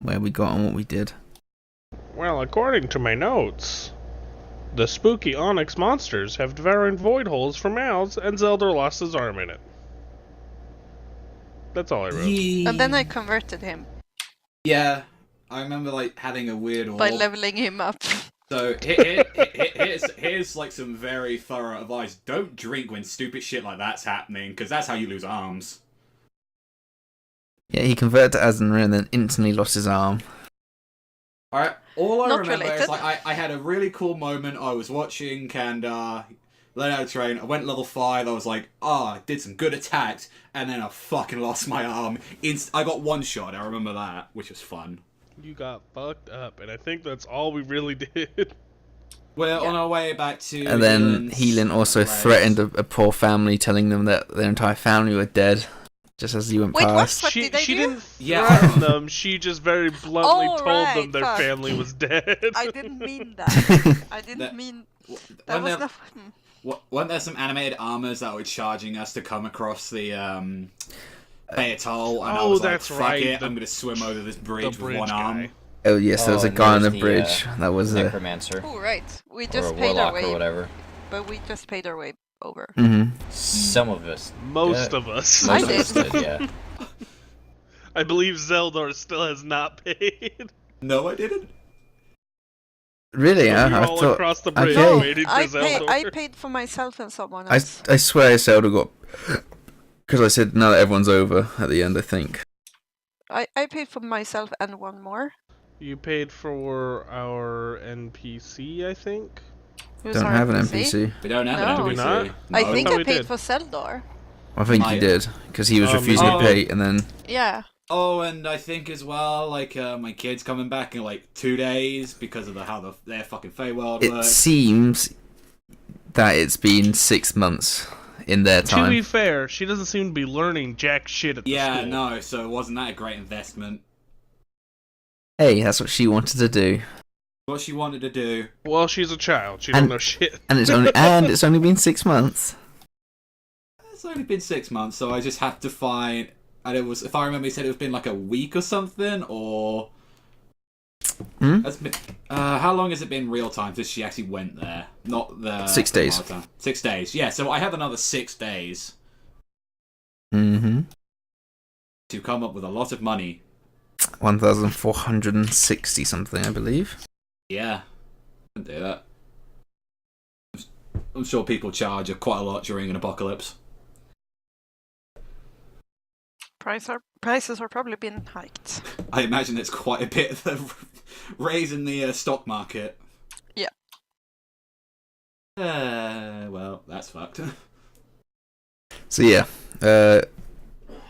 where we got and what we did. Well, according to my notes, the spooky onyx monsters have devoured void holes for mouths, and Zelda lost his arm in it. That's all I wrote. And then I converted him Yeah, I remember like having a weird by orb. leveling him up. So here's like some very thorough advice. Don't drink when stupid shit like that's happening, because that's how you lose arms. Yeah, he converted to Azanra and then instantly lost his arm. Alright, all I Not remember related. is like I had a really cool moment. I was watching Kandar let out a train. I went level 5. I was like, I did some good attacks, and then I fucking lost my arm. I got one shot. I remember that, which was fun. You got fucked up, and I think that's all we really did. We're on our way back to. And then Helen's Healing also place. threatened a poor family, telling them that their entire family were dead, just as you went Wait, what? past. What she did I she do? didn't Yeah. threaten them. She just very bluntly Oh, told right, them their fuck. family was dead. I didn't mean that. I didn't That- mean... When That was there- not... Weren't there some animated armors that were charging us to come across the Bay Atoll? And I Oh, was that's like, fuck right, it, the- I'm gonna swim over this The bridge with bridge one arm. guy. Oh yes, there was a and guy on the there's bridge. That was a. necromancer Oh, right. We or just a paid our warlock or way... whatever. But we just paid our way over. Some of us. Most Yeah. of us. I Most of us did. did, yeah. I believe Zeldor still has not paid. No, I didn't. Really? So I you're all thought. across the bridge Okay. waiting for I Zeldor. paid for myself and someone I else. swear Zelda got. Because I said now that everyone's over at the end, I think. I paid for myself and one more. You paid for our NPC, I think. Who's Don't our have an NPC. We don't have No. an Do we not? NPC. I No. think thought I we paid did. for Zeldor. I think he Might. did because he was Oh, refusing to maybe. pay, and then Yeah. Oh, and I think as well, like my kid's coming back in like 2 days because of how their fucking Feywild it works. seems that it's been 6 months in their To be time. fair, she doesn't seem to be learning jack shit at the Yeah, school. no, so wasn't that a great investment? Hey, that's what she wanted to do, What she wanted to do. Well, she's a child. She And- don't know shit. and it's only been 6 months. It's only been 6 months, so I just have to find. And it was, if I remember, he said it was been like a week or something, or. Hmm? That's been, how long has it been real time since she actually went there? Not the 6 days. Marta. 6 days, yeah. So I have another 6 days Mm-hmm. to come up with a lot of money. 1,460 something, I believe. Yeah, I can do that. I'm sure people charge quite a lot during an apocalypse. Prices are probably been hiked. I imagine it's quite a bit of a raise in the stock market. Yeah. Well, that's fucked. So yeah,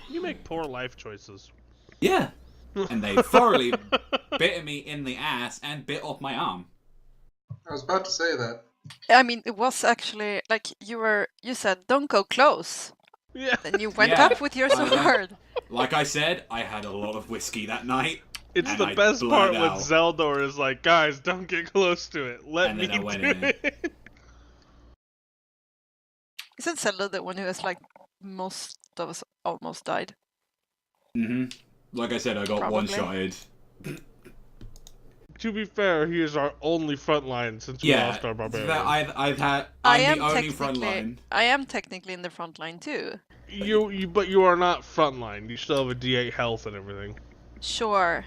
You make poor life choices. Yeah. And they thoroughly bit me in the ass and bit off my arm. I was about to say that. I mean, it was actually like you said, don't go close. Yeah. Then you went Yeah. up with your I went- sword. Like I said, I had a lot of whiskey that night. It's And the I best bled part when out. Zeldor is like, guys, don't get close to it. Let And me then I went do in. it. Isn't Zelda the one who has like most of us almost died? Like I said, I got Probably. one-shotted. To be fair, he is our only frontline since we Yeah, lost our so barbarian. that I've had. I I'm am the only technically, frontline. I am technically in the front line too. But you are not frontline. You still have a D8 health and everything. Sure.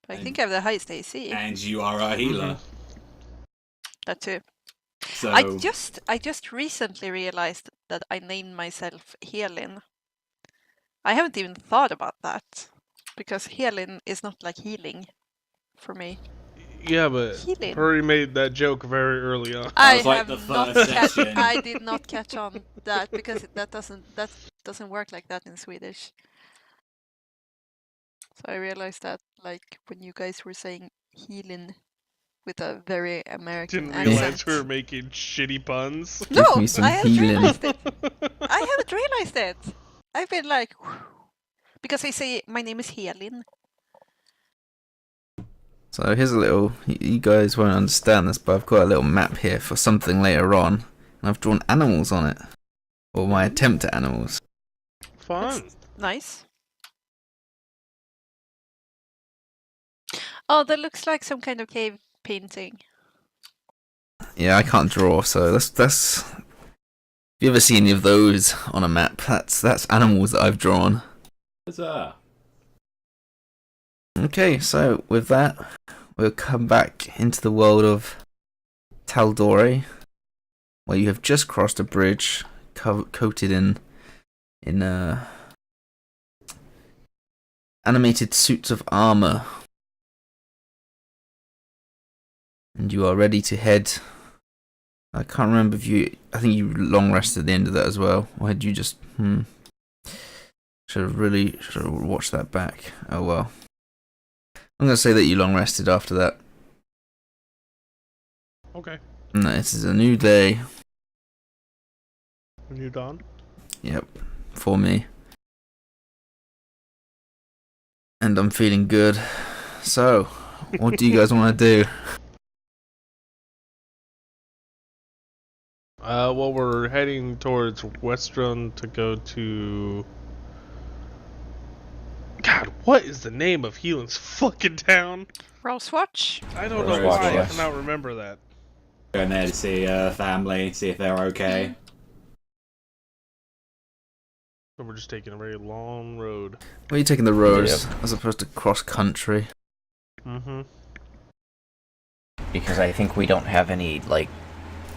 But I And- think I have the highest AC. And you are a healer. That too. So I just recently realized that I named myself Helin. I haven't even thought about that because Helin is not like healing for me. Yeah, but Healing. Purry made that joke very early on. That I was like have the not first catch, session. I did not catch on that because that doesn't work like that in Swedish. So I realized that like when you guys were saying healing with a very American Didn't accent. realize we were making shitty puns. No, Give me some I haven't healing. realized it. I haven't realized it. I've been like, because I say my name is Helin. so here's a little. You guys won't understand this, but I've got a little map here for something later on, and I've drawn animals on it, or my attempt at animals. Fun. Nice. Oh, that looks like some kind of cave painting. Yeah, I can't draw, so that's. If you ever see any of those on a map, that's animals that I've drawn. Huzzah. Okay, so with that, we'll come back into the world of Tal'Dorei, where you have just crossed a bridge coated in animated suits of armor, and you are ready to head. I can't remember if you. I think you long rested at the end of that as well, or had you just? Should have watched that back. Oh well. I'm gonna say that you long rested after that. Okay. No, this is a new day. Are you done? Yep, for me. And I'm feeling good. So, what do you guys want to do? Well, we're heading towards Westron to go to... God, what is the name of Healin's fucking town? Rosewatch? I don't know Rosewatch, why I yes. cannot remember that. Going there to see family, see if they're okay. So we're just taking a very long road. Where are you taking the roads as opposed to cross country? Mm-hmm. Because I think we don't have any, like,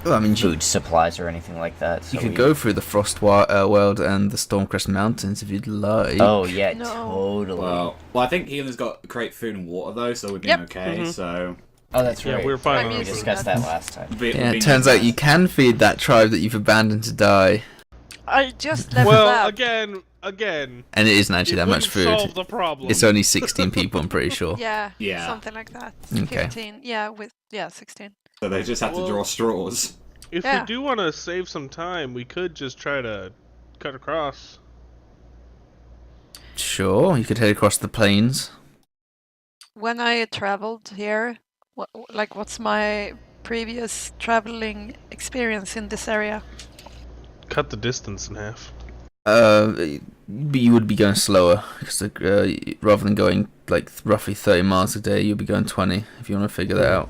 Well, I mean, food supplies or anything like that. So you could we- go through the Frost World and the Stormcrest Mountains if you'd like. Oh, yeah, No. totally. Well, I think Healin's got great food and water though, so we've been Yep. okay. Mhm. So Oh, that's Yeah, right. we're fine I on We mean, discussed that last time. Yeah, it turns out you can feed that tribe that you've abandoned to die, I just leveled Well, up. again, and it isn't actually it that much wouldn't food. solve the problem. It's only 16 people, I'm pretty sure. Yeah, Yeah. something like that. Okay. 15. Yeah, 16. So they just have to Well- draw straws. If Yeah. we do want to save some time, we could just try to cut across. Sure, you could head across the plains. When I traveled here, what's my previous traveling experience in this area? Cut the distance in half. But you would be going slower because rather than going like roughly 30 miles a day, you'll be going 20 if you want to figure that out.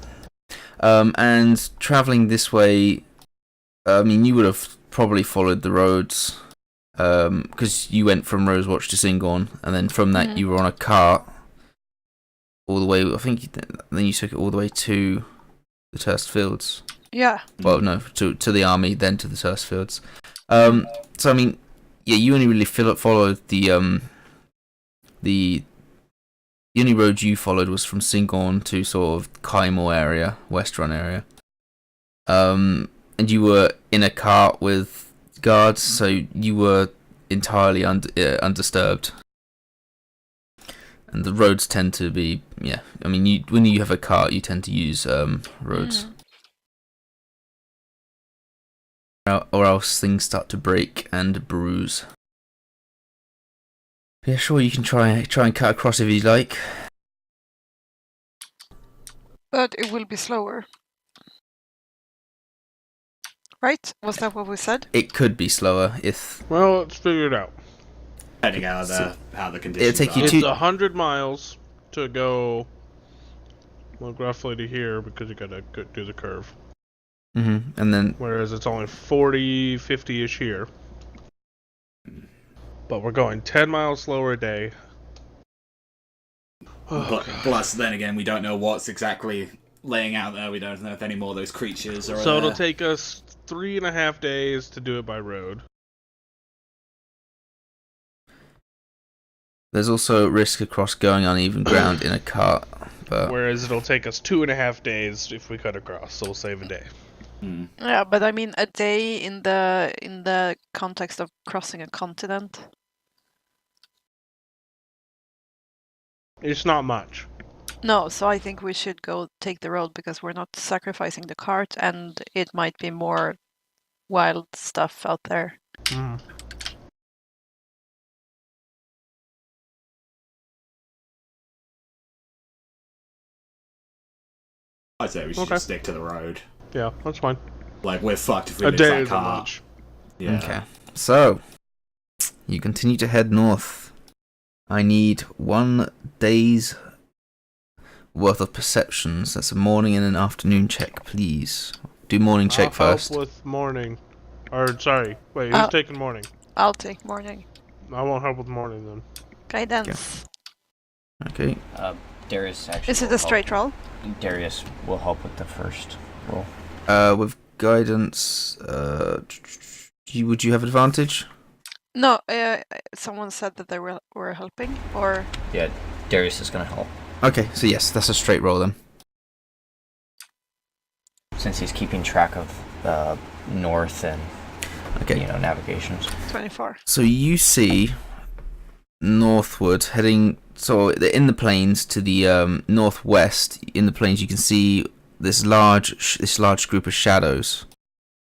And traveling this way, I mean, you would have probably followed the roads because you went from Rosewatch to Singorn, and then from that you were on a cart all the way. I think then you took it all the way to the Turst Fields. Yeah. Well, no, to the army, then to the Turst Fields. So I mean, yeah, you only really followed the only road you followed was from Singorn to sort of Kaimor area, Westrun area. And you were in a cart with guards, so you were entirely undisturbed. And the roads tend to be, yeah. I mean, when you have a cart, you tend to use roads. Or else things start to break and bruise. Yeah, sure, you can try and cut across if you like. But it will be slower. Right? Was that what we said? It could be slower if Well, let's figure it out. Depending how the conditions take you are. to- It's 100 miles to go, well, roughly to here because you gotta do the curve. and then Whereas it's only 40, 50-ish here. But we're going 10 miles slower a day. Plus, then again, we don't know what's exactly laying out there. We don't know if any more of those creatures are. So it'll take us 3.5 days to do it by road. there's also risk across going uneven ground in a cart. But Whereas it'll take us 2.5 days if we cut across, so we'll save a day. Yeah, but I mean a day in the context of crossing a continent. It's not much. No, so I think we should go take the road because we're not sacrificing the cart and it might be more wild stuff out there. I'd say we should Okay. just stick to the road. Yeah, that's fine. Like, we're fucked if we A lose day that isn't car. much. Yeah. okay, so you continue to head north. I need 1 worth of perceptions. That's a morning and an afternoon check, please. Do morning check I'll first. help with morning. Or, sorry. Wait, who's taking morning? I'll take morning. I won't help with morning then. Guidance. Okay. Darius actually. Is it will a straight roll? help. Darius will help with the first roll. With guidance, would you have advantage? No, someone said that they were helping, or... Yeah, Darius is gonna help Okay, so yes, that's a straight roll then. since he's keeping track of north and Okay. navigations. 24. So you see northward, heading in the plains to the northwest. In the plains, you can see this large group of shadows.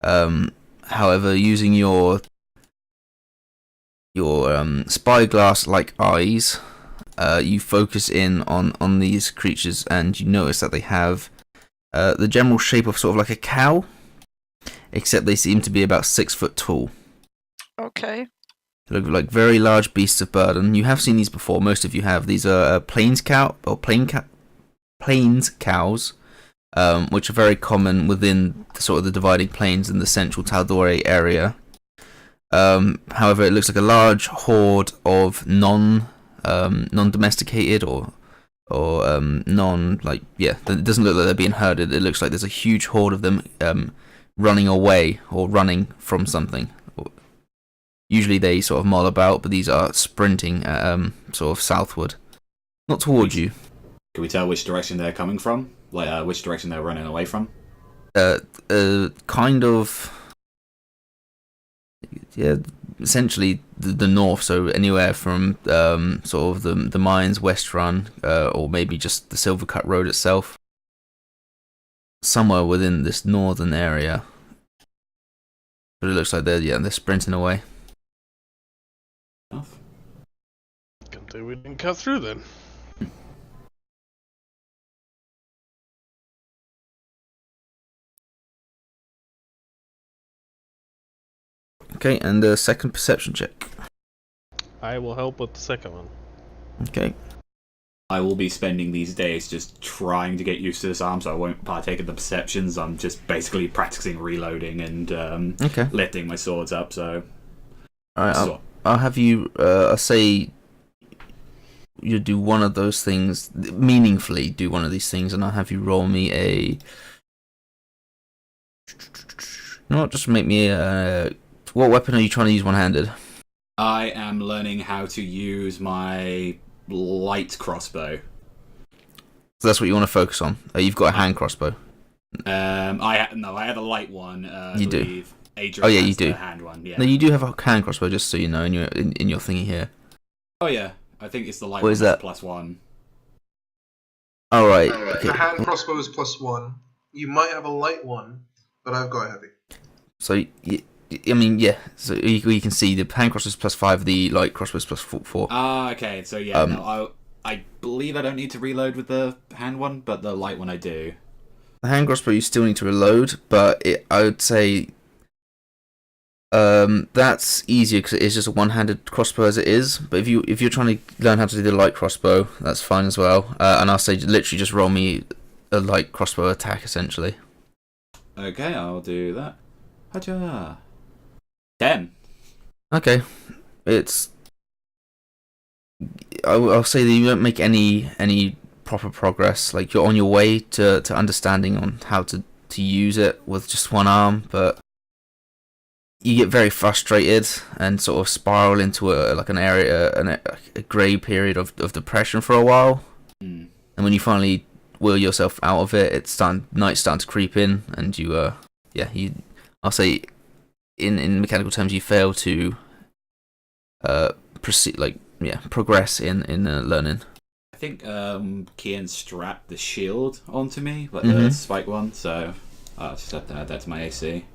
However, using your spyglass-like eyes, you focus in on these creatures, and you notice that they have the general shape of sort of like a cow, except they seem to be about 6 foot tall. Okay. They look like very large beasts of burden. You have seen these before. Most of you have. These are plains cows, which are very common within the dividing plains in the central Tal'Dorei area. However, it looks like a large horde of non-domesticated or it doesn't look like they're being herded. It looks like there's a huge horde of them running away or running from something. Usually they sort of mull about, but these are sprinting sort of southward, not towards you. Can we tell which direction they're coming from? Like which direction they're running away from? Kind of. Yeah, essentially the north, so anywhere from sort of the mines west run, or maybe just the Silvercut Road itself, somewhere within this northern area. But it looks like they're sprinting away. Good thing we didn't cut through then. Okay, and the second perception check. I will help with the second one. Okay. I will be spending these days just trying to get used to this arm, so I won't partake in the perceptions. I'm just basically practicing reloading and lifting my swords up. So, all right, I'll have you. I'll say you do one of those things meaningfully. Do one of these things, and I'll have you roll me a. Not just make me a. What weapon are you trying to use one-handed? I am learning how to use my light crossbow. So that's what you want to focus on. You've got a hand crossbow. I had a light one. You do. Adrian yeah, has you do. the hand one. Yeah. No, you do have a hand crossbow, just so you know, in your thingy here. Oh yeah, I think it's the light What one is that? +1. All right. The hand crossbow is +1. You might have a light one, but I've got a heavy. So, I mean, yeah. So you can see the hand crossbow is +5, the light crossbow is +4. Ah, okay. So yeah, I believe I don't need to reload with the hand one, but the light one I do. The hand crossbow you still need to reload, but I would say that's easier because it is just a one-handed crossbow as it is. But if you're trying to learn how to do the light crossbow, that's fine as well. And I'll say literally just roll me a light crossbow attack essentially. Okay, I'll do that. Haja. 10. Okay, it's. I'll say that you don't make any proper progress. Like you're on your way to understanding on how to use it with just one arm, but you get very frustrated and sort of spiral into a grey period of depression for a while. Mm. And when you finally will yourself out of it, night's starting to creep in, and I'll say in mechanical terms you fail to progress in learning. I think Kian strapped the shield onto me, like the spike one, so I'll just have to add that to my AC.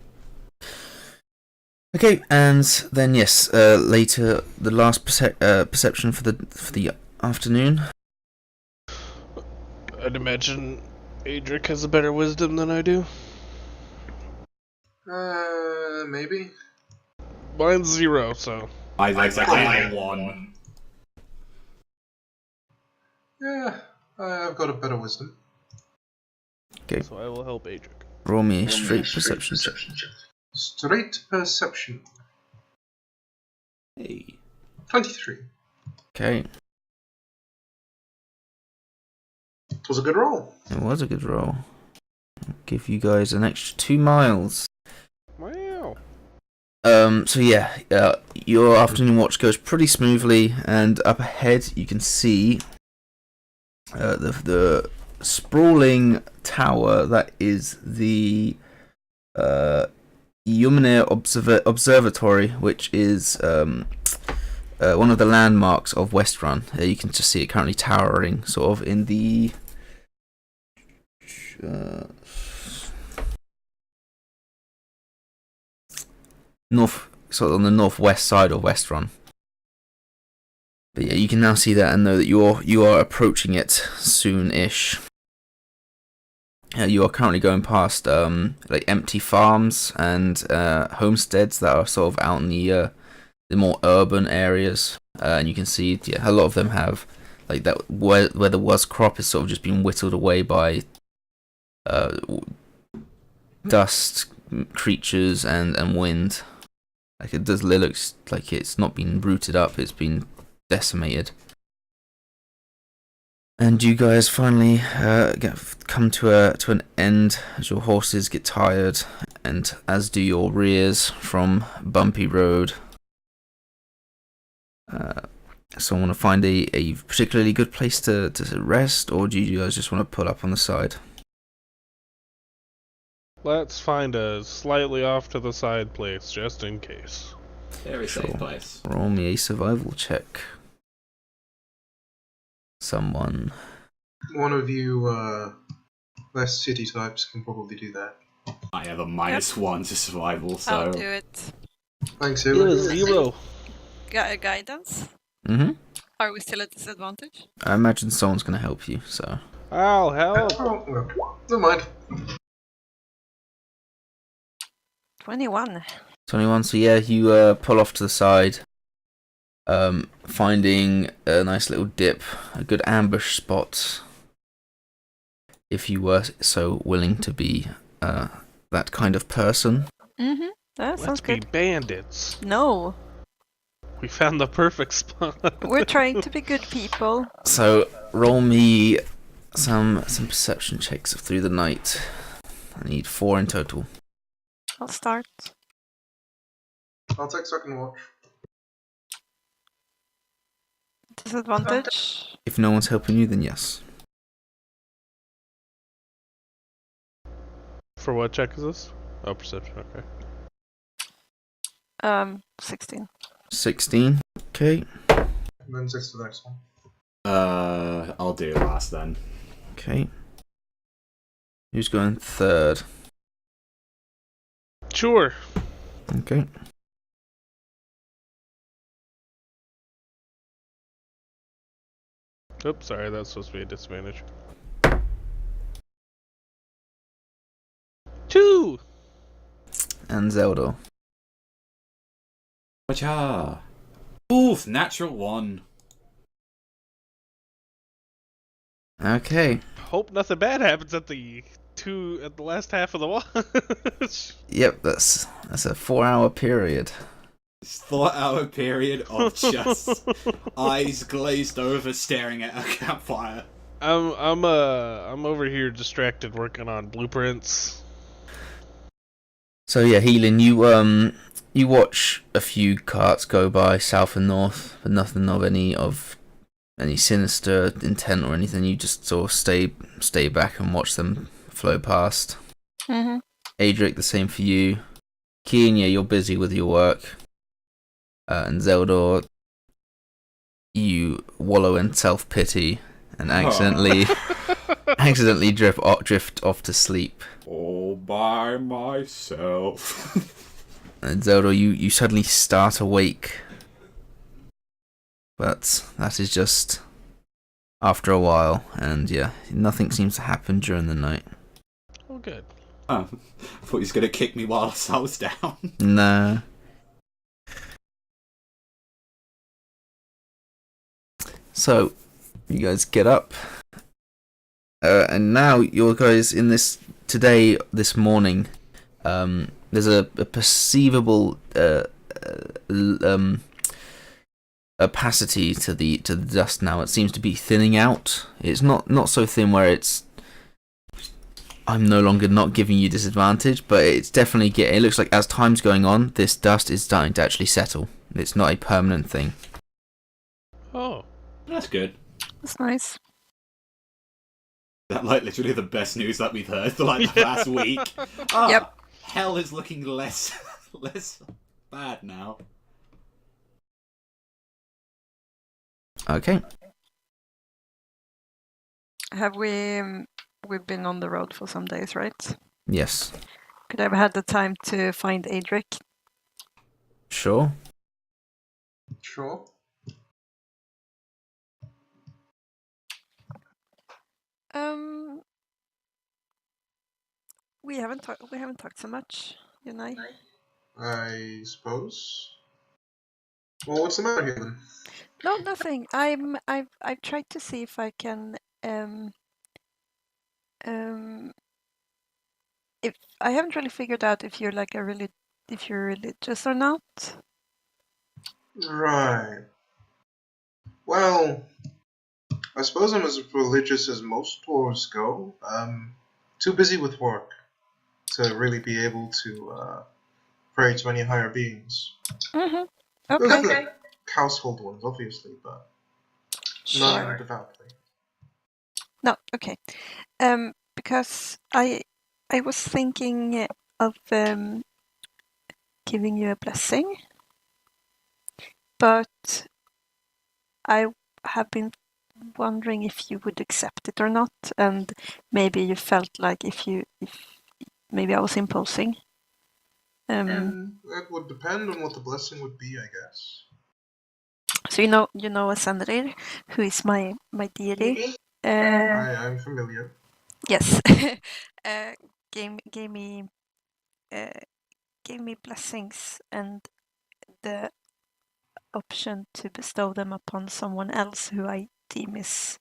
Okay, and then yes, later the last perception for the afternoon. I'd imagine Adric has a better wisdom than I do. Maybe. Mine's 0, so. I have a 1. Yeah, I've got a better wisdom. Okay. So I will help Adric. Roll me a straight perception check. Straight perception. Hey. 23. Okay. It was a good roll. It was a good roll. I'll give you guys an extra 2 miles. Wow. So yeah, your afternoon watch goes pretty smoothly, and up ahead you can see the sprawling tower that is the Yumnir Observatory, which is one of the landmarks of Westrun. You can just see it currently towering, sort of in the sort of on the northwest side of Westrun. But yeah, you can now see that and know that you are approaching it soon-ish. You are currently going past like empty farms and homesteads that are sort of out in the more urban areas, and you can see a lot of them have like that where there was crop is sort of just been whittled away by dust, creatures, and wind. Like it looks like it's not been rooted up; it's been decimated. And you guys finally come to an end as your horses get tired, and as do your rears from bumpy road. So I want to find a particularly good place to rest, or do you guys just want to pull up on the side? Let's find a slightly off to the side place, just in case. Very safe place. Roll me a survival check. Someone. One of you less city types can probably do that. I have a -1 to survival, so... I'll do it. Thanks, It was Ila. 0. Guidance? Mm-hmm. Are we still at disadvantage? I imagine someone's going to help you, so... I'll help. Oh, well, never mind. 21. 21, so yeah, you pull off to the side, finding a nice little dip, a good ambush spot, if you were so willing to be that kind of person. Mm-hmm. That sounds Let's be good. bandits. No, We found the perfect spot. we're trying to be good people. So, roll me some perception checks through the night. I need 4 in total. I'll start. I'll take second watch. Disadvantage. If no one's helping you, then yes. For what check is this? Oh, perception, okay. 16. 16, okay. And then 6 to the next one. I'll do last then. Okay. Who's going third? Sure. Okay. Oops, sorry, that's supposed to be a disadvantage. 2! And Zelda. Wacha! Oof, natural 1. Okay. Hope nothing bad happens at the last half of the watch. Yep, that's a 4-hour period. This 4-hour period of just eyes glazed over staring at a campfire. I'm over here distracted working on blueprints. So yeah, Healing, you watch a few carts go by south and north, but nothing of any sinister intent or anything. You just sort of stay back and watch them flow past. Mm-hmm. Adric, the same for you. Keen, yeah, you're busy with your work. And Zeldor, you wallow in self-pity and accidentally drift off to sleep. All by myself. And Zeldor, you suddenly start awake. But that is just after a while, and yeah, nothing seems to happen during the night. Oh, good. I thought he was going to kick me whilst I was down. Nah. So, you guys get up And now your guys in this morning, there's a perceivable opacity to the dust now. It seems to be thinning out. It's not so thin where it's I'm no longer not giving you disadvantage, but it's definitely getting. It looks like as time's going on, this dust is starting to actually settle. It's not a permanent thing. Oh. That's good. That's nice. That like literally the best news that we've heard for like the last week. Yep. Hell is looking less bad now. Okay. Have we've been on the road for some days, right? Yes. Could I have had the time to find Adric? Sure. Sure. We haven't talked so much, you and I. I suppose. Well, what's the matter here then? No, nothing. I've tried to see if I can if I haven't really figured out if you're like if you're religious or not. Right. Well, I suppose I'm as religious as most dwarves go. Too busy with work to really be able to pray to any higher beings. Mm-hmm. Those are Okay. the household ones, obviously, but Sure. not devoutly. No, okay. Because I was thinking of giving you a blessing, but I have been wondering if you would accept it or not, and maybe you felt like if maybe I was imposing. That would depend on what the blessing would be, I guess. So you know Ascendere, who is my deity. I'm familiar. Yes. Gave me blessings and the option to bestow them upon someone else who I deem is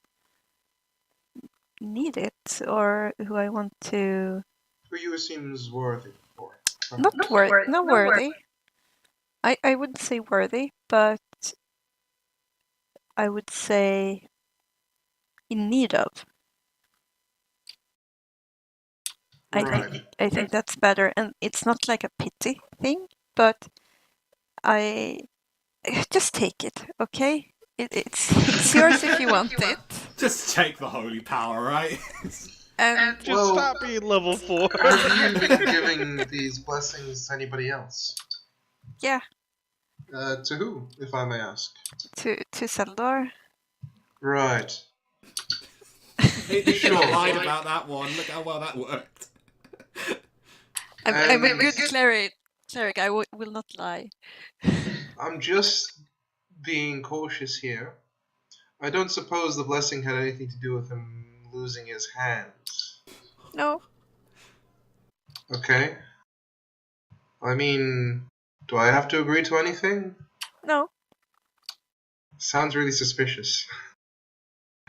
need it or who I want to Who you seems worthy for. not worthy. I wouldn't say worthy, but I would say in need of. Right. I think that's better, and it's not like a pity thing, but I just take it, okay? It's yours if you want it. Just take the holy power, right? And Just stop being level 4. Have you been giving these blessings to anybody else? yeah, To who, if I may ask? to Seldor. Right. They should Sure. have lied about that one. Look how well that worked. I'm a good cleric. I will not lie. I'm just being cautious here. I don't suppose the blessing had anything to do with him losing his hands. No. Okay. I mean, do I have to agree to anything? No. Sounds really suspicious.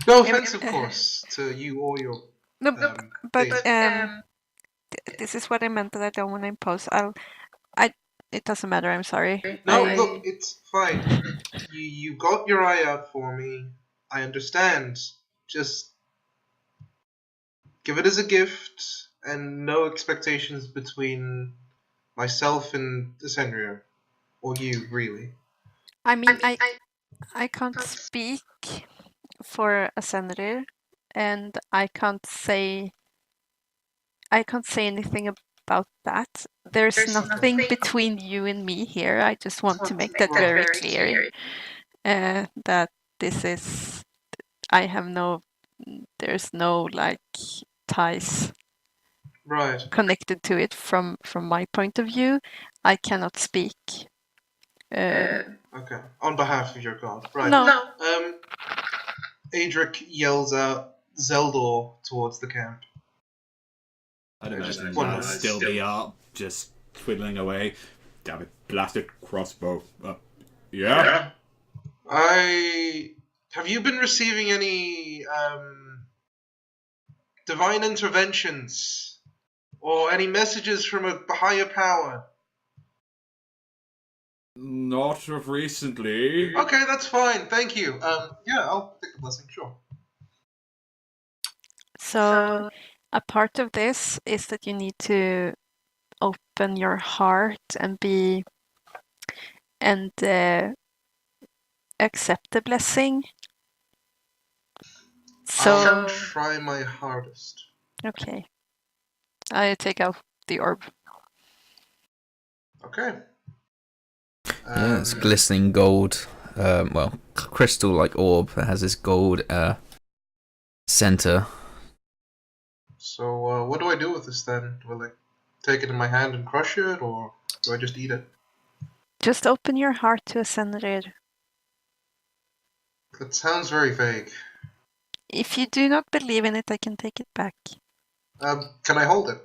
No offense, of course, to you or your. No, but thing. this is what I meant that I don't want to impose. It doesn't matter. I'm sorry. No, look, it's fine. You got your eye out for me. I understand. Just give it as a gift, and no expectations between myself and Descendria, or you, really. I mean, I can't speak for Ascendere, and I can't say anything about that. There's nothing between you and me here. I just want to make that very clear. That this is, there's no like ties Right. connected to it from my point of view. I cannot speak. Okay. On behalf of your god. Right. No. Adric yells out Zeldor towards the camp. I'd imagine One that'd more. still be up, just twiddling away. Damn it, blasted crossbow. Yeah? Have you been receiving any divine interventions or any messages from a higher power? Not of recently. Okay, that's fine. Thank you. Yeah, I'll take the blessing. Sure. So a part of this is that you need to open your heart and accept the blessing. I'll So try my hardest. okay, I take out the orb. Okay. Yeah, it's glistening gold. Crystal-like orb that has this gold center. So, what do I do with this then? Do I take it in my hand and crush it, or do I just eat it? Just open your heart to Ascended. That sounds very vague. If you do not believe in it, I can take it back. Can I hold it?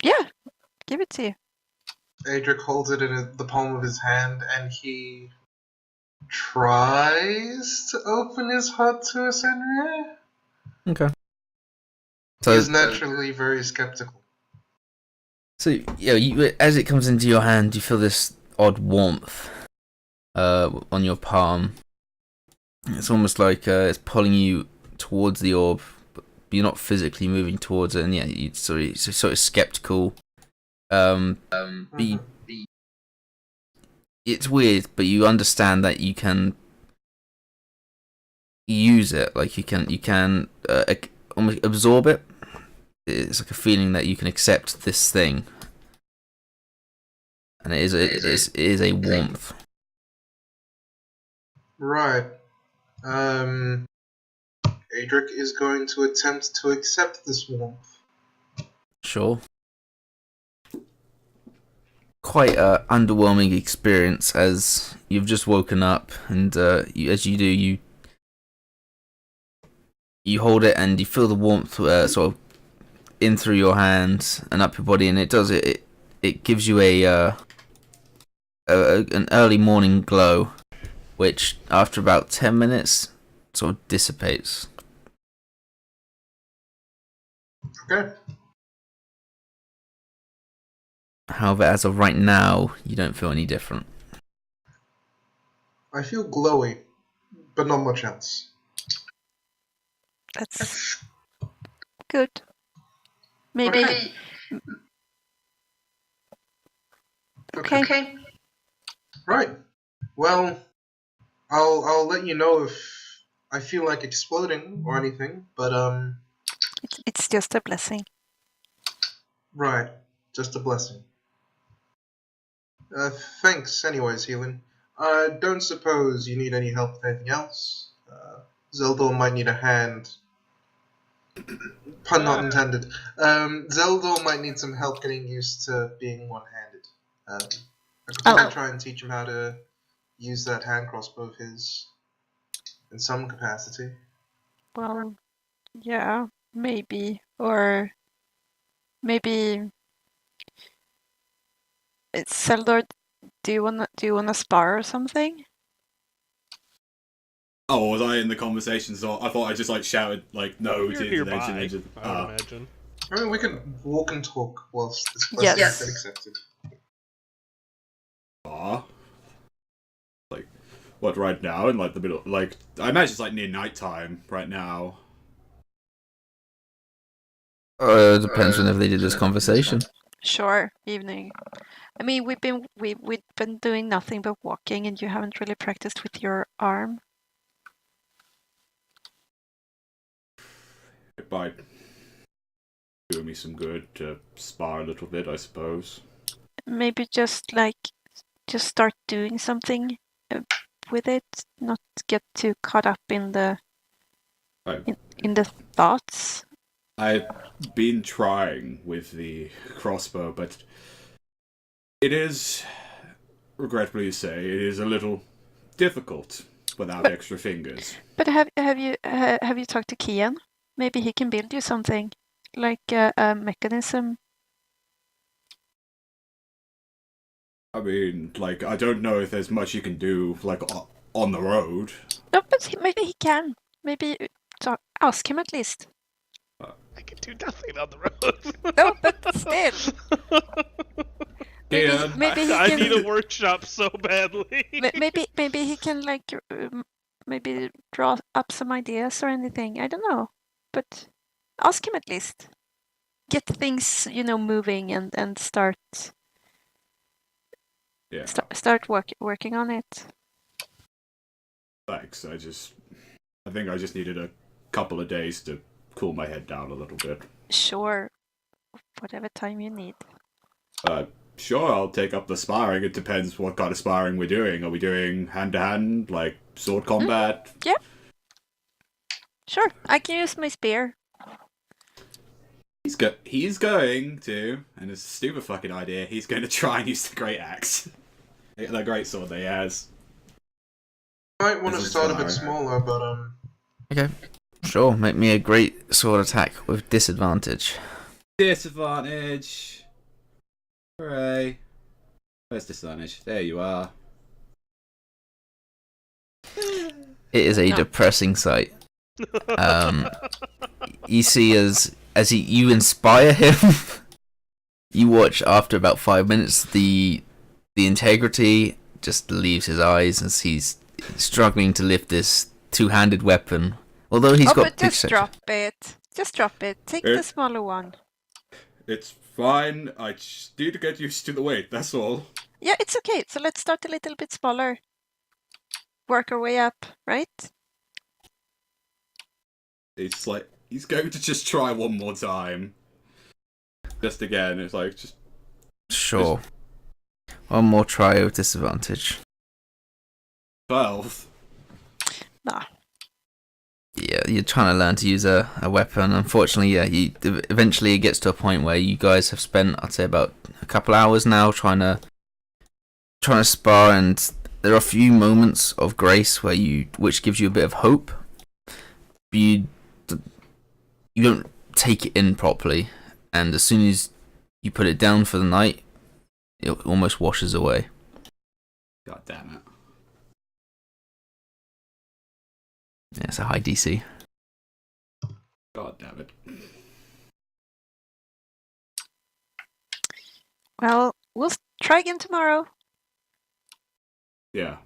Yeah, give it to you. Adric holds it in the palm of his hand, and he tries to open his heart to Ascended. Okay. He is naturally very skeptical. So as it comes into your hand, you feel this odd warmth on your palm. It's almost like it's pulling you towards the orb, but you're not physically moving towards it. And yeah, you're sort of skeptical. It's weird, but you understand that you can use it. Like you can almost absorb it. It's like a feeling that you can accept this thing, and it is a warmth. Right. Adric is going to attempt to accept this warmth. Sure. Quite a underwhelming experience, as you've just woken up, and as you do, you hold it and you feel the warmth sort of in through your hands and up your body, and it gives you an early morning glow, which after about 10 minutes sort of dissipates. Okay. However, as of right now, you don't feel any different. I feel glowy, but not much else. That's good. Maybe. Okay. Right. Well, I'll let you know if I feel like exploding or anything, but It's just a blessing. right, just a blessing. Thanks anyways, Healing. I don't suppose you need any help with anything else. Zeldor might need a hand. Pun not intended. Zeldor might need some help getting used to being one-handed. I could probably try and teach him how to use that hand crossbow of his in some capacity. Well, yeah, maybe. Or maybe it's Seldor, do you wanna spar or something? Oh, was I in the conversation? So I thought I just shouted no You're to nearby, intervention. I would imagine. I mean, we could walk and talk whilst this blessing Yes. is accepted. What, right now in the middle? I imagine it's near nighttime right now. Depends whenever they did this conversation. Sure, evening. I mean, we've been doing nothing but walking, and you haven't really practiced with your arm. It might do me some good to spar a little bit, I suppose. Maybe just start doing something with it, not get too caught up in the in the thoughts. I've been trying with the crossbow, but it is, regretfully to say, it is a little difficult without extra fingers. But have you talked to Kian? Maybe he can build you something, like a mechanism. I mean, I don't know if there's much you can do, on the road. No, but maybe he can. Maybe ask him at least. I can do nothing on the road. No, but still. Yeah. Maybe he I can. need a workshop so badly. Maybe he can like maybe draw up some ideas or anything. I don't know, but ask him at least. Get things moving and start Yeah. start working on it. Thanks. I think I just needed a couple of days to cool my head down a little bit. Sure, whatever time you need. Sure, I'll take up the sparring. It depends what kind of sparring we're doing. Are we doing hand-to-hand, like sword combat? Yeah. Sure, I can use my spear. He's going to, and it's a stupid fucking idea, he's going to try and use the great axe. The great sword that he has. Might want to This is start a bit fine. smaller, but Okay. Sure, make me a great sword attack with disadvantage. Disadvantage. Hooray. Where's disadvantage? There you are. It is a No. depressing sight. You see as you inspire him, you watch after about 5 minutes the integrity just leaves his eyes as he's struggling to lift this two-handed weapon. Although he's got but just drop it. Just drop it. Take the smaller one. It's fine. I just need to get used to the weight, that's all. Yeah, it's okay. So let's start a little bit smaller. Work our way up, right? It's like, he's going to just try one more time. Just again, it's like, just... Sure. One more try with disadvantage. 12. Nah. Yeah, you're trying to learn to use a weapon. Unfortunately, yeah, eventually it gets to a point where you guys have spent, I'd say, about a couple hours now trying to spar, and there are a few moments of grace which gives you a bit of hope. You don't take it in properly, and as soon as you put it down for the night, it almost washes away. God damn it. Yeah, it's a high DC. God damn it. Well, we'll try again tomorrow, Yeah.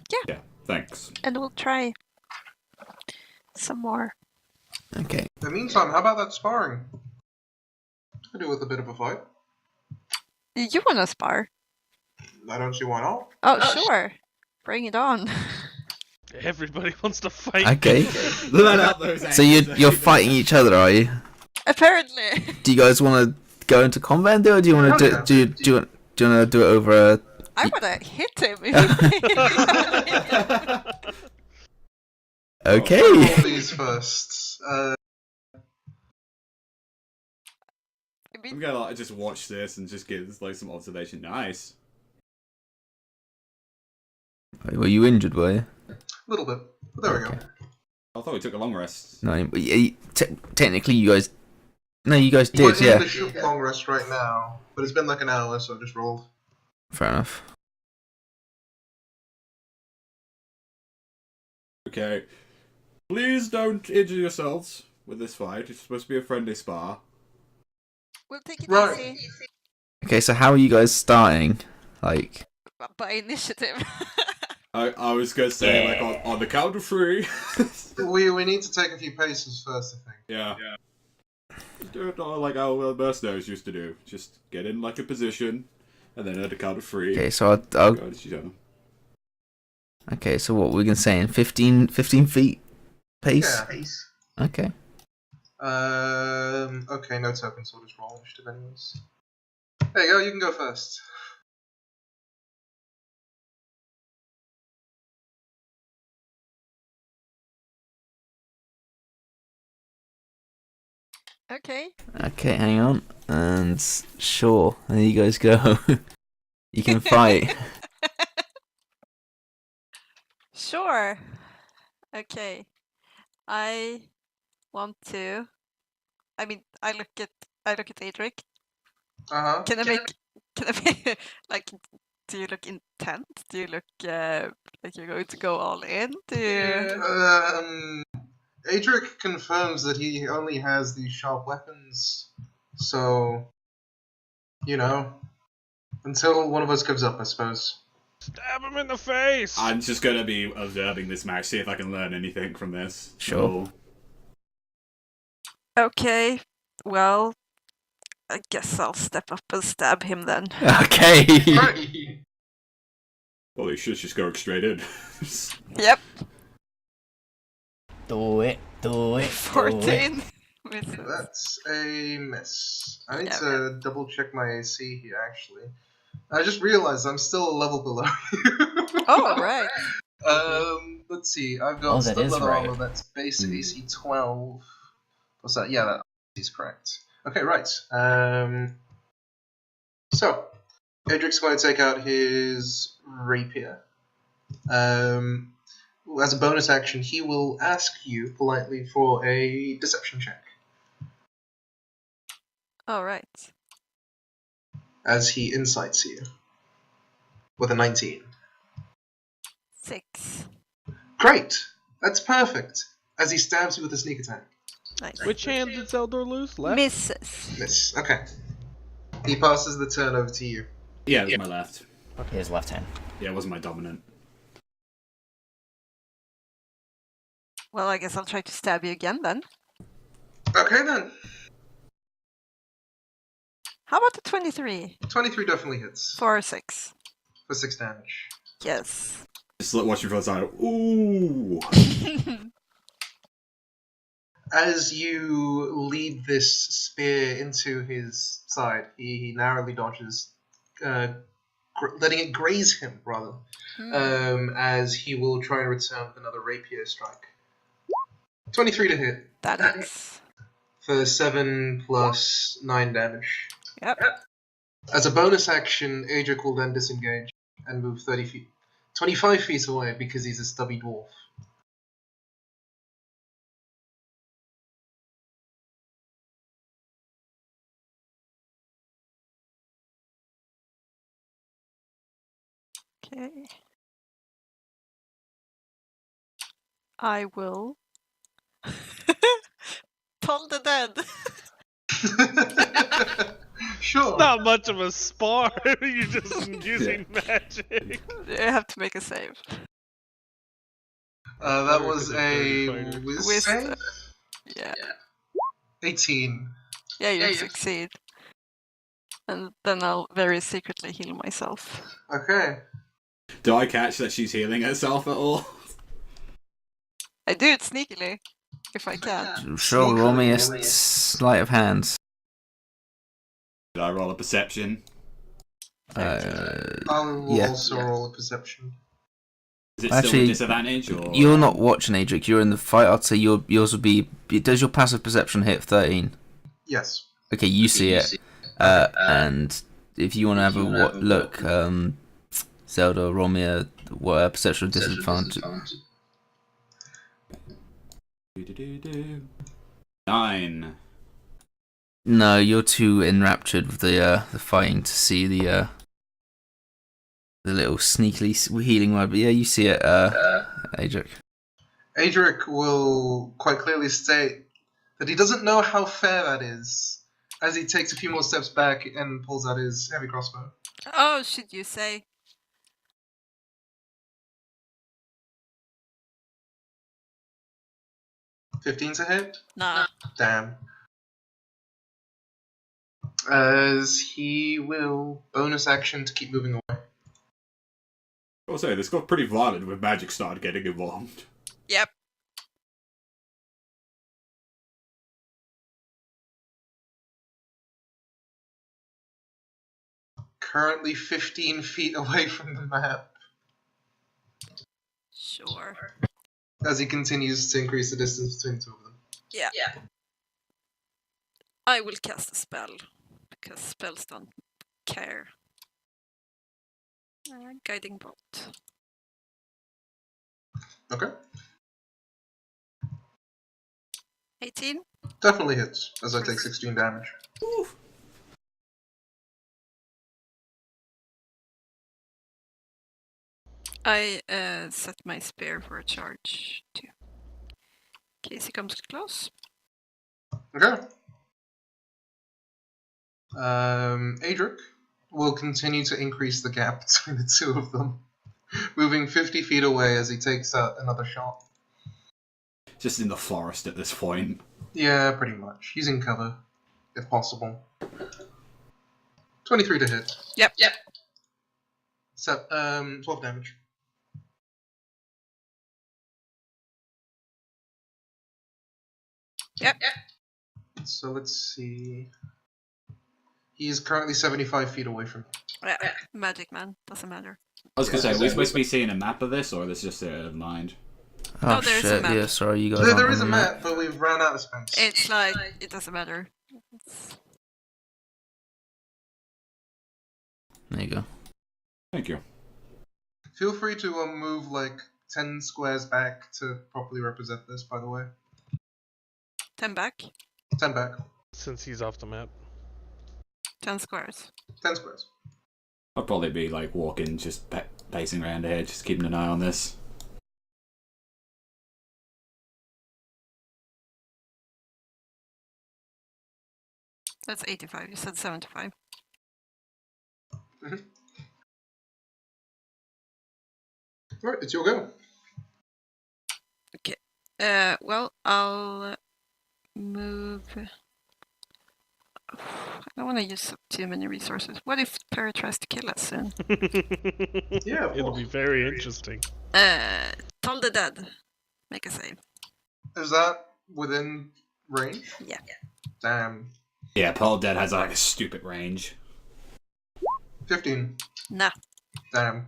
Yeah. Yeah, thanks. and we'll try some more. Okay. in the meantime, how about that sparring? Could do with a bit of a fight. You wanna spar? I don't see why not. Oh, sure. Bring it on. Everybody wants to fight. Okay. Let out those So you're fighting each other, are you? Apparently. Do you guys want to go into combat and do it, or do you want to do you want to do it over a... I wanna hit him. Okay. Roll these first. I'm gonna like, just watch this and just give like some observation. Nice. Were you injured, were you? A little bit. But there we go. I thought we took a long rest. No, but technically you guys... No, you guys We're did, in yeah. the shoot long rest right now, but it's been like an hour, so I just rolled. Fair enough. Okay. Please don't injure yourselves with this fight. It's supposed to be a friendly spar. We'll take it Right. easy. Okay, so how are you guys starting? Like... By initiative. I was gonna say like on the count of 3. We need to take a few paces first, I think. Yeah. Just do it like our mercenaries used to do. Just get in like a position, and then at the count of 3. Okay, so I'll go at each other. okay, so what we're gonna say in 15 feet pace? Yeah. Okay. Okay, no tokens, so I'll just roll initiative anyways. There you go, you can go first. Okay. Okay, hang on. And sure, there you guys go. You can fight. Sure. Okay. I want to. I mean, I look at Adric. Uh-huh. Can I make like? Do you look intent? Do you look like you're going to go all in? Do you... Adric confirms that he only has these sharp weapons, so, you know, until one of us gives up, I suppose. Stab him in the face! I'm just gonna be observing this match, see if I can learn anything from this. Sure. Okay, well, I guess I'll step up and stab him then. Okay. Right. Well, you should just go straight in. Yep, Do it. 14. Misses. That's a miss. I need Yeah, to double check my AC here, actually. I just realized I'm still a level below you. Oh, right. Let's see. I've got Oh, that stun is leather right. armor that's base AC 12. What's that? Yeah, that is correct. Okay, right. So, Edric's going to take out his rapier. As a bonus action, he will ask you politely for a deception check. All right. As he incites you. With a 19. 6. Great! That's perfect! As he stabs you with a sneak attack. Nice. Which hand did Zeldor lose? Left? Misses. Miss. Okay. He passes the turn over to you. Yeah, it was my left. His left hand. Yeah, it wasn't my dominant. Well, I guess I'll try to stab you again then. Okay then. How about the 23? 23 definitely hits. 4 or 6. For 6 damage. Yes. Just watching from the side. Ooh! As you lead this spear into his side, he narrowly dodges, letting it graze him, rather, as he will try and return with another rapier strike. 23 to hit. That is. For 7 plus 9 damage. Yep. As a bonus action, Adric will then disengage and move 30 feet. 25 feet away because he's a stubby dwarf. Okay. I will. Toll the dead. Sure. Not much of a spar. You're just using magic. I have to make a save. That was a Fighter. whiz save? Yeah. 18. Yeah, you succeed. And then I'll very secretly heal myself. Okay. Do I catch that she's healing herself at all? I do it sneakily, if I can. Sure, roll me a sleight of hand. Did I roll a perception? I will Yeah. also roll a perception. Is it still Actually, a disadvantage? Or... You're not watching, Adric. You're in the fight. I'd say yours would be. Does your passive perception hit 13? Yes. Okay, you see it. And if you want to have a look, Zelda, roll me a perception of disadvantage. 9. No, you're too enraptured with the fighting to see the little sneakily healing word. But yeah, you see it, Adric. Adric will quite clearly state that he doesn't know how fair that is, as he takes a few more steps back and pulls out his heavy crossbow. Oh, should you say? $15 to hit? Nah. Damn. As he will bonus action to keep moving away. I'll say, this got pretty violent when magic started getting involved. Yep. Currently 15 feet away from the map. Sure. As he continues to increase the distance between the two of them. Yeah. I will cast a spell, because spells don't care. Guiding bolt. Okay. 18? Definitely hits, as I take 16 damage. Oof. I set my spear for a charge too. Casey comes close. Okay. Adric will continue to increase the gap between the two of them, moving 50 feet away as he takes another shot. Just in the forest at this point. Yeah, pretty much. He's in cover, if possible. 23 to hit. Yep. So, 12 damage. Yep. So let's see. He is currently 75 feet away from you. Magic man, doesn't matter. I was gonna say, are we supposed to be seeing a map of this, or is this just a mind? Oh No, there is a shit! map. Yeah, sorry, you guys. There aren't is a on the map, but we've ran out of space. It's like, it doesn't matter. It's... There you go. Thank you. Feel free to move like 10 squares back to properly represent this, by the way. 10 back, 10 back. Since he's off the map. 10 squares. 10 squares. I'll probably be like walking, just pacing around here, just keeping an eye on this. That's 85. You said 75. Right, it's your go. Well, I'll move. I don't want to use up too many resources. What if Purry tries to kill us soon? Yeah, of It'll course. be very interesting. Tal'Dorei, make a save. Is that within range? Yeah. Damn. Yeah, Paul Dead has like a stupid range. 15. Nah. Damn.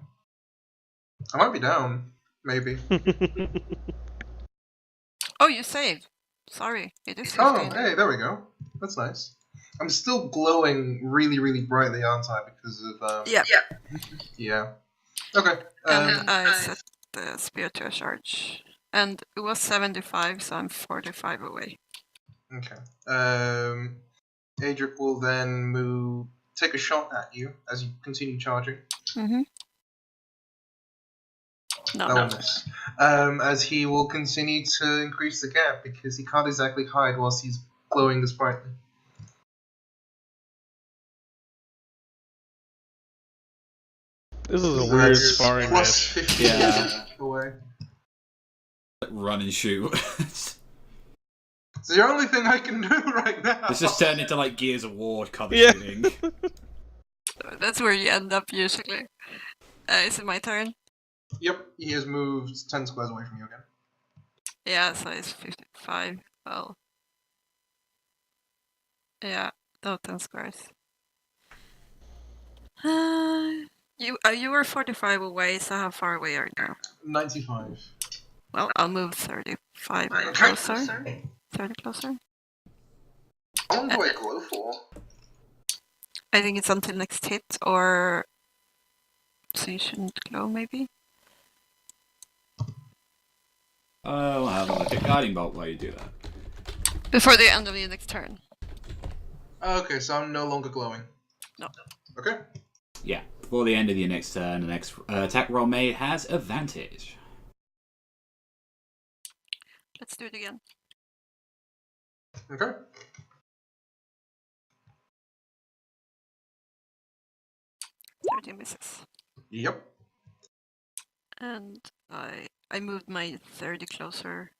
I might be down. Maybe. Oh, you saved. Sorry, it is 15. Oh, hey, there we go. That's nice. I'm still glowing really, really brightly, aren't I? Because of, Yeah. Yeah. Okay. And I set the spear to a charge. And it was 75, so I'm 45 away. Okay. Adric will then take a shot at you as you continue charging. Mm-hmm. That will miss. As he will continue to increase the gap because he can't exactly hide whilst he's glowing this brightly. This is a weird That's sparring plus match. 50 Yeah. away. Run and shoot. It's the only thing I can do right now. It's just turned into like Gears of War color Yeah. shooting. That's where you end up usually. Is it my turn? Yep, he has moved 10 squares away from you again. Yeah, so it's 55. Well. Yeah, no, 10 squares. You were 45 away, so how far away are you now? 95. Well, I'll move 35 Okay. closer. 30 closer. How long do I glow for? I think it's until next hit, or... So you shouldn't glow, maybe? Oh, I'll have a look at Guiding Bolt while you do that. Before the end of the next turn. Okay, so I'm no longer glowing. No. Okay. Yeah, before the end of your next turn, the next attack roll made has advantage. Let's do it again. Okay. 30 misses. Yep. And I moved my 30 closer.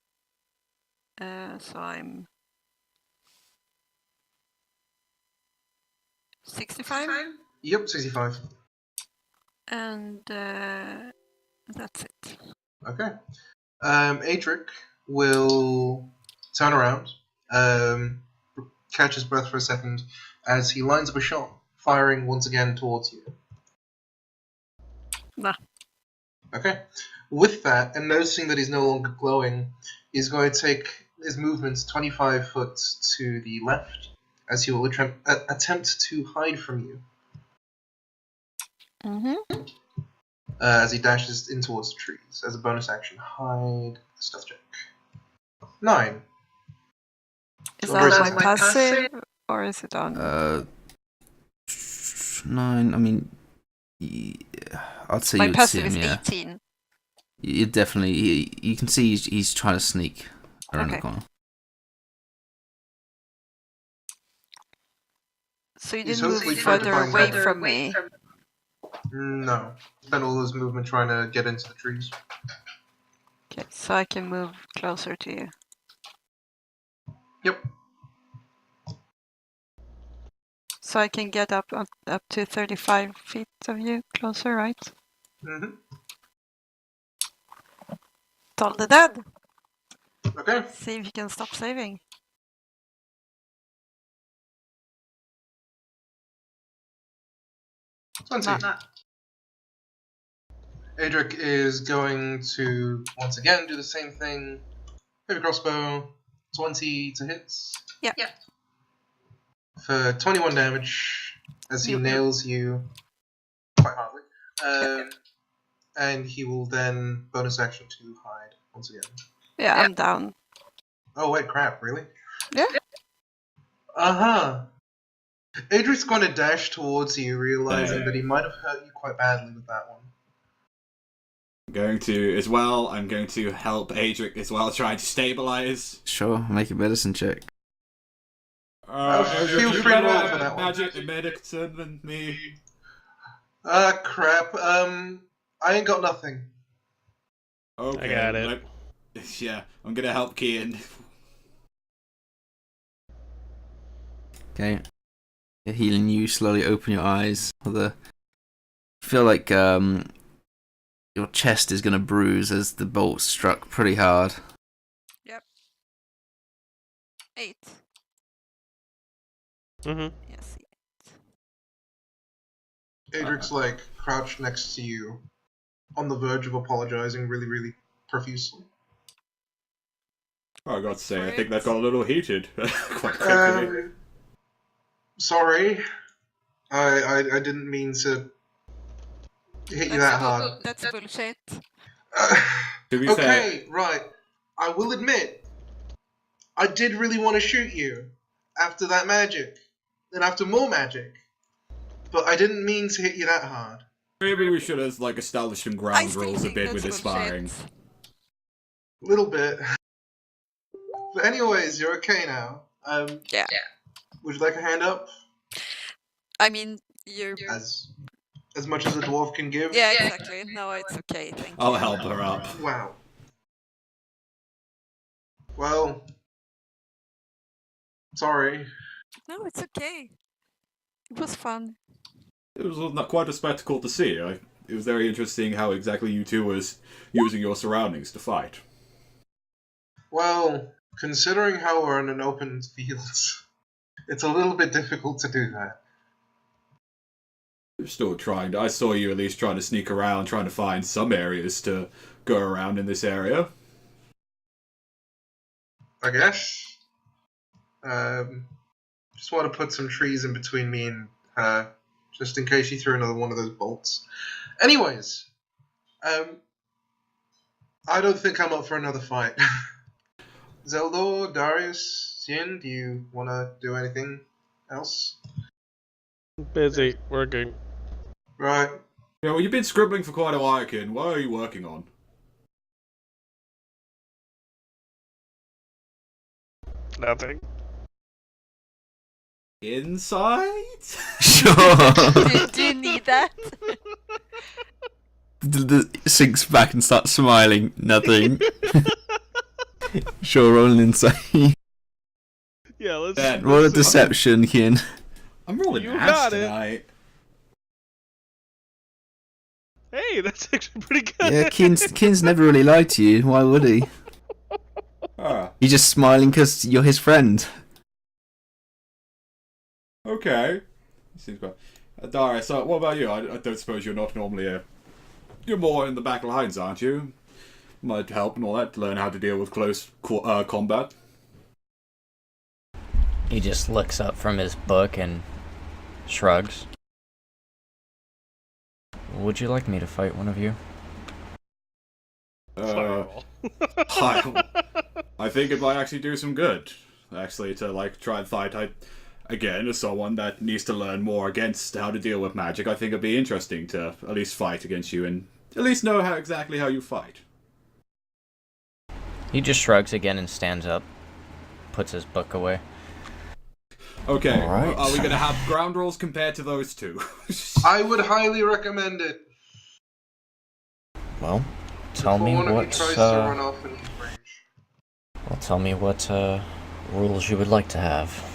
So I'm 65. Yep, 65. And that's it. Okay. Adric will turn around, catch his breath for a second as he lines up a shot, firing once again towards you. Nah. Okay. With that, and noticing that he's no longer glowing, he's going to take his movements 25 foot to the left as he will attempt to hide from you Mm-hmm. as he dashes in towards the trees. As a bonus action, hide stealth check. 9. Is Or is that it my passive, or is it on? 9. I mean, I'd say my you'd see passive him. is Yeah, 18. you definitely. You can see he's trying to sneak around the Okay. corner. So you He's didn't move hopefully trying to further find away cover. from me. No. Spent all his movement trying to get into the trees. Okay, so I can move closer to you. Yep. So I can get up to 35 feet of you closer, right? Mm-hmm. Told the dead. Okay. See if you can stop saving. Twenty. Adric is going to once again do the same thing. Heavy crossbow, 20 to hit. Yeah. For 21 damage as he You- nails you quite hardly. And he will then bonus action to hide once again. Yeah, I'm down. Oh wait, crap, really? Yeah. Uh-huh. Adric's going to dash towards you, realizing that he might have hurt you quite badly with that one. I'm going to help Adric as well, trying to stabilize. Sure, make a medicine check. Feel free to roll for that one. Magic medicine than me. Crap. I ain't got nothing. Okay, I got it. Yeah, I'm gonna help Kian. Okay. You're healing you, slowly open your eyes. You feel like your chest is going to bruise as the bolt struck pretty hard. 8. Mm-hmm. Yes. Adric's like crouched next to you, on the verge of apologizing really, really profusely. Oh, I got to say, I Right. think that got a little heated quite quickly. Sorry. I didn't mean to hit you that hard. That's bullshit. To be fair, Okay, right. I will admit, I did really want to shoot you after that magic, and after more magic, but I didn't mean to hit you that hard. maybe we should have established some I ground still rules a think bit that's with this bullshit. sparring. A little bit. But anyways, you're okay now. Yeah. Would you like a hand up? I mean, you're. As much as a dwarf can give? Yeah, exactly. No, it's okay. Thank I'll you. help her up. Wow. Well, sorry. No, it's okay. It was fun. It was not quite a spectacle to see. It was very interesting how exactly you two was using your surroundings to fight. Well, considering how we're in an open field, it's a little bit difficult to do that. You're still trying. I saw you at least trying to sneak around, trying to find some areas to go around in this area. I guess. Just want to put some trees in between me and her, just in case she threw another one of those bolts. Anyways, I don't think I'm up for another fight. Zeldor, Darius, Xin, do you want to do anything else? Busy working. Right. Yeah, well, you've been scribbling for quite a while, kid. What are you working on? Nothing. Insight? Sure. do you need that? Sinks back and starts smiling. Nothing. Sure, roll an insight. Yeah, let's. That- Roll a deception, Kin. I'm rolling You ass got it. tonight. Hey, that's actually pretty good. Yeah, Kin's never really lied to you. Why would he? Ah, He's just smiling because you're his friend. okay. Seems quite... Darius, so what about you? I don't suppose you're not normally a... You're more in the back lines, aren't you? Might help and all that to learn how to deal with close combat. He just looks up from his book and shrugs. Would you like me to fight one of you? Fireball. I think it might actually do some good. Actually, to try and fight. Again, as someone that needs to learn more against how to deal with magic, I think it'd be interesting to at least fight against you and at least know exactly how you fight. He just shrugs again and stands up, puts his book away. Okay, All right. are we going to have ground rolls compared to those two? I would highly recommend it. Well, tell Before me one of what. you tries to run off in range. Well, tell me what rules you would like to have.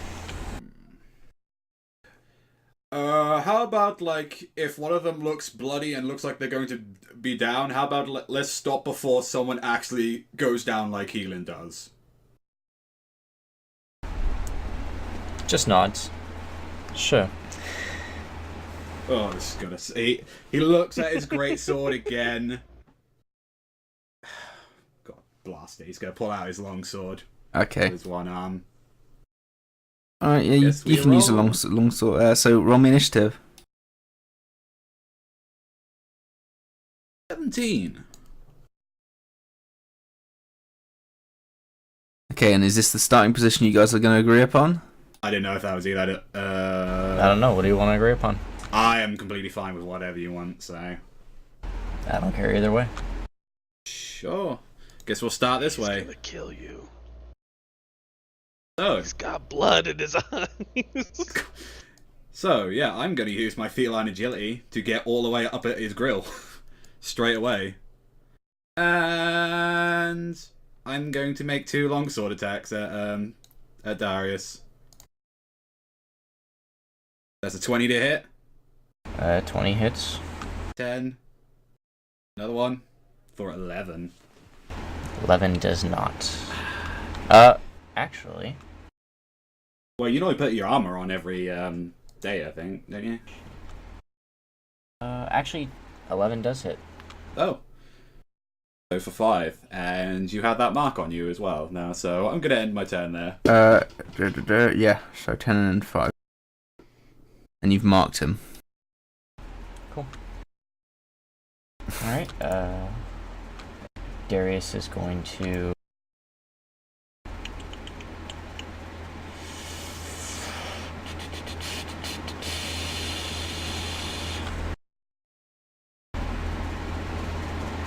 How about, like, if one of them looks bloody and looks like they're going to be down, how about let's stop before someone actually goes down like Healing does? Just nods. Sure. Oh, this is gonna see. He looks at his greatsword again. God blast it! He's gonna pull out his longsword. Okay. With his one arm. Alright, yeah, you Yes, we can use a roll. long sword. So roll me initiative. 17. Okay, and is this the starting position you guys are going to agree upon? I didn't know if that was either. I don't know. What do you want to agree upon? I am completely fine with whatever you want. So. I don't care either way. Sure. Guess we'll start this way. He's gonna kill you. So. He's got blood in his eyes. So, yeah, I'm going to use my feline agility to get all the way up at his grill. Straight away. And I'm going to make 2 longsword attacks at Darius. That's a 20 to hit. 20 hits. 10. Another one for 11. 11 does not. Actually. Well, you know you put your armor on every day, I think, don't you? Actually, 11 does hit. Oh. So for 5. And you have that mark on you as well now, so I'm going to end my turn there. Yeah, so 10 and 5. And you've marked him. Cool. Alright, Darius is going to...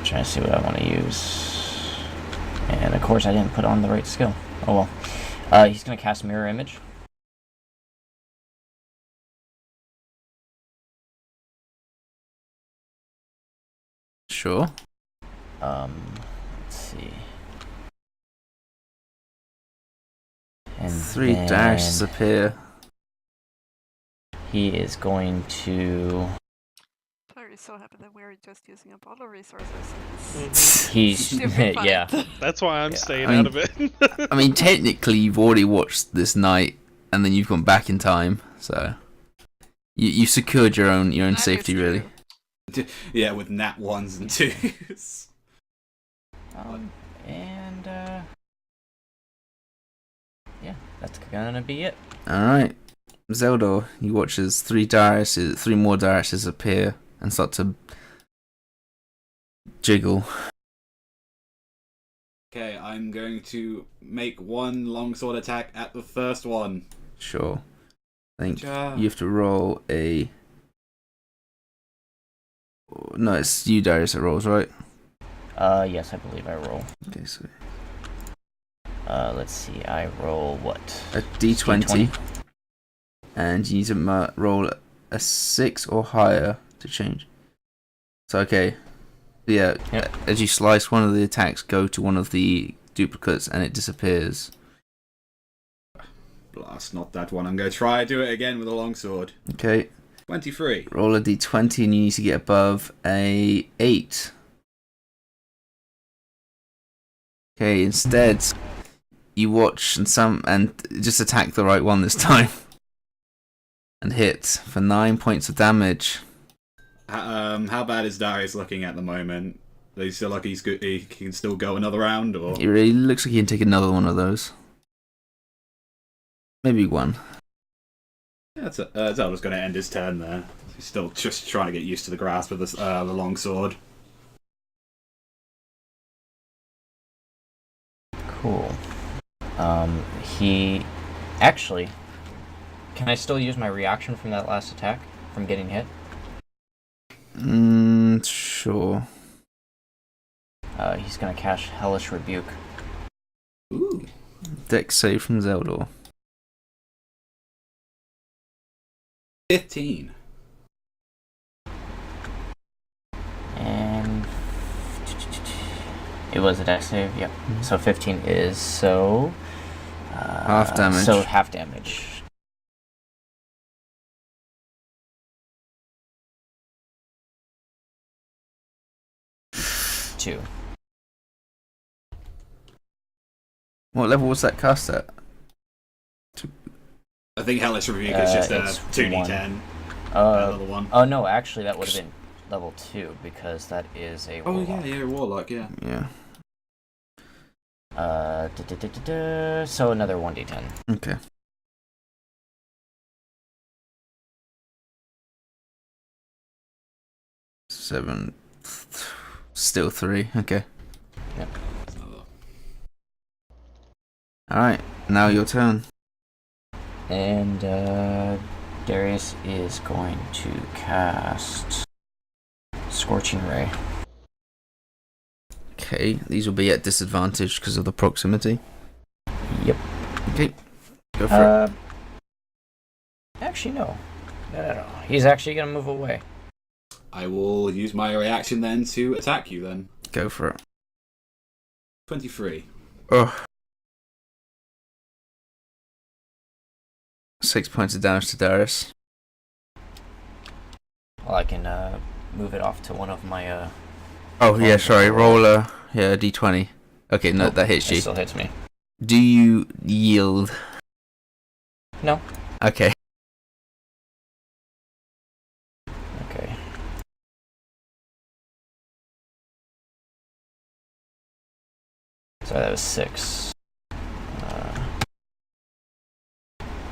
Trying to see what I want to use. And of course I didn't put on the right skill. Oh well. He's going to cast Mirror Image. Sure. Let's see. And 3 then dashes appear. he is going to... Purry's so happy that we're just using up all our resources. He's... Stupid fight. yeah. That's why I'm staying I mean- out of it. I mean, technically, you've already watched this night, and then you've gone back in time, so you secured your own That is safety, true. really. Yeah, with nat 1s and 2s. And, yeah, that's gonna be it. All right, Zeldor, you watch as 3 more Dariuses appear and start to jiggle. Okay, I'm going to make 1 longsword attack at the first one. Sure. I think Ja. you have to roll a. No, it's you, Darius, that rolls, right? Yes, I believe I roll. Okay, so Let's see, I roll what? a D20. And you need to roll a 6 or higher to change. So, okay. Yeah, Yep. as you slice, one of the attacks go to one of the duplicates and it disappears. Blast, not that one. I'm going to try do it again with a longsword. Okay, 23. roll a D20 and you need to get above a 8. Okay, instead, you watch and just attack the right one this time. And hit for 9 points of damage. How bad is Darius looking at the moment? Does he still like he can still go another round, or? It really looks like he can take another one of those. Maybe one. Yeah, Zelda's going to end his turn there. He's still just trying to get used to the grasp of the longsword. Cool. He... Actually, can I still use my reaction from that last attack? From getting hit? Sure. He's gonna cast Hellish Rebuke. Dex save from Zeldor. 15. And it was a dex save, yep. So 15 is so... half damage. So half damage. Two. What level was that cast at? I think Hellish Rebuke is just a it's 2d10. Level 1. Oh no, actually that would have been level 2 because that is a Oh, warlock. yeah, Warlock, yeah. Yeah. So another 1d10. Okay. Seven. Still 3. Okay. Yep. Alright, now your turn. And Darius is going to cast Scorching Ray. Okay, these will be at disadvantage because of the proximity. Yep. Okay, go for it. Actually, no. No. He's actually going to move away. I will use my reaction then to attack you then. Go for it. 23. Oh. 6 points of damage to Darius. Well, I can move it off to one of my... Oh, yeah, sorry. Roll a d20. Okay, no, that hits It you. still hits me. Do you yield? No. Okay. Okay. So that was 6.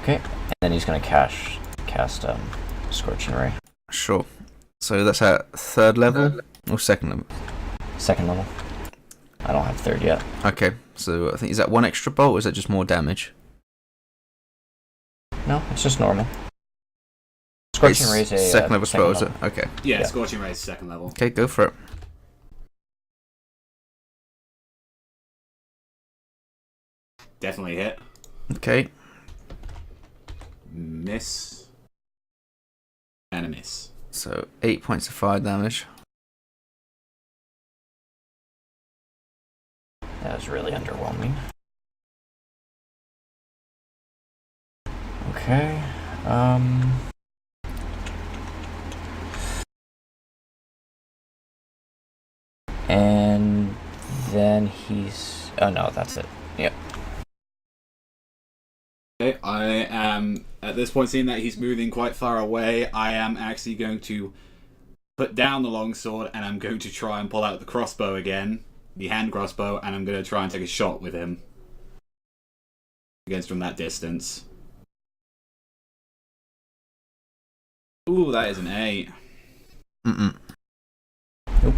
Okay, and then he's gonna cast Scorching Ray. Sure. So that's at 3rd level or 2nd level? 2nd level. I don't have 3rd yet. Okay, so I think is that 1 extra bolt or is that just more damage? No, it's just normal. Scorching It's Ray's a 2nd level spell, is it? level. Okay. Yeah, Yeah. Scorching Ray is 2nd level. Okay, go for it. Definitely hit. Okay. Miss. And a miss. So 8 points of fire damage. That was really underwhelming. Okay. And then he's... Oh no, that's it. Yep. Okay, I am, at this point, seeing that he's moving quite far away, I am actually going to put down the longsword and I'm going to try and pull out the crossbow again, the hand crossbow, and I'm going to try and take a shot with him against from that distance. Ooh, that is an 8. Mm-mm. Nope.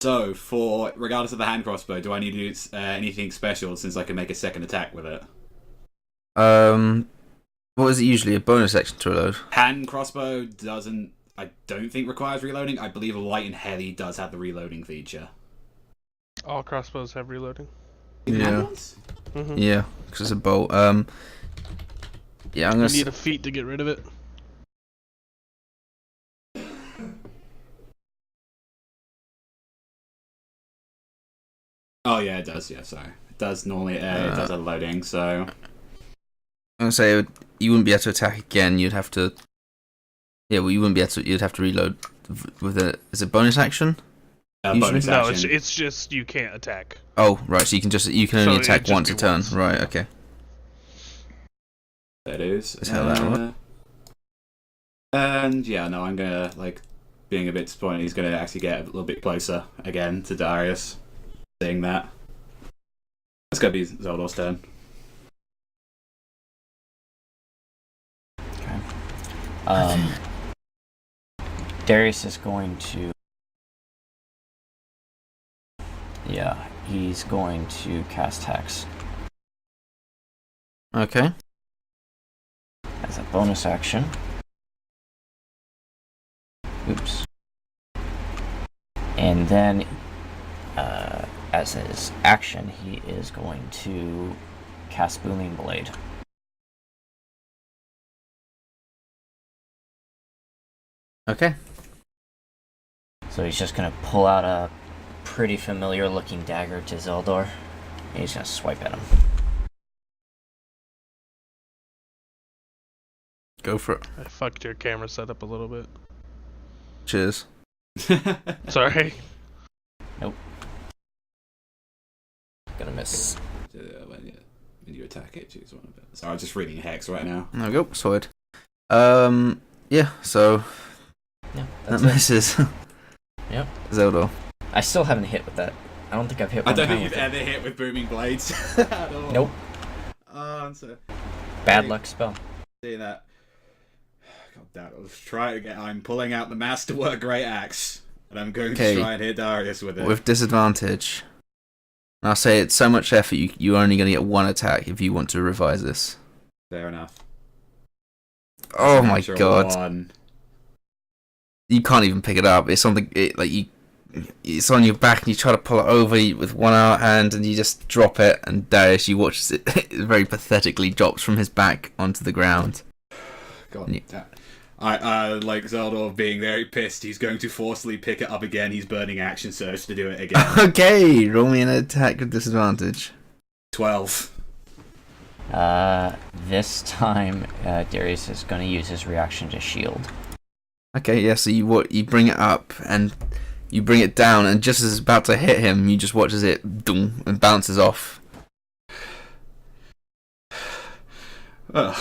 So, regardless of the hand crossbow, do I need to do anything special since I can make a second attack with it? What is it usually? A bonus action to reload? Hand crossbow I don't think requires reloading. I believe light and heavy does have the reloading feature. All crossbows have reloading. Yeah. Mm-hmm. Yeah, because it's a bolt. Yeah, I'm You gonna. need a feat to get rid of it. Oh yeah, it does. Yeah, sorry. It does normally. It does have loading. So I'm gonna say you wouldn't be able to attack again. You'd have to. Yeah, well, you wouldn't be able to. You'd have to reload with a. Is it bonus action? bonus No, action. it's just you can't attack. Oh, right. So you can only So attack it'd just once be a turn. once. Right. Okay. That is. That's how that works. And yeah, no, I'm gonna being a bit disappointed. He's gonna actually get a little bit closer again to Darius. Seeing that, it's gonna be Zeldor's turn. Okay. Darius is going to... Yeah, he's going to cast Hex Okay. as a bonus action. Oops. And then, as his action, he is going to cast Booming Blade. Okay. So he's just gonna pull out a pretty familiar looking dagger to Zeldor, and he's gonna swipe at him. Go for it. I fucked your camera setup a little bit. Cheers. Sorry. Nope. Gonna miss. When you attack it, choose one of it. Sorry, I'm just reading Hex right now. There we go. Sorted. Yeah. So Yeah, that that's it. misses. Yep. Zeldor. I still haven't hit with that. I don't think I've hit I one don't time think with you've it. ever hit with booming blades at all. Nope. I'm so Bad luck spell. seeing that. God damn it! Let's try it again. I'm pulling out the Masterwork Great Axe, and I'm going Okay. to try and hit Darius with it. With disadvantage. And I'll say it's so much effort. You're only going to get one attack if you want to revise this. Fair enough. Oh That's a my natural god. one. You can't even pick it up. It's something it's on your back and you try to pull it over with one hand and you just drop it, and Darius, you watch it very pathetically drops from his back onto the ground. God. I like Zeldor being very pissed. He's going to forcibly pick it up again. He's burning action surge to do it again. Okay, roll me an attack with disadvantage. 12. This time, Darius is gonna use his reaction to shield. Okay, yeah, so you bring it up and you bring it down, and just as it's about to hit him, you just watch as it dong, and bounces off. Well,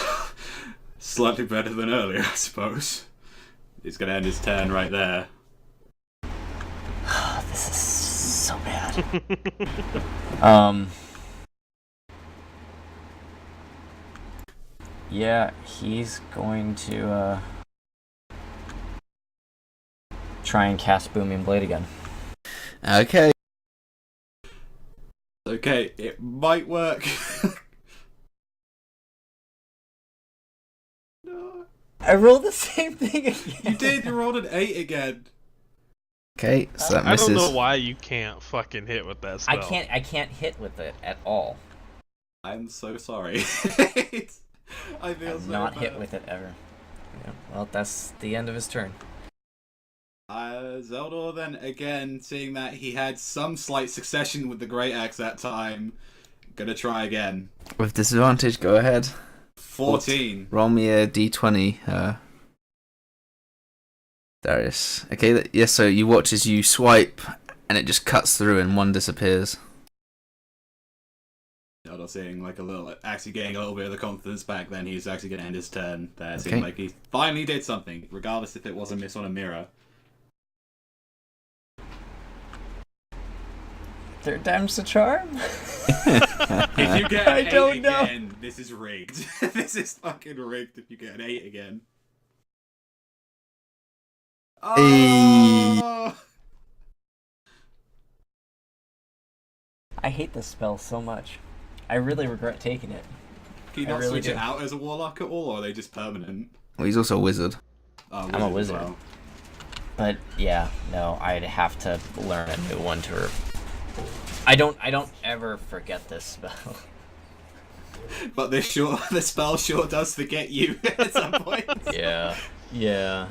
slightly better than earlier, I suppose. He's going to end his turn right there. This is so bad. Yeah, he's going to try and cast Booming Blade again. Okay. Okay, it might work. No. I rolled the same thing again. You did, you rolled an 8 again. Okay, so that I misses. don't know why you can't fucking hit with that spell. I can't hit with it at all. I'm so sorry. I feel I've so not bad. hit with it ever. Yeah, well, that's the end of his turn. Zeldor then again, seeing that he had some slight succession with the Great Axe that time, gonna try again. With disadvantage, go ahead. 14. Roll me a d20, Darius. Okay, yes, so you watch as you swipe, and it just cuts through and one disappears. Zeldor seeing like actually getting a little bit of the confidence back, then he's actually gonna end his turn there. Okay. Seeing like he finally did something, regardless if it was a miss on a mirror. Third time's the charm? If you get an I 8 don't know. again, this is rigged. This is fucking rigged if you get an 8 again. Oh! I hate this spell so much. I really regret taking it. Can you I not really switch it do. out as a warlock at all, or are they just permanent? Well, he's also a wizard. Oh, I'm a as wizard. well. But yeah, no, I'd have to learn a new one to. I don't ever forget this spell. But the spell sure does forget you at some point. Yeah. Yeah.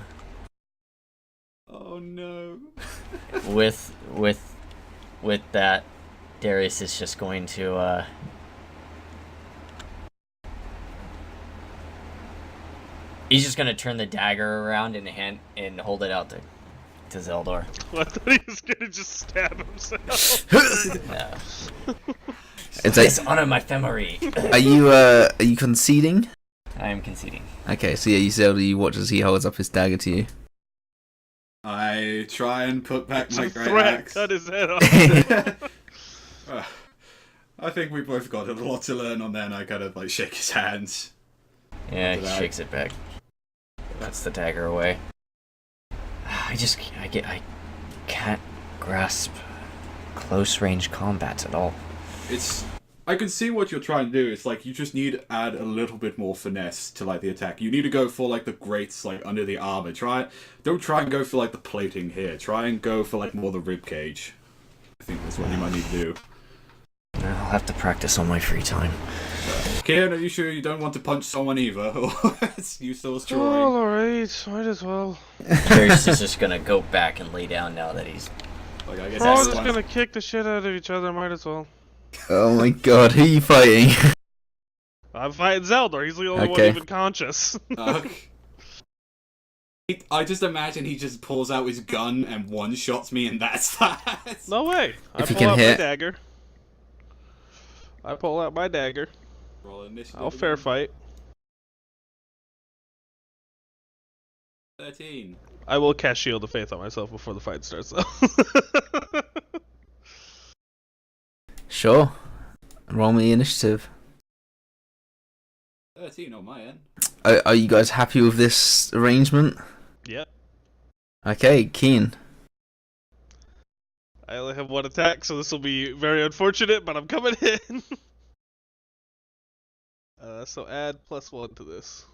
Oh no. With that, Darius is just going to he's just gonna turn the dagger around and hold it out to Zeldor. I thought he was gonna just stab himself. No. It's Dishonor my femory. are you conceding? I am conceding. Okay, so yeah, you watch as he holds up his dagger to you. I try and put back It's my a great threat. axe. Cut his head off. I think we both got a lot to learn on there, and I kind of like shake his hands. Yeah, After he that. shakes it back. Puts the dagger away. I can't grasp close range combat at all. I can see what you're trying to do. It's like you just need to add a little bit more finesse to like the attack. You need to go for like the grates like under the armor. Don't try and go for like the plating here. Try and go for like more the rib cage. I think that's what you might need to do. I'll have to practice on my free time. Kieran, are you sure you don't want to punch someone either? Or you still Oh, drawing? alright, might as well. Darius is just gonna go back and lay down now that he's... Like, I guess We're all that's just one. gonna kick the shit out of each other, might as well. Oh my god, who are you fighting? I'm fighting Zeldor, he's the only one Okay. even conscious. I just imagine he just pulls out his gun and one-shots me, and that's that. No way. I If he pull can out hit. my dagger. I pull out my dagger. Roll initiative I'll fair again. fight. 13. I will cast Shield of Faith on myself before the fight starts, though. Sure. Roll me initiative. 13 on my end. Are you guys happy with this arrangement? Yeah. Okay, Keen. I only have one attack, so this will be very unfortunate, but I'm coming in. So add +1 to this.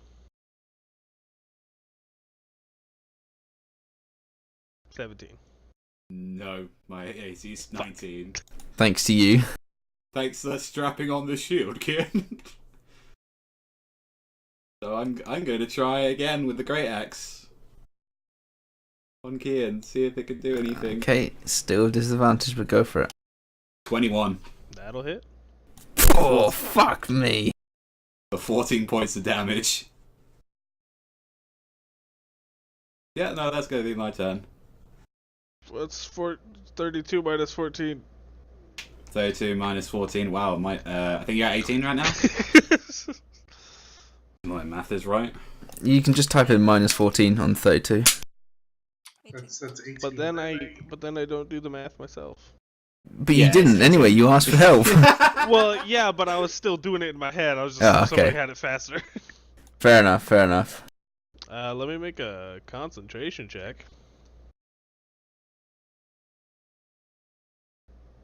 17. No, my AC's 19. Thanks to you. Thanks for strapping on the shield, Kieran. So I'm going to try again with the Great Axe. On Kieran, see if it can do anything. Okay, still disadvantage, but go for it. 21. That'll hit. Oh, fuck me. For 14 points of damage. Yeah, no, that's going to be my turn. What's 32 minus 14? 32 minus 14. Wow, I think you're at 18 right now? My math is right. You can just type in -14 on 32. That's 18. But then I don't do the math myself. But Yeah, you didn't anyway, you asked for help. Well, yeah, but I was still doing it in my head. I was just Oh, somebody okay. had it faster. Fair enough, fair enough. Let me make a concentration check.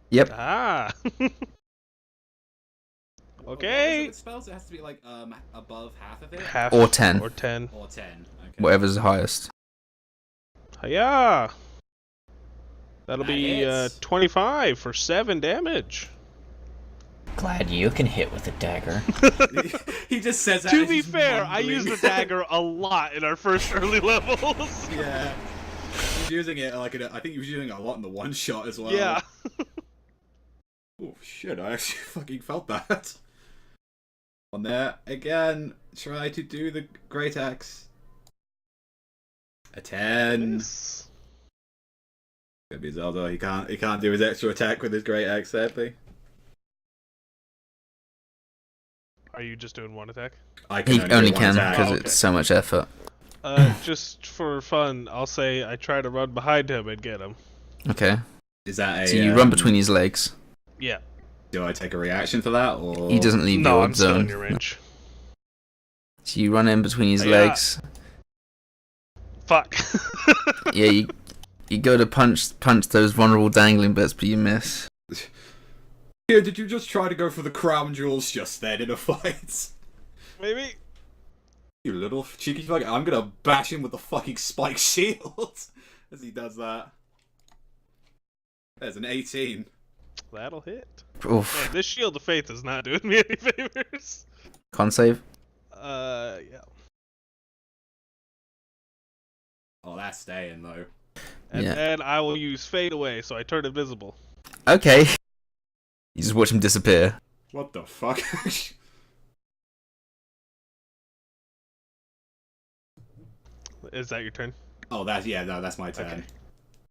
Yep. Ah. Okay. It spells it has to be like above half of it? Half Or 10. Or 10. Or 10. Okay. Whatever's the highest. Hiya! That'll That be hits. 25 for 7 damage. Glad you can hit with a dagger. He just says that. To as be he's fair, I mumbling. used the dagger a lot in our first early levels. Yeah. He's using it I think he was using it a lot in the one shot as well. Yeah. Oh shit, I actually fucking felt that. On there, again, try to do the Great Axe. A 10. Yes. Gonna be Zelda, he can't do his extra attack with his Great Axe, sadly. Are you just doing one attack? I He can only do one can, attack. because Oh, okay. it's so much effort. Just for fun, I'll say I try to run behind him and get him. Okay. Is that a So you run between his legs. Yeah. Do I take a reaction for that, or He doesn't leave No, your I'm still zone. in your range. So you run in between his Yeah. legs. Fuck. Yeah, you go to punch those vulnerable dangling bits, but you miss. Yeah, did you just try to go for the crown jewels just then in a fight? Maybe. You little cheeky fuck! I'm gonna bash him with the fucking spike shield as he does that. There's an 18. That'll hit. Oof. Man, this Shield of Faith is not doing me any favors. Con save. Yeah. Oh, that's staying though. And Yeah. then I will use Fade Away, so I turn invisible. Okay. You just watch him disappear. What the fuck? Is that your turn? Oh, that's my turn. Okay.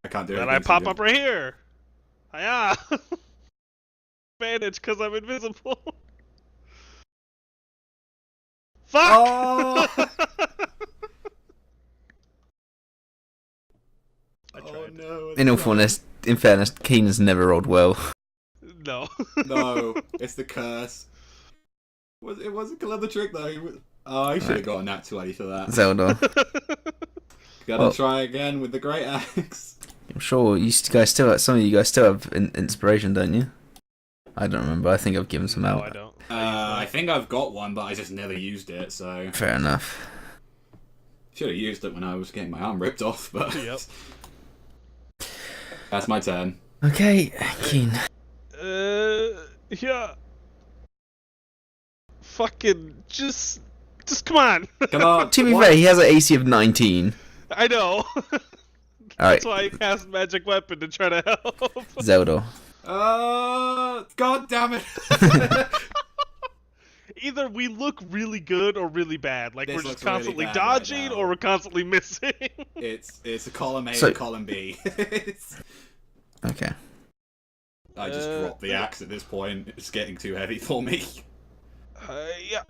I can't do it. Then I pop up right here. Hiya! Advantage because I'm invisible. Fuck! Oh! I Oh tried. no! In fairness, Keen has never rolled well. No. No, it's the curse. It wasn't clever trick though. I should have gotten that 20 for that. Zelda. Gotta Well- try again with the Great Axe. I'm sure some of you guys still have inspiration, don't you? I don't remember. I think I've given some No, out. I don't. I think I've got one, but I just never used it, so... Fair enough. Should have used it when I was getting my arm ripped off, but... Yep. That's my turn. Okay, Keen. Yeah. Fucking just come on. Come on. To be what? fair, he has an AC of 19. I know. Alright, That's why I cast magic weapon to try to help. Zelda. God damn it. Either we look really good or really bad. Like This we're just looks really constantly bad dodging right now. or we're constantly missing. It's a column A So- and a column B. Okay. I just dropped the axe at this point. It's getting too heavy for me. Yeah.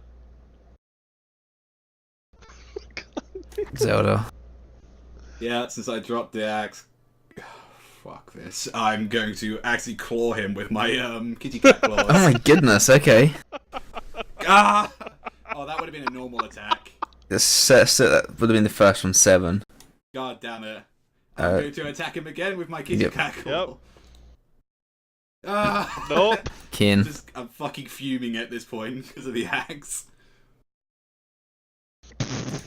Zelda. Yeah, since I dropped the axe. Fuck this. I'm going to actually claw him with my kitty cat claws. Oh my goodness, okay. Ah! Oh, that would have been a normal attack. That would have been the first from 7. God damn it. I'm going to attack him again with my kitty Yep. cat claw. Yep. Ah! Nope. Kin. I'm fucking fuming at this point because of the axe.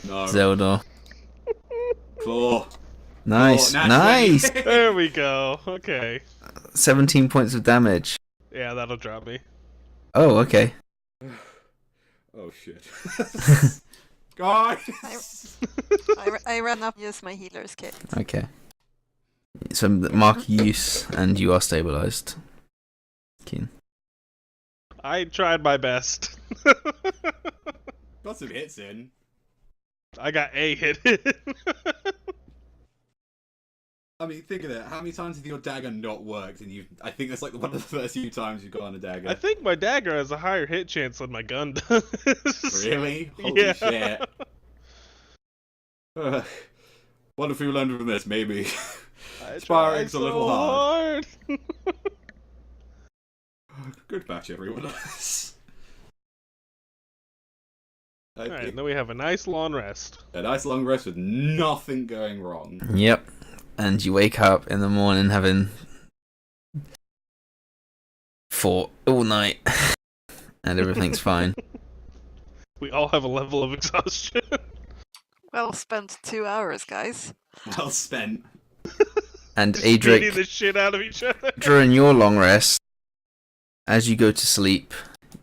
No. Zelda. Claw. Nice, Claw, nice! naturally. There we go. Okay. 17 points of damage. Yeah, that'll drop me. Oh, okay. Oh shit. God! I ran up, use my healer's kit. Okay. So mark use, and you are stabilized. Keen. I tried my best. Got some hits in. I got a hit in. I mean, think of it. How many times have your dagger not worked? And I think that's like one of the first few times you've got on a dagger. I think my dagger has a higher hit chance than my gun does. Really? Holy Yeah. shit. What if we learned from this? Maybe. I Sparring's tried a little so hard. hard. Good match, everyone. Alright, then we have a nice long rest. A nice long rest with nothing going wrong. Yep. And you wake up in the morning having fought all night, and everything's fine. We all have a level of exhaustion. Well spent 2 hours, guys. Well spent. And Just beating Adric, the shit out of each other. during your long rest, as you go to sleep,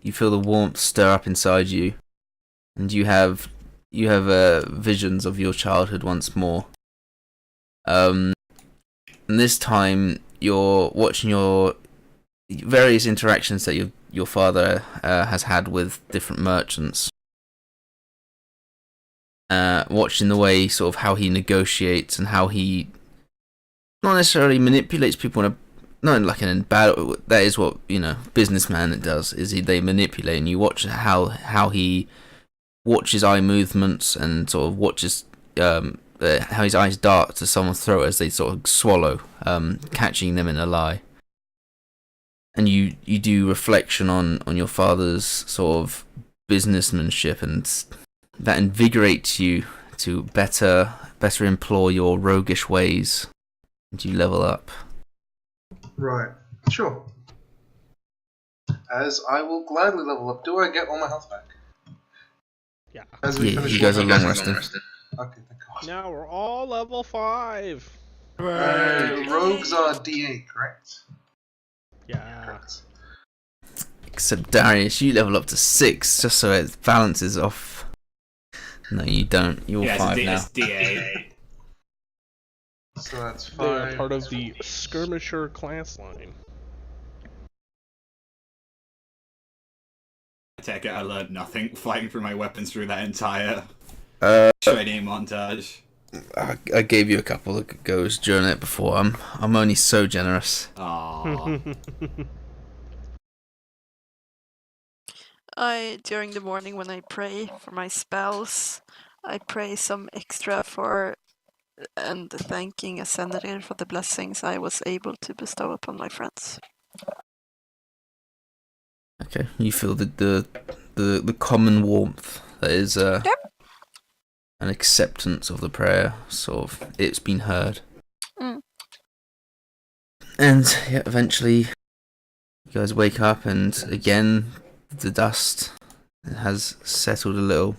you feel the warmth stir up inside you, and you have visions of your childhood once more. And this time you're watching your various interactions that your father has had with different merchants. Watching the way sort of how he negotiates and how he not necessarily manipulates people in a not in like in a bad. That is what businessman does. They manipulate, and you watch how he watches eye movements and sort of watches how his eyes dart to someone's throat as they sort of swallow, catching them in a lie. And you do reflection on your father's sort of businessmanship, and that invigorates you to better employ your roguish ways, and you level up. Right. Sure. As I will gladly level up. Do I get all my health back? Yeah. As we Yeah, finish you guys are walking? long rested. Okay, thank God. Now we're all level 5. Rogues are D8, correct? Yeah. Correct. Except Darius, you level up to 6 just so it balances off. No, you don't. You're 5 now. It's DA. So that's They are 5. part of the skirmisher class line. I take it I learned nothing fighting through my weapons through that entire training montage. I gave you a couple of goes during it before. I'm only so generous. Aww. During the morning when I pray for my spells, I pray some extra for and thanking Ascended for the blessings I was able to bestow upon my friends. Okay, you feel the common warmth that is an acceptance of the prayer. Sort of, it's been heard. Mm. And yeah, eventually, you guys wake up, and again, the dust has settled a little.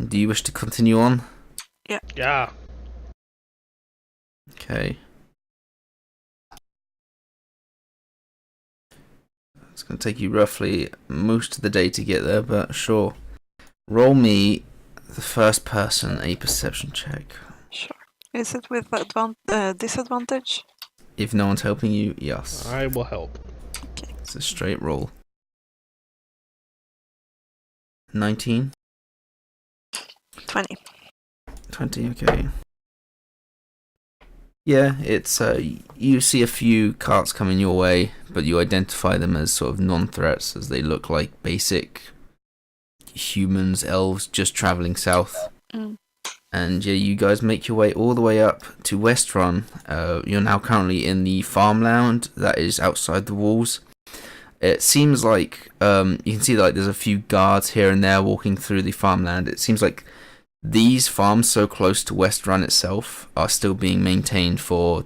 Do you wish to continue on? Yeah. Okay. It's going to take you roughly most of the day to get there, but sure. Roll me, the first person, a perception check. Sure. Is it with disadvantage? If no one's helping you, yes. I will help. Okay. It's a straight roll. 19? 20. 20, okay. Yeah, it's you see a few carts coming your way, but you identify them as sort of non-threats, as they look like basic humans, elves, just traveling south. Mm. And yeah, you guys make your way all the way up to Westrun. You're now currently in the farmland that is outside the walls. It seems like you can see like there's a few guards here and there walking through the farmland. It seems like these farms so close to Westrun itself are still being maintained for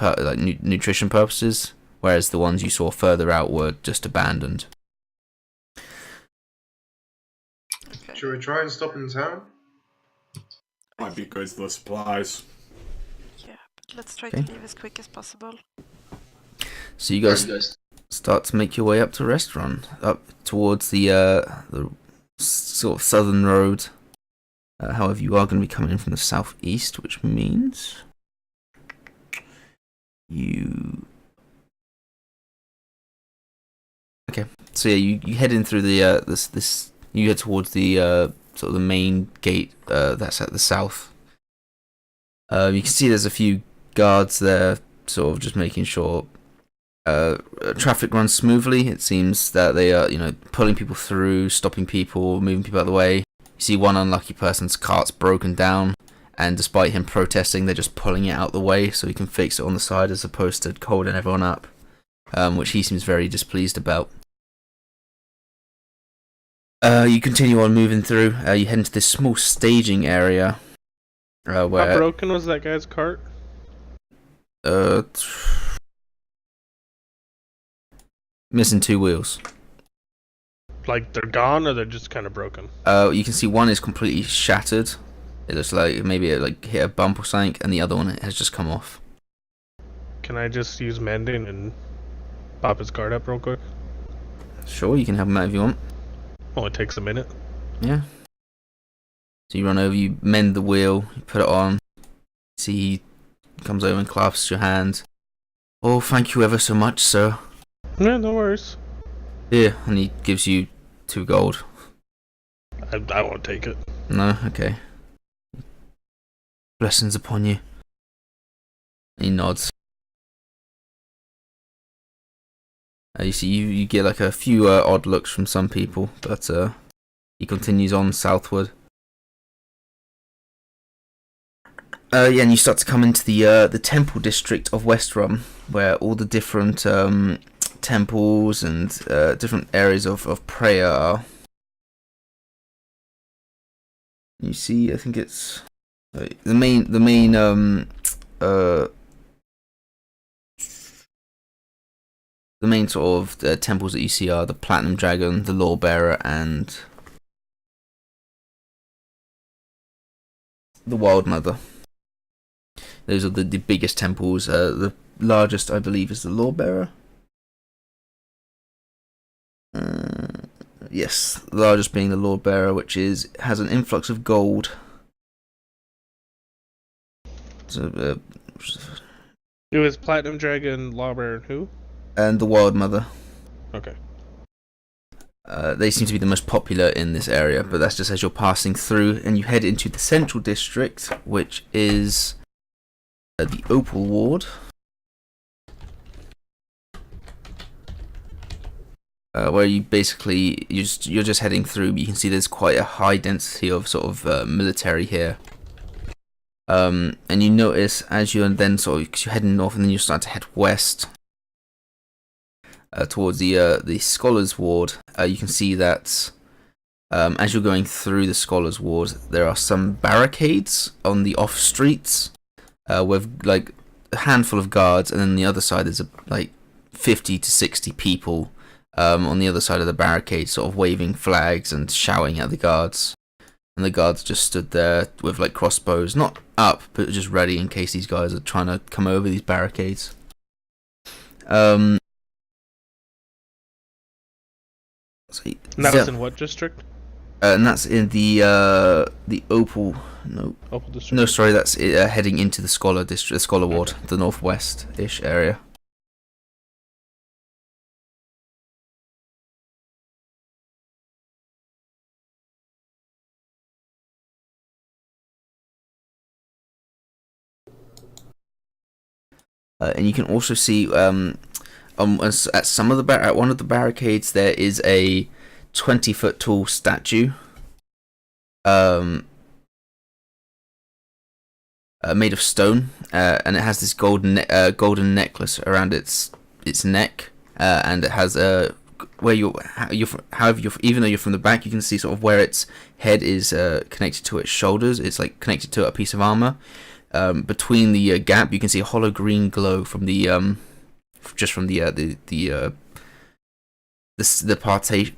nutrition purposes, whereas the ones you saw further out were just abandoned. Okay. Should we try and stop in town? Might be good for the supplies. Yeah, but let's try Okay. to leave as quick as possible. So you guys start to make your way up to Westrun, up towards the sort of southern road. However, you are going to be coming in from the southeast, which means you. Okay, so yeah, you head in through the this you head towards the sort of the main gate that's at the south. You can see there's a few guards there, sort of just making sure traffic runs smoothly. It seems that they are, pulling people through, stopping people, moving people out of the way. You see one unlucky person's cart's broken down, and despite him protesting, they're just pulling it out the way so he can fix it on the side as opposed to holding everyone up, which he seems very displeased about. You continue on moving through. You head into this small staging area where How broken was that guy's cart? missing 2 wheels. Like they're gone, or they're just kind of broken? You can see one is completely shattered. It looks like maybe it hit a bump or something, and the other one has just come off. Can I just use mending and pop his cart up real quick? Sure, you can have him out if you want. Only takes a minute. Yeah. So you run over, you mend the wheel, you put it on. See, he comes over and clasps your hand. Oh, thank you ever so much, sir. Yeah, no worries. Here, and he gives you 2 gold. I won't take it. No, okay. Blessings upon you. He nods. You see, you get like a few odd looks from some people, but he continues on southward. Yeah, and you start to come into the temple district of Westrun, where all the different temples and different areas of prayer are. You see, I think it's the main sort of temples that you see are the Platinum Dragon, the Law Bearer, and the Wild Mother. Those are the biggest temples. The largest, I believe, is the Law Bearer. Yes, the largest being the Law Bearer, which has an influx of gold. So, It was Platinum Dragon, Lawbearer, and who? and the Wild Mother. Okay. They seem to be the most popular in this area, but that's just as you're passing through, and you head into the central district, which is the Opal Ward. Where you basically you're just heading through, but you can see there's quite a high density of sort of military here. And you notice as you're then because you're heading north, and then you start to head west towards the Scholars Ward. You can see that as you're going through the Scholars Ward, there are some barricades on the off streets with like a handful of guards, and then on the other side there's like 50 to 60 people on the other side of the barricade, sort of waving flags and shouting at the guards. And the guards just stood there with like crossbows, not up, but just ready in case these guys are trying to come over these barricades. So, That was in what district? and that's in the Opal. No, Opal district. no, sorry, that's heading into the Scholar district, the Scholar Ward, the northwest-ish area. And you can also see at some of the at one of the barricades there is a 20-foot tall statue made of stone, and it has this golden necklace around its neck, and it has where even though you're from the back, you can see sort of where its head is connected to its shoulders. It's like connected to a piece of armor. Between the gap, you can see a hollow green glow from the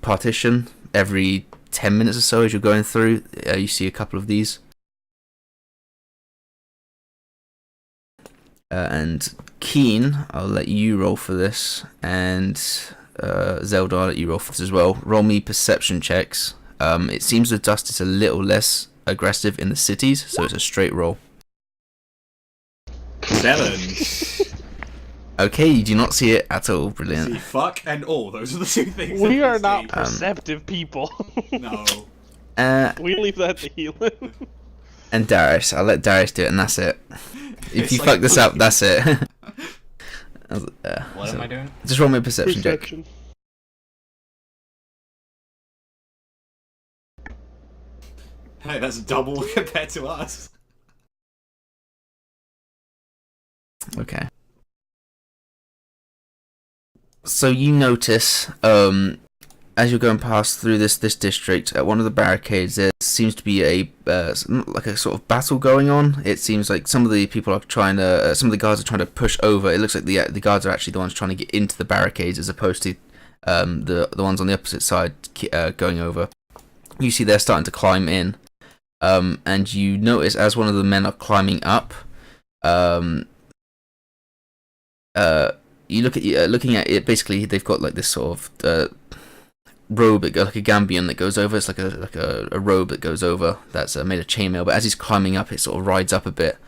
partition. Every 10 minutes or so, as you're going through, you see a couple of these. And Keen, I'll let you roll for this, and Zelda, I'll let you roll for this as well. Roll me perception checks. It seems the dust is a little less aggressive in the cities, so it's a straight roll. 7. Okay, you do not see it at all. Brilliant. See, fuck and all. Those are the two things. We that are see. not perceptive people. No. We leave that to Healing. And Darius, I'll let Darius do it, and that's it. If It's you like fuck this up, that's it. What am I doing? Just roll me a perception check. Perception. Hey, that's double compared to us. Okay. So you notice, as you're going past through this district, at one of the barricades, there seems to be like a sort of battle going on. It seems like some of the people are trying to, some of the guards are trying to push over. It looks like the guards are actually the ones trying to get into the barricades, as opposed to the ones on the opposite side going over. You see they're starting to climb in, and you notice as one of the men are climbing up, you looking at it. Basically, they've got like this sort of robe, like a gambion that goes over. It's like a robe that goes over that's made of chainmail. But as he's climbing up, it sort of rides up a bit,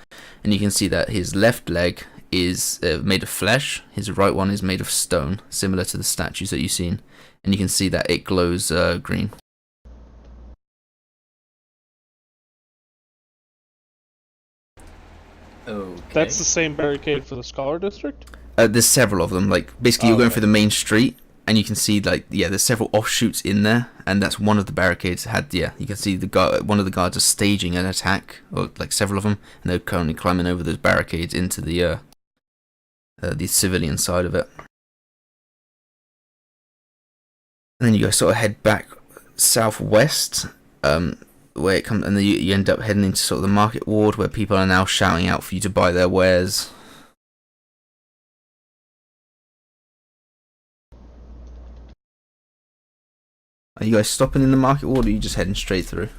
and you can see that his left leg is made of flesh. His right one is made of stone, similar to the statues that you've seen, and you can see that it glows green. Okay. That's the same barricade for the Scholar District? There's several of them. Like basically, you're going okay. through the main street, and you can see there's several offshoots in there, and that's one of the barricades. You can see one of the guards are staging an attack, or like several of them, and they're currently climbing over those barricades into the civilian side of it. And then you guys sort of head back southwest, where it comes, and then you end up heading into sort of the market ward, where people are now shouting out for you to buy their wares. Are you guys stopping in the market ward, or are you just heading straight through?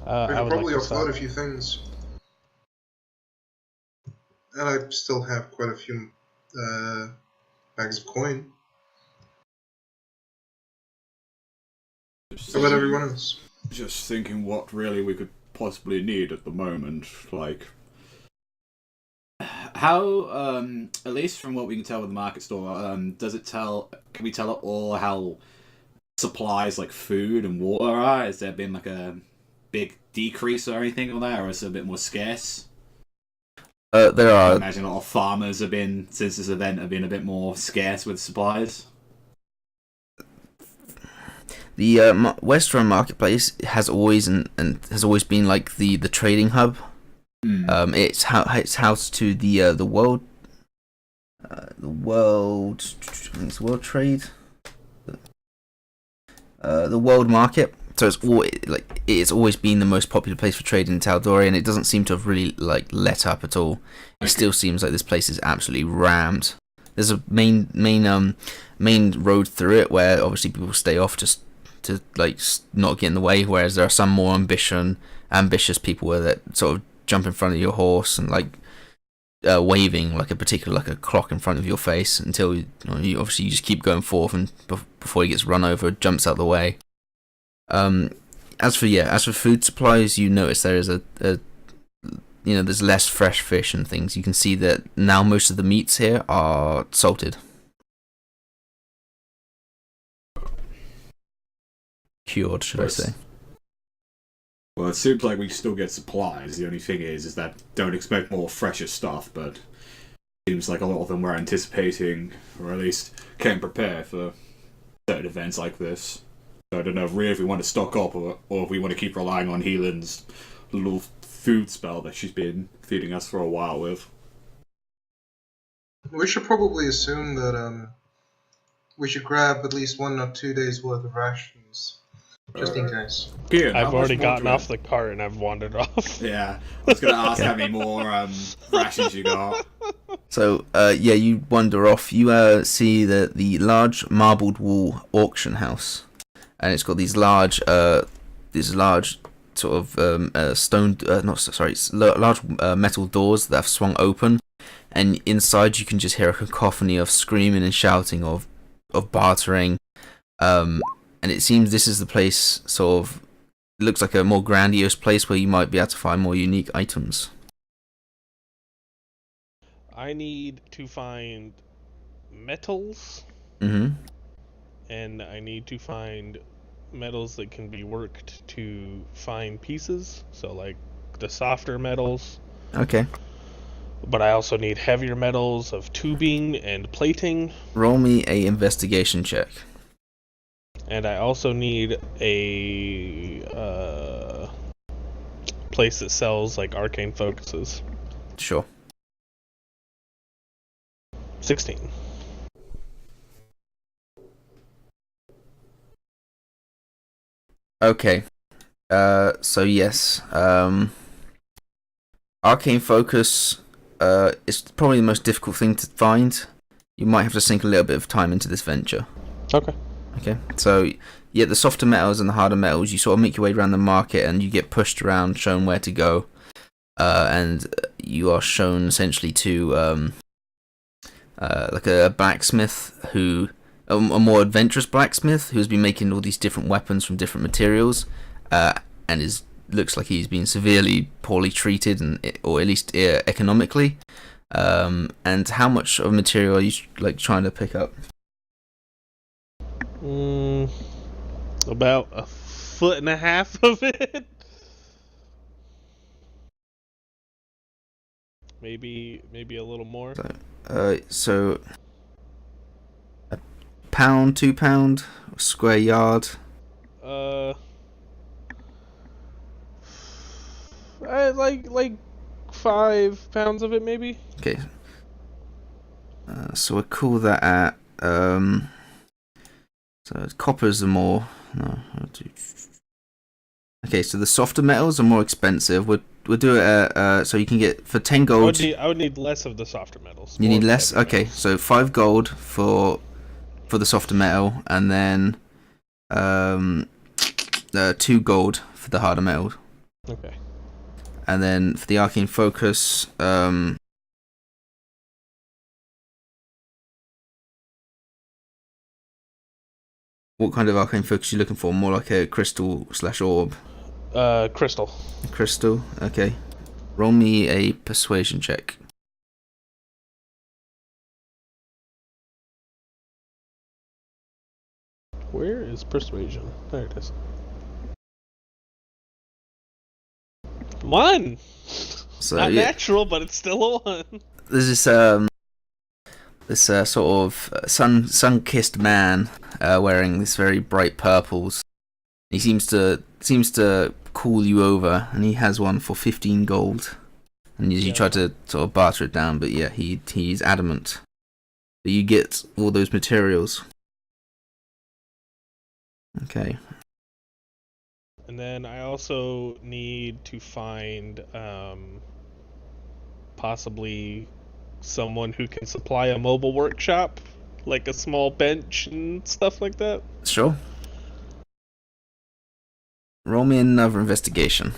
I I could would probably like to offload a stop. few things. And I still have quite a few bags of coin. How about everyone else? Just thinking what really we could possibly need at the moment. Like, how, at least from what we can tell with the market store, can we tell at all how supplies like food and water are? Has there been like a big decrease or anything on that, or is it a bit more scarce? There I are. imagine a lot of farmers have been, since this event, have been a bit more scarce with supplies. The Western Marketplace has always has always been like the trading hub. It's housed to the world trade, the world market. So it's always been the most popular place for trade in Tal'Dorei, and it doesn't seem to have really like let up at all. It still seems like this place is absolutely rammed. There's a main road through it where obviously people stay off just to like not get in the way, whereas there are some more ambitious people that sort of jump in front of your horse and like waving like a clock in front of your face until you obviously you just keep going forth, and before he gets run over, jumps out the way. As for food supplies, you notice there is there's less fresh fish and things. You can see that now most of the meats here are salted. Cured, should I say. Well, it seems like we still get supplies. The only thing is that don't expect more fresher stuff, but it seems like a lot of them were anticipating, or at least can prepare for certain events like this. So I don't know really if we want to stock up or if we want to keep relying on Helen's little food spell that she's been feeding us for a while with. We should probably assume that we should grab at least 1 or 2 days worth of rations. Just in case. Yeah, I've already gotten off the cart and I've wandered off. Yeah, I was going to ask how many more rations you got. So, you wander off. You see the large marbled wall auction house, and it's got these large sort of large metal doors that have swung open, and inside you can just hear a cacophony of screaming and shouting of bartering. And it seems this is the place, sort of, it looks like a more grandiose place where you might be able to find more unique items. I need to find metals. Mm-hmm. And I need to find metals that can be worked to fine pieces. So, like, the softer metals. Okay. But I also need heavier metals of tubing and plating. Roll me a investigation check. And I also need a place that sells like arcane focuses. Sure. 16. Okay. So yes. Arcane focus is probably the most difficult thing to find. You might have to sink a little bit of time into this venture. Okay. Okay, so yeah, the softer metals and the harder metals, you sort of make your way around the market and you get pushed around, shown where to go, and you are shown essentially to like a blacksmith a more adventurous blacksmith who's been making all these different weapons from different materials, and looks like he's been severely poorly treated, or at least economically. And how much of material are you trying to pick up? About 1.5 feet of it. Maybe a little more. So a pound, 2 pound, square yard. I like 5 pounds of it, maybe. Okay. So we'll call that at so coppers are more. No. Okay, so the softer metals are more expensive. We'll do it at so you can get for 10 gold. I would need less of the softer metals. You need less. Metals. Okay, so 5 gold for the softer metal, and then 2 gold for the harder metal. Okay. And then for the arcane focus, what kind of arcane focus are you looking for? More like a crystal/orb? Crystal. Crystal, okay. Roll me a persuasion check. Where is persuasion? There it is. 1! So, Not yeah, natural, but it's still a 1. there's this sort of sun-kissed man wearing this very bright purples. He seems to call you over, and he has one for 15 gold. And you try to sort of barter it down, but yeah, he's adamant that you get all those materials. Okay. And then I also need to find possibly someone who can supply a mobile workshop, like a small bench and stuff like that. Sure. Roll me another investigation.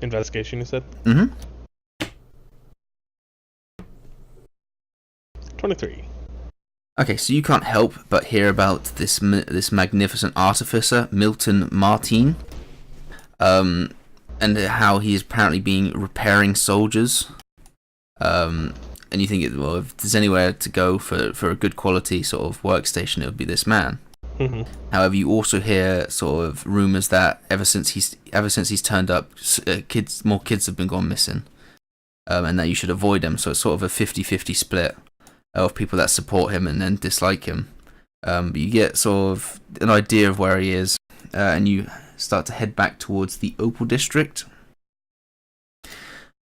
Investigation, you said? Mm-hmm. 23. Okay, so you can't help but hear about this magnificent artificer, Milton Martin, and how he is apparently being repairing soldiers. And you think, well, if there's anywhere to go for a good quality sort of workstation, it would be this man. Mm-hmm. However, you also hear sort of rumors that ever since he's turned up, more kids have been gone missing, and that you should avoid him. So it's sort of a 50-50 split of people that support him and then dislike him. But you get sort of an idea of where he is, and you start to head back towards the Opal District.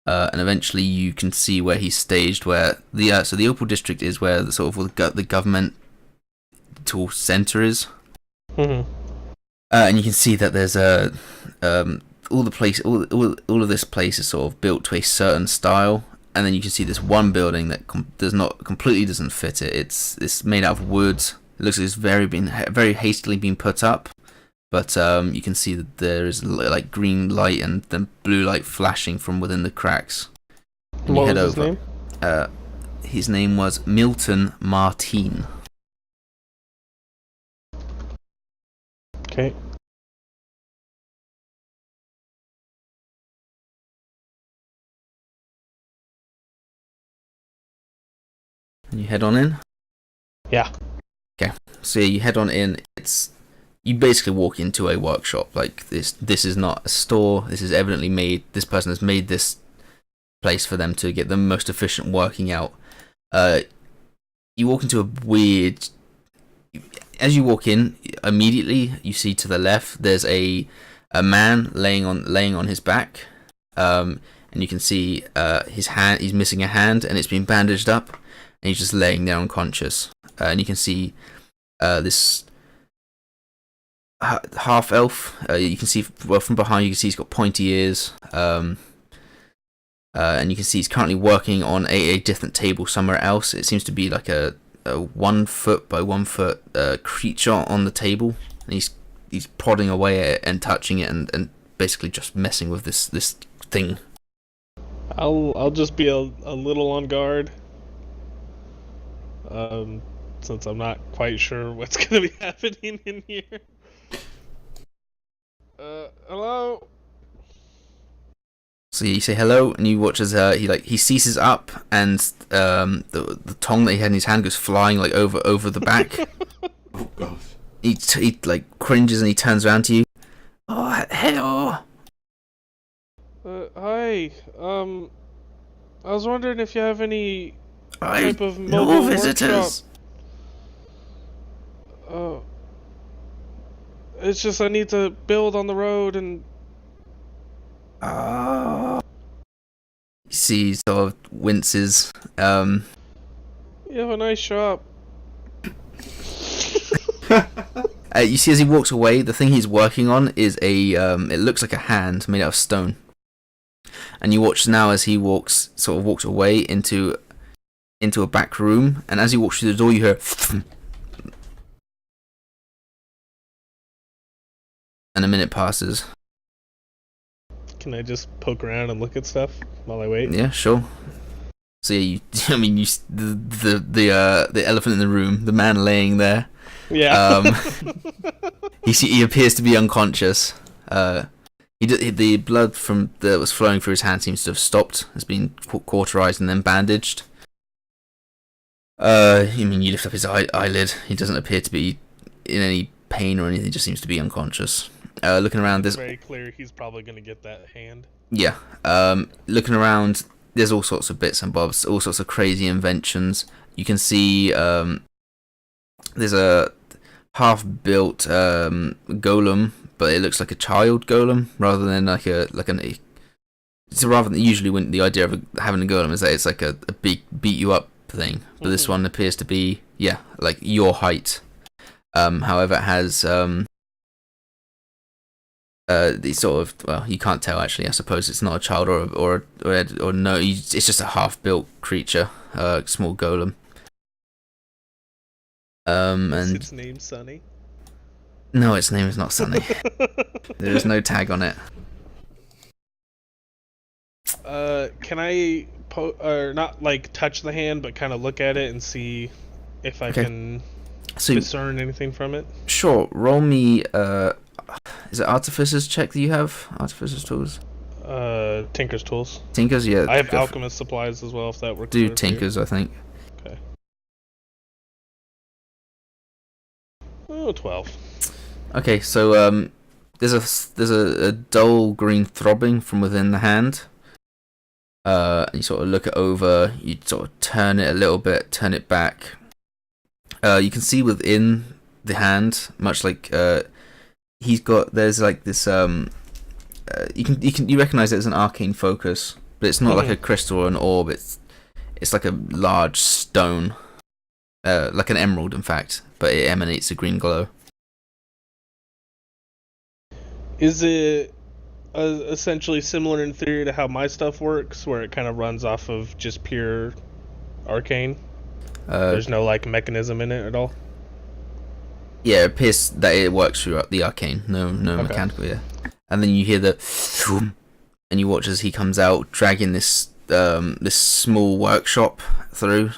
And eventually you can see where he's staged. Where the Opal District is where the sort of the governmental center is. Mm-hmm. And you can see that there's all of this place is sort of built to a certain style. And then you can see this one building that completely doesn't fit it. It's made out of wood. It looks like it's very hastily been put up. But you can see that there is like green light and then blue light flashing from within the cracks. And What you head was his over. name? His name was Milton Martin. Okay. And you head on in. Yeah. Okay. So you head on in. You basically walk into a workshop. Like this is not a store. This is evidently made. This person has made this place for them to get the most efficient working out. You walk into a weird. As you walk in, immediately you see to the left there's a man laying on his back, and you can see his hand. He's missing a hand, and it's been bandaged up, and he's just laying there unconscious. And you can see this half elf. You can see from behind. You can see he's got pointy ears. And you can see he's currently working on a different table somewhere else. It seems to be like a 1 foot by 1 foot creature on the table, and he's prodding away at it and touching it and basically just messing with this thing. I'll just be a little on guard. Since I'm not quite sure what's gonna be happening in here. Hello? So you say hello, and you watch as he seizes up, and the tongue that he had in his hand goes flying like over the back. Oh gosh. He like cringes and he turns around to you. Oh, hello. Hi. I was wondering if you have any type of No mobile visitors. workshop. It's just I need to build on the road and. You see, he sort of winces. You have a nice shop. You see as he walks away, the thing he's working on is it looks like a hand made out of stone. And you watch now as he walks away into a back room, and as he walks through the door, you hear, and a minute passes. Can I just poke around and look at stuff while I wait? Yeah, sure. So yeah, the elephant in the room, the man laying there. Yeah. He appears to be unconscious. The blood that was flowing through his hand seems to have stopped. Has been cauterized and then bandaged. You lift up his eyelid. He doesn't appear to be in any pain or anything. He just seems to be unconscious. Looking around, it's very clear he's probably gonna get that hand. Yeah. Looking around, there's all sorts of bits and bobs, all sorts of crazy inventions. You can see there's a half-built golem, but it looks like a child golem rather than rather than usually when the idea of having a golem is that it's like a big beat you up thing, but this one appears to be like your height. However, it has the sort of, well, you can't tell actually. I suppose it's not a child or no. It's just a half-built creature, small golem. Is And its name Sunny? no, its name is not Sunny. There is no tag on it. Can I or not like touch the hand, but kind of look at it and see if I can So discern anything from it? sure, roll me. Is it Artificer's check that you have? Artificer's tools. Tinker's tools. Tinkers, yeah. I have go for- alchemist supplies as well, if that works. Do better for you. Tinkers, I think. Okay. Oh, 12. Okay, so there's a dull green throbbing from within the hand. You sort of look it over. You sort of turn it a little bit, turn it back. You can see within the hand, much like there's like this you recognize it as an arcane focus, but it's not like a crystal or an orb. It's like a large stone, like an emerald, in fact, but it emanates a green glow. Is it essentially similar in theory to how my stuff works, where it kind of runs off of just pure arcane? There's no like mechanism in it at all? Yeah, it appears that it works through the arcane. No mechanical, yeah. And then you hear the and you watch as he comes out dragging this small workshop through.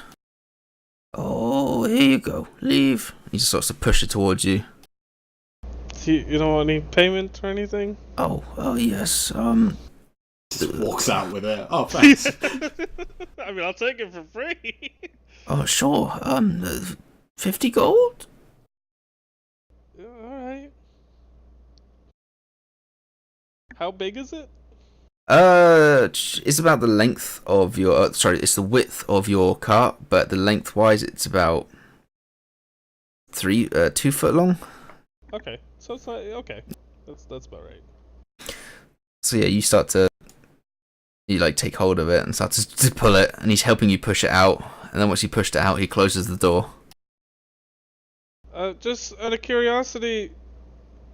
Oh, here you go. Leave. He just starts to push it towards you. You don't want any payment or anything? Oh yes. Just walks out with it. Oh, thanks. I mean, I'll take it for free. Oh sure. 50 gold. Alright. How big is it? It's about the length of your. It's the width of your cart, but the lengthwise, it's about 2 foot long. Okay, so it's like, okay, that's about right. So yeah, you like take hold of it and start to pull it, and he's helping you push it out. And then once you pushed it out, he closes the door. Just out of curiosity,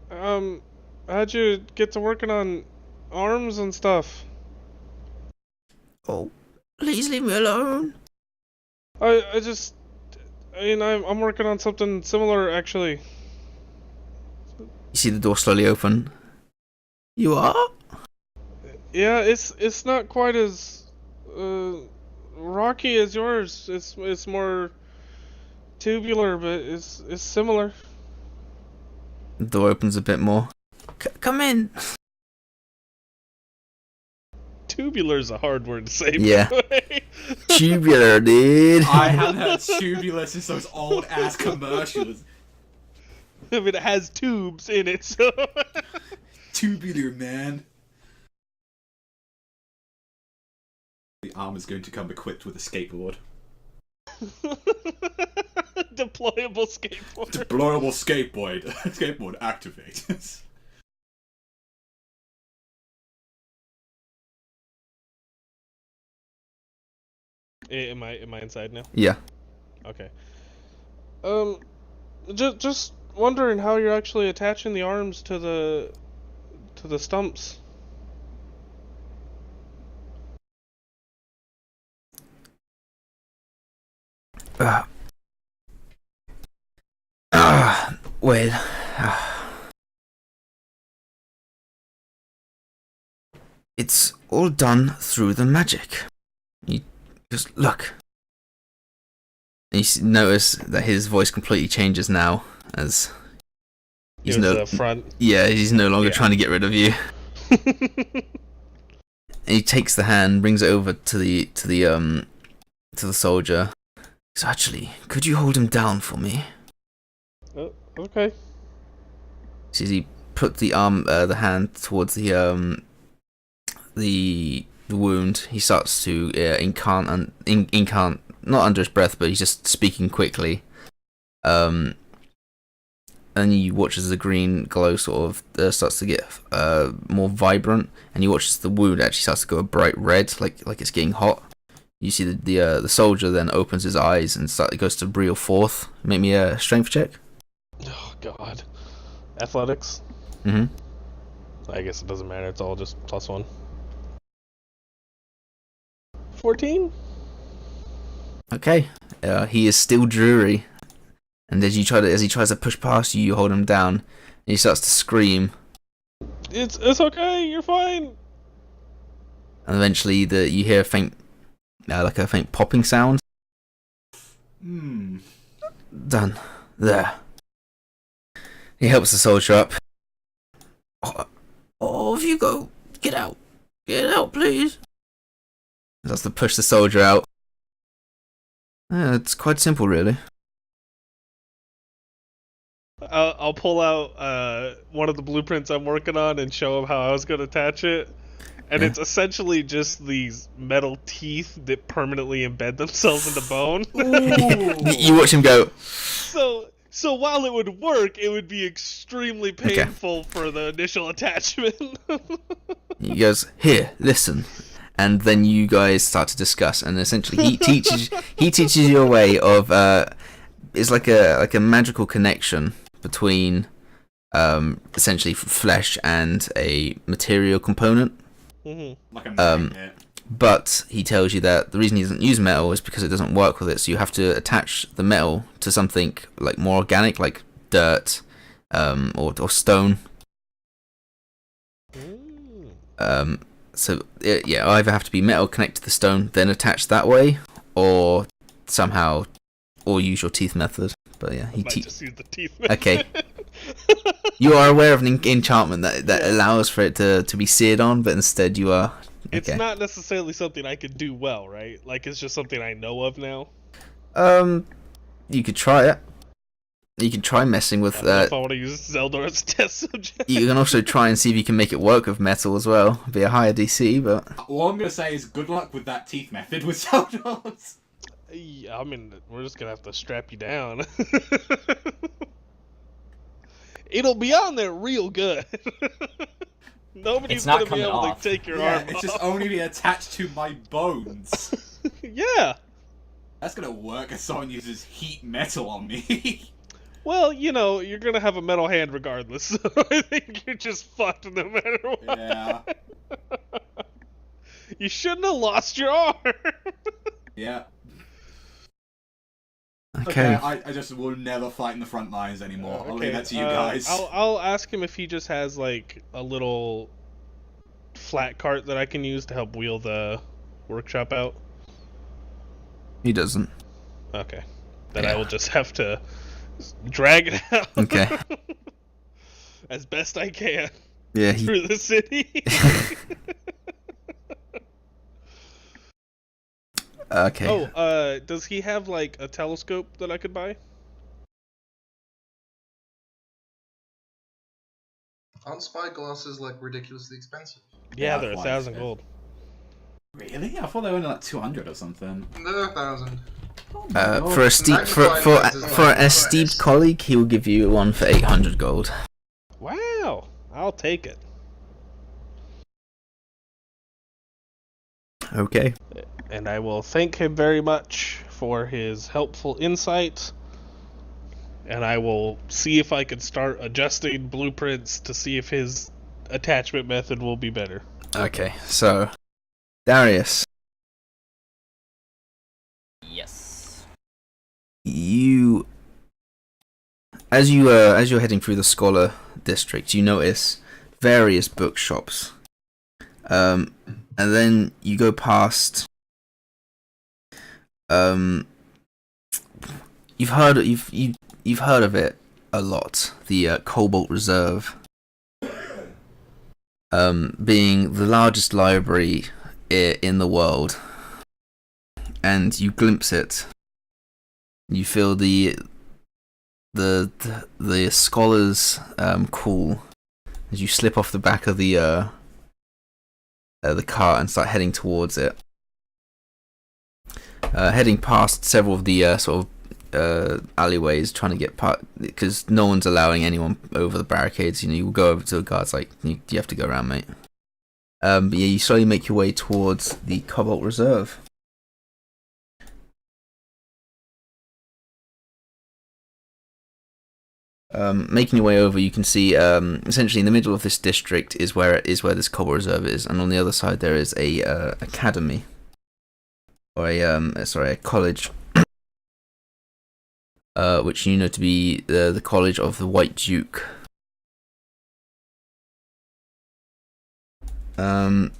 how'd you get to working on arms and stuff? Oh, please leave me alone. I'm working on something similar, actually. You see the door slowly open. You are? Yeah, it's not quite as rocky as yours. It's more tubular, but it's similar. The door opens a bit more. Come in. Tubular's a hard word to say. Yeah. By the way. Tubular, dude. I haven't heard tubular since those old ass commercials. I mean, it has tubes in it, so. Tubular, man. The arm is going to come equipped with a skateboard. Deployable skateboard. Deployable skateboard. Skateboard activate. Am I inside now? Yeah. Okay. Just wondering how you're actually attaching the arms to the stumps. Well. It's all done through the magic. You just look. And you notice that his voice completely changes now as he's The front. Yeah, he's no longer Yeah. trying to get rid of you. And he takes the hand, brings it over to the soldier. So actually, could you hold him down for me? Okay. So as he put the hand towards the wound, he starts to incant, not under his breath, but he's just speaking quickly. And you watch as the green glow sort of starts to get more vibrant, and you watch as the wound actually starts to go a bright red, like it's getting hot. You see the soldier then opens his eyes and goes to reel forth. Make me a strength check. Oh God. Athletics. Mhm. I guess it doesn't matter. It's all just +1. 14. Okay. He is still dreary, and as he tries to push past you, you hold him down, and he starts to scream. It's okay. You're fine. And eventually, you hear a faint like a faint popping sound. Hmm. Done. There. He helps the soldier up. Off you go. Get out. Get out, please. He has to push the soldier out. Yeah, it's quite simple, really. I'll pull out one of the blueprints I'm working on and show him how I was going to attach it. And it's essentially just these metal teeth that permanently embed themselves in the bone. You watch him go. So while it would work, it would be extremely painful for the initial attachment. He goes, here, listen. And then you guys start to discuss, and essentially he teaches you a way of it's like a magical connection between essentially flesh and a material component. Like a magnet. But he tells you that the reason he doesn't use metal is because it doesn't work with it. So you have to attach the metal to something like more organic, like dirt, or stone. So either have to be metal connected to the stone, then attach that way, or somehow, or use your teeth method. But yeah, he just use the teeth method. Okay. You are aware of an enchantment that allows for it to be seared on, but instead you are. Okay. It's not necessarily something I could do well, right? Like, it's just something I know of now. You could try it. You can try messing with. If I want to use Zelda as a test subject. You can also try and see if you can make it work with metal as well. Be a higher DC, but. All I'm gonna say is good luck with that teeth method with Zeldors. Yeah, I mean, we're just gonna have to strap you down. It'll be on there real good. Nobody's gonna be able to take your arm off. It's just only be attached to my bones. Yeah. That's gonna work if someone uses heat metal on me. Well, you're gonna have a metal hand regardless, so I think you're just fucked no matter what. Yeah. You shouldn't have lost your arm. Yeah. Okay. I just will never fight in the front lines anymore. I'll leave that to you guys. I'll ask him if he just has like a little flat cart that I can use to help wheel the workshop out. He doesn't. Okay. Then I will just have to drag it out. Okay. As best I can. Yeah. Through the city. Okay. Oh, does he have like a telescope that I could buy? Aren't spyglasses like ridiculously expensive? Yeah, they're 1,000 gold. Really? I thought they were only like 200 or something. They're 1,000. For an esteemed colleague, he will give you one for 800 gold. Wow, I'll take it. Okay. And I will thank him very much for his helpful insight. And I will see if I can start adjusting blueprints to see if his attachment method will be better. Okay, so Darius. Yes. As you're heading through the Scholar District, you notice various bookshops. And then you go past. You've heard of it a lot. The Cobalt Reserve, being the largest library in the world, and you glimpse it. You feel the scholars call as you slip off the back of the cart and start heading towards it. Heading past several of the sort of alleyways, trying to get part, because no one's allowing anyone over the barricades. You go over to the guards like, you have to go around, mate. But yeah, you slowly make your way towards the Cobalt Reserve. Making your way over, you can see essentially in the middle of this district is where this Cobalt Reserve is, and on the other side there is a academy, or a college, which you know to be the College of the White Duke. And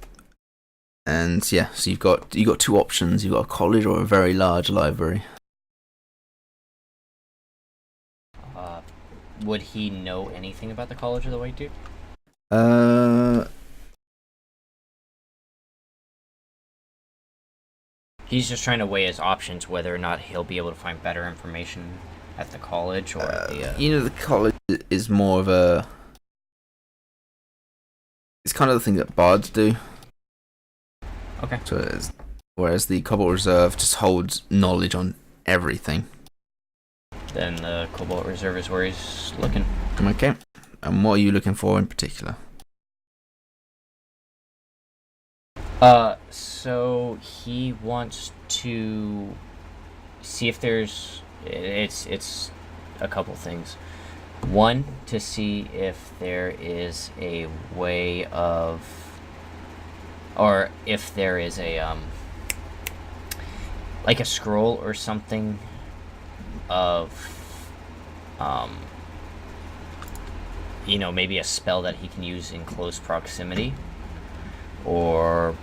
And yeah, so you've got two options. You've got a college or a very large library. Would he know anything about the College of the White Dude? He's just trying to weigh his options, whether or not he'll be able to find better information at the college or at the. The college is more of a. It's kind of the thing that bards do. Okay. So whereas the Cobalt Reserve just holds knowledge on everything. Then the Cobalt Reserve is where he's looking. Okay. And what are you looking for in particular? So he wants to see if there's it's a couple things. One, to see if there is a way of, or if there is a like a scroll or something of maybe a spell that he can use in close proximity, or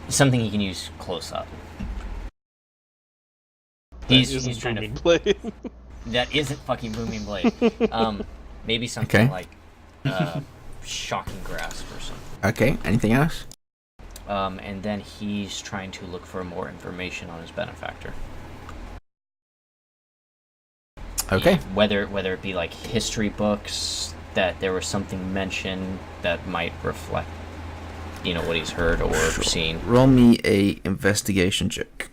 something he can use close up. He's trying to play. That isn't fucking Booming Blade. Maybe something like Shocking Grasp or something. Okay, anything else? And then he's trying to look for more information on his benefactor. Okay. Whether it be like history books, that there was something mentioned that might reflect, what he's heard or seen. Roll me a investigation check.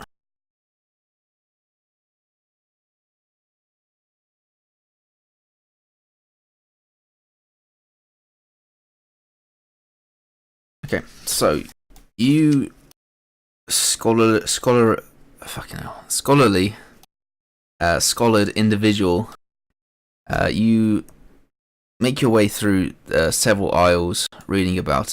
Okay, so you scholared individual, you make your way through several aisles, reading about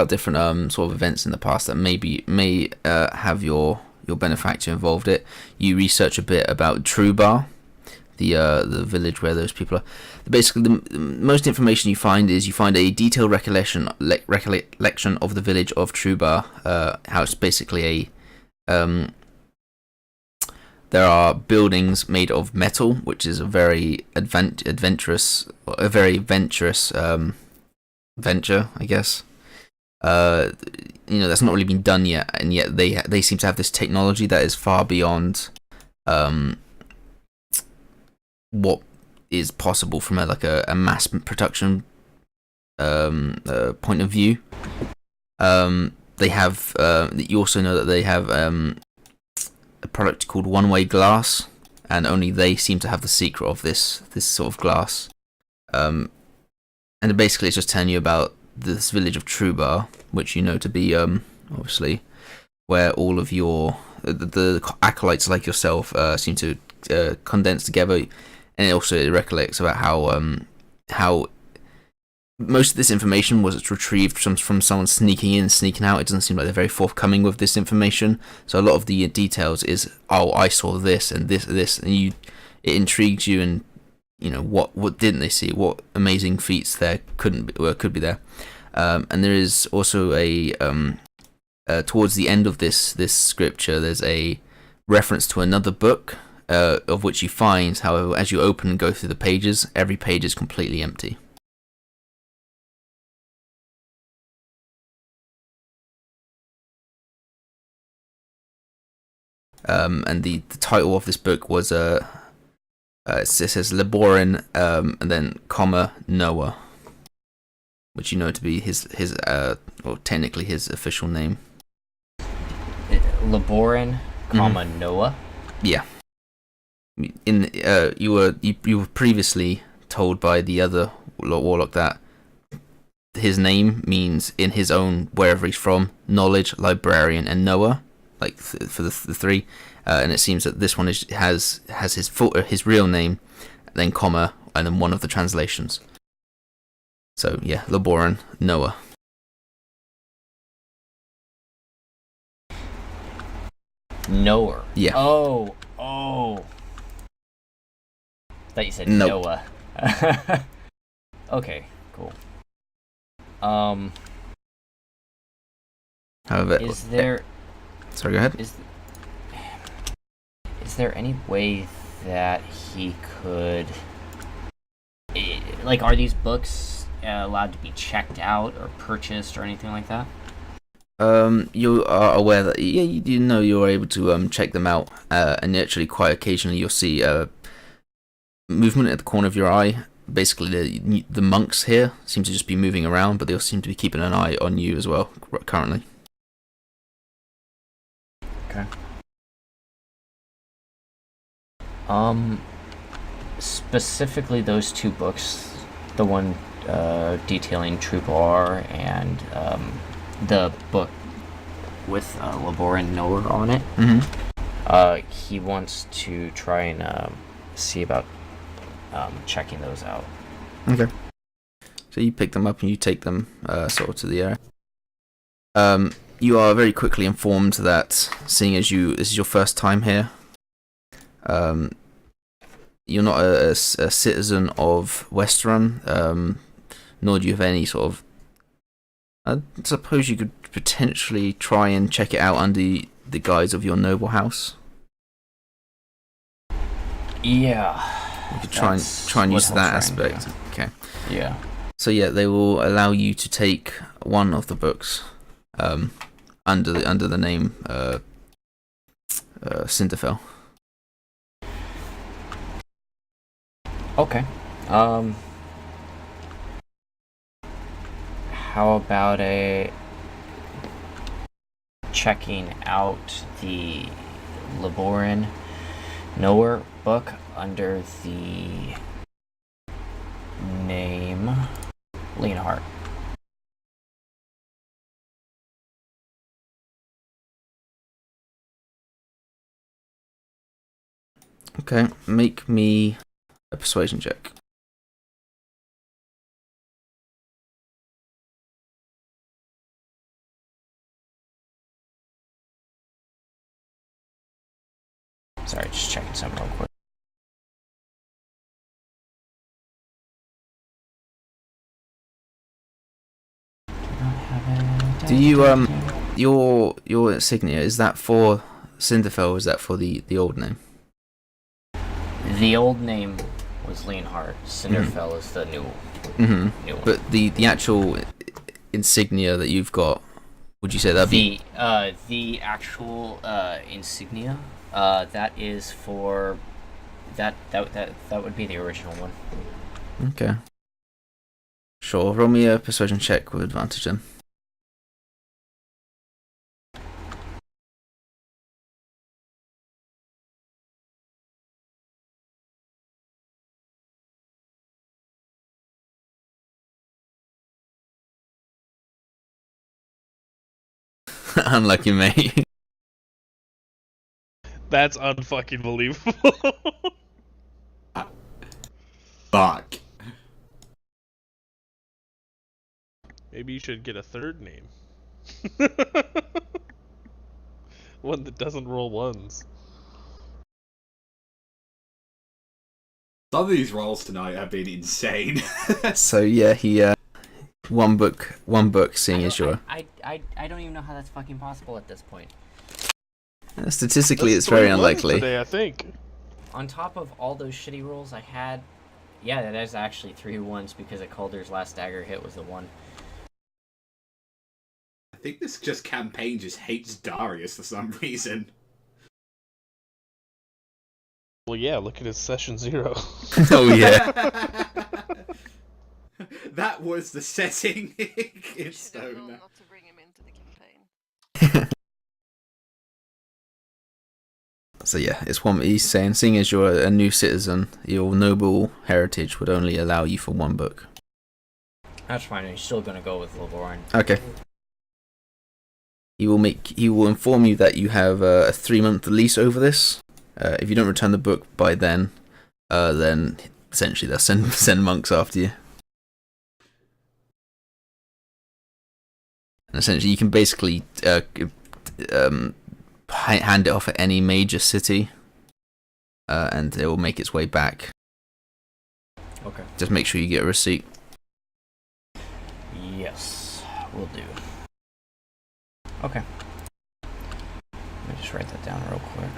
different sort of events in the past that may have your benefactor involved. You research a bit about Trubar, the village where those people are. Basically, the most information you find a detailed recollection of the village of Trubar. How it's basically there are buildings made of metal, which is a very adventurous venture, I guess. That's not really been done yet, and yet they seem to have this technology that is far beyond what is possible from a mass production point of view. They have you also know that they have a product called one-way glass, and only they seem to have the secret of this sort of glass. And basically it's just telling you about this village of Trubar, which you know to be obviously where all of the acolytes like yourself seem to condense together. And it recollects about how most of this information was retrieved from someone sneaking in, sneaking out. It doesn't seem like they're very forthcoming with this information. So a lot of the details is, I saw this and this, and it intrigues you. And what didn't they see? What amazing feats there could be there. And there is also towards the end of this scripture, there's a reference to another book. Of which you find, however, as you open and go through the pages, every page is completely empty. And the title of this book was it says Laborin, and then comma Noah, which you know to be his technically his official name. Laborin, comma Noah. Yeah. You were previously told by the other warlock that his name means, in his own, wherever he's from, knowledge, librarian, and Noah, like for the three. And it seems that this one has his real name, then comma, and then one of the translations. So yeah, Laboran, Noah. Knower. Yeah. Oh. Thought you said nope. Noah. Okay, cool. However, Is there... Sorry, go ahead. Is there any way that he could... Like, are these books allowed to be checked out or purchased or anything like that? You are aware that you know you're able to check them out, and actually quite occasionally you'll see movement at the corner of your eye. Basically, the monks here seem to just be moving around, but they'll seem to be keeping an eye on you as well currently. Okay. Specifically those two books, the one detailing Troop R and the book with Labor and Noah on it. Mm-hmm. He wants to try and see about checking those out. Okay. So you pick them up and you take them sort of to the area. You are very quickly informed that, seeing as this is your first time here, you're not a citizen of Westerun, nor do you have any sort of... I suppose you could potentially try and check it out under the guise of your noble house. Yeah. You could try and use that aspect. Yeah. Okay. Yeah. So yeah, they will allow you to take one of the books under the name Cinderfell. Okay. How about checking out the Laboran Knower book under the name Leonhardt? Okay, make me a persuasion check. Sorry, just checking something real quick. Do you your insignia, is that for Cinderfell or is that for the old name? The old name was Leonhardt. Cinderfell is the new one. But the actual insignia that you've got, would you say that'd be the actual insignia? That is for that would be the original one. Okay. Sure, roll me a persuasion check with advantage then. Unlucky, mate. That's unfucking believable. Fuck. Maybe you should get a third name. One that doesn't roll ones. Some of these rolls tonight have been insane. So yeah, he one book, seeing as you're... I don't even know how that's fucking possible at this point. Statistically, That's it's very 3 ones unlikely. Today, I think. On top of all those shitty rolls I had, yeah, that is actually 3 ones because a Calder's last dagger hit was a 1. I think this campaign just hates Darius for some reason. Well, yeah, look at his session 0. Oh yeah. That was the setting in stone. Not to bring him into the campaign. So yeah, it's one he's saying, seeing as you're a new citizen, your noble heritage would only allow you for 1 book. That's fine. He's still gonna go with Laboran. Okay. He will inform you that you have a 3-month lease over this. If you don't return the book by then essentially they'll send monks after you. And essentially, you can basically hand it off at any major city, and it will make its way back. Okay. Just make sure you get a receipt. Yes, will do. Okay. Let me just write that down real quick.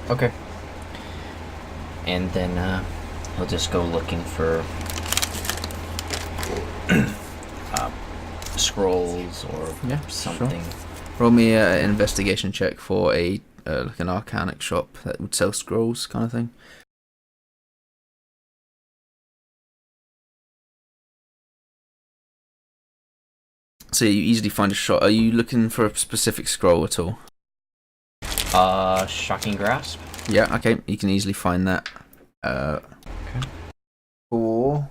Okay. And then he'll just go looking for scrolls or something. Sure. Roll me an investigation check for a like an arcanic shop that would sell scrolls, kind of thing. So you easily find a shop. Are you looking for a specific scroll at all? Shocking Grasp. Yeah, okay. You can easily find that. Okay. For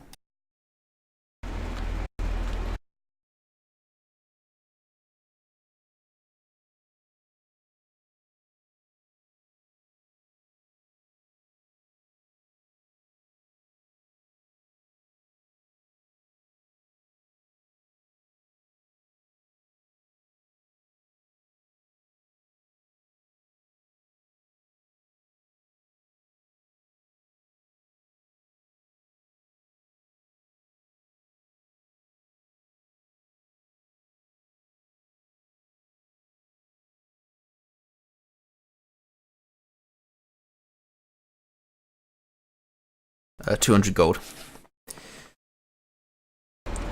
$200 gold.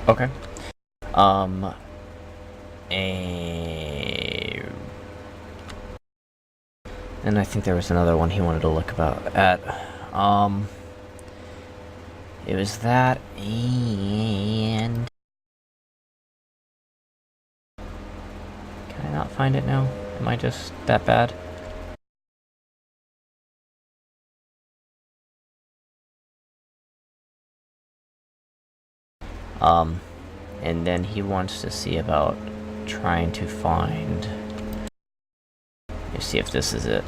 Okay. And I think there was another one he wanted to look at. It was that, and can I not find it now? Am I just that bad? And then he wants to see about trying to find. Let's see if this is it.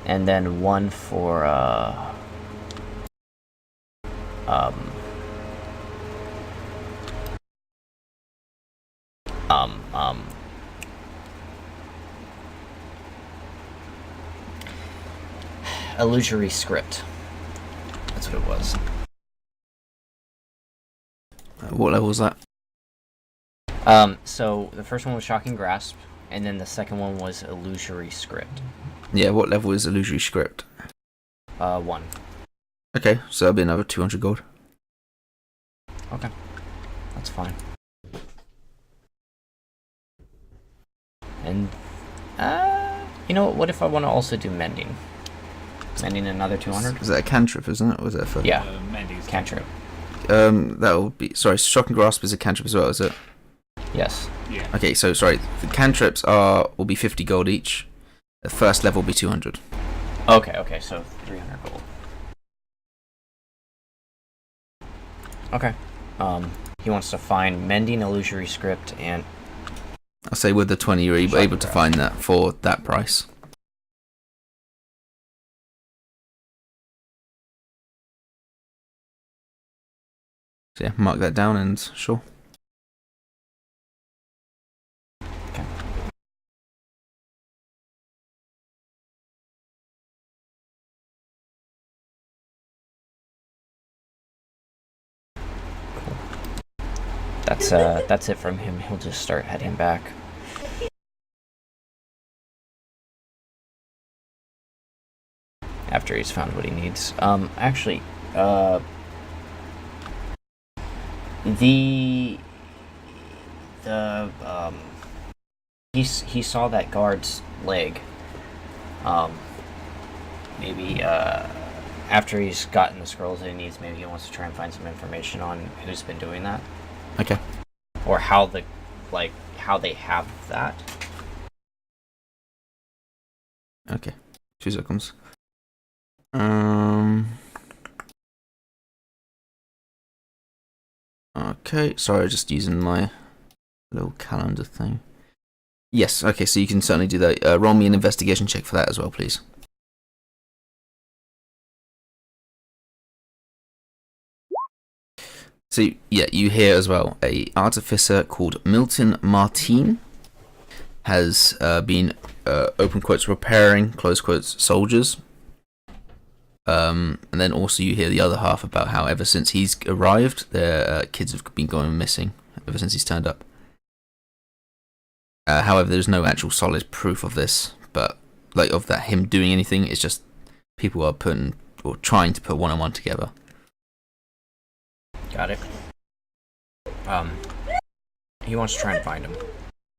And then one for illusory script. That's what it was. What level was that? So the first one was Shocking Grasp, and then the second one was illusory script. Yeah, what level is illusory script? 1. Okay, so that'll be another 200 gold. Okay, that's fine. And you know what if I want to also do mending? Mending another 200? Is that a cantrip, isn't it? Or was that for... Yeah, Mendy's cantrip. That will be... Sorry, Shocking Grasp is a cantrip as well, is it? Yes. Yeah. Okay, so sorry, the cantrips will be 50 gold each. The first level will be 200. Okay, so 300 gold. Okay. He wants to find mending illusory script and... I'll say with the 20 you're able to find that for that price. So yeah, mark that down and sure. Okay. That's it from him. He'll just start heading back. After he's found what he needs. Actually, he saw that guard's leg. Maybe after he's gotten the scrolls that he needs, maybe he wants to try and find some information on who's been doing that. Okay. Or how they have that. Okay, 2 seconds. Okay, sorry, just using my little calendar thing. Yes, okay, so you can certainly do that. Roll me an investigation check for that as well, please. So, yeah, you hear as well, a artificer called Milton Martin has been, open quotes, repairing, close quotes, soldiers. And then also you hear the other half about how ever since he's arrived, their kids have been going missing ever since he's turned up. However, there's no actual solid proof of this, but like of that him doing anything. It's just people are putting or trying to put one on one together. Got it. He wants to try and find him.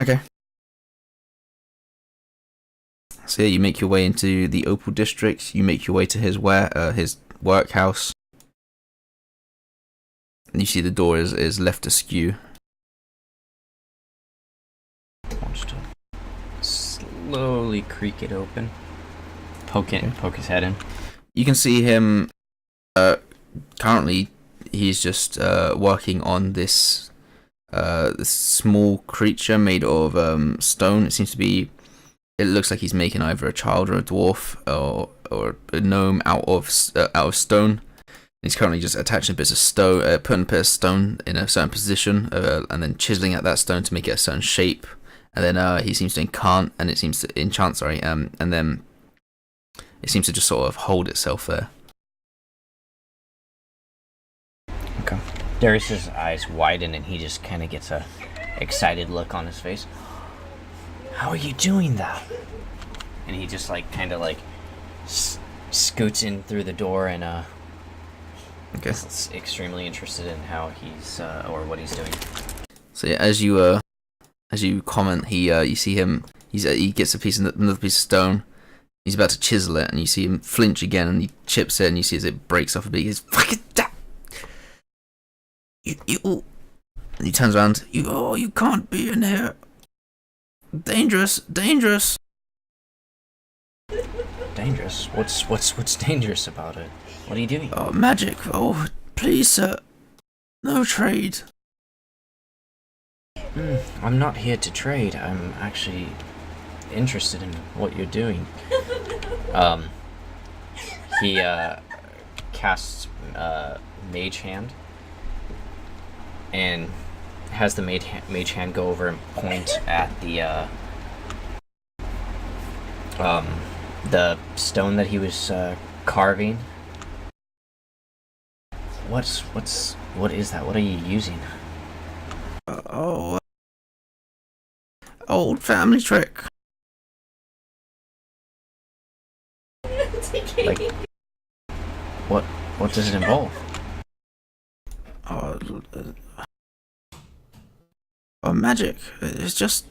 Okay. So yeah, you make your way into the Opal District. You make your way to his workhouse. And you see the door is left askew. Wants to slowly creak it open. Poke his head in. You can see him. Currently, he's just working on this small creature made of stone. It seems to be. It looks like he's making either a child or a dwarf or a gnome out of stone. He's currently just attaching bits of stone, putting a bit of stone in a certain position, and then chiseling at that stone to make it a certain shape. And then he seems to enchant, and then it seems to just sort of hold itself there. Okay. Darius's eyes widen, and he just kind of gets a excited look on his face. How are you doing that? And he just scoots in through the door and Okay. is extremely interested in how he's or what he's doing. So yeah, as you comment, you see him. He gets another piece of stone. He's about to chisel it, and you see him flinch again, and he chips it, and you see as it breaks off a bit. He goes, "Fucking that! You!" And he turns around. You can't be in here. Dangerous. Dangerous? What's dangerous about it? What are you doing? Oh, magic. Oh, please, sir. No trade. I'm not here to trade. I'm actually interested in what you're doing. He casts Mage Hand and has the mage hand go over and point at the stone that he was carving. What is that? What are you using? Old family trick. Like, what does it involve? Magic. It's just.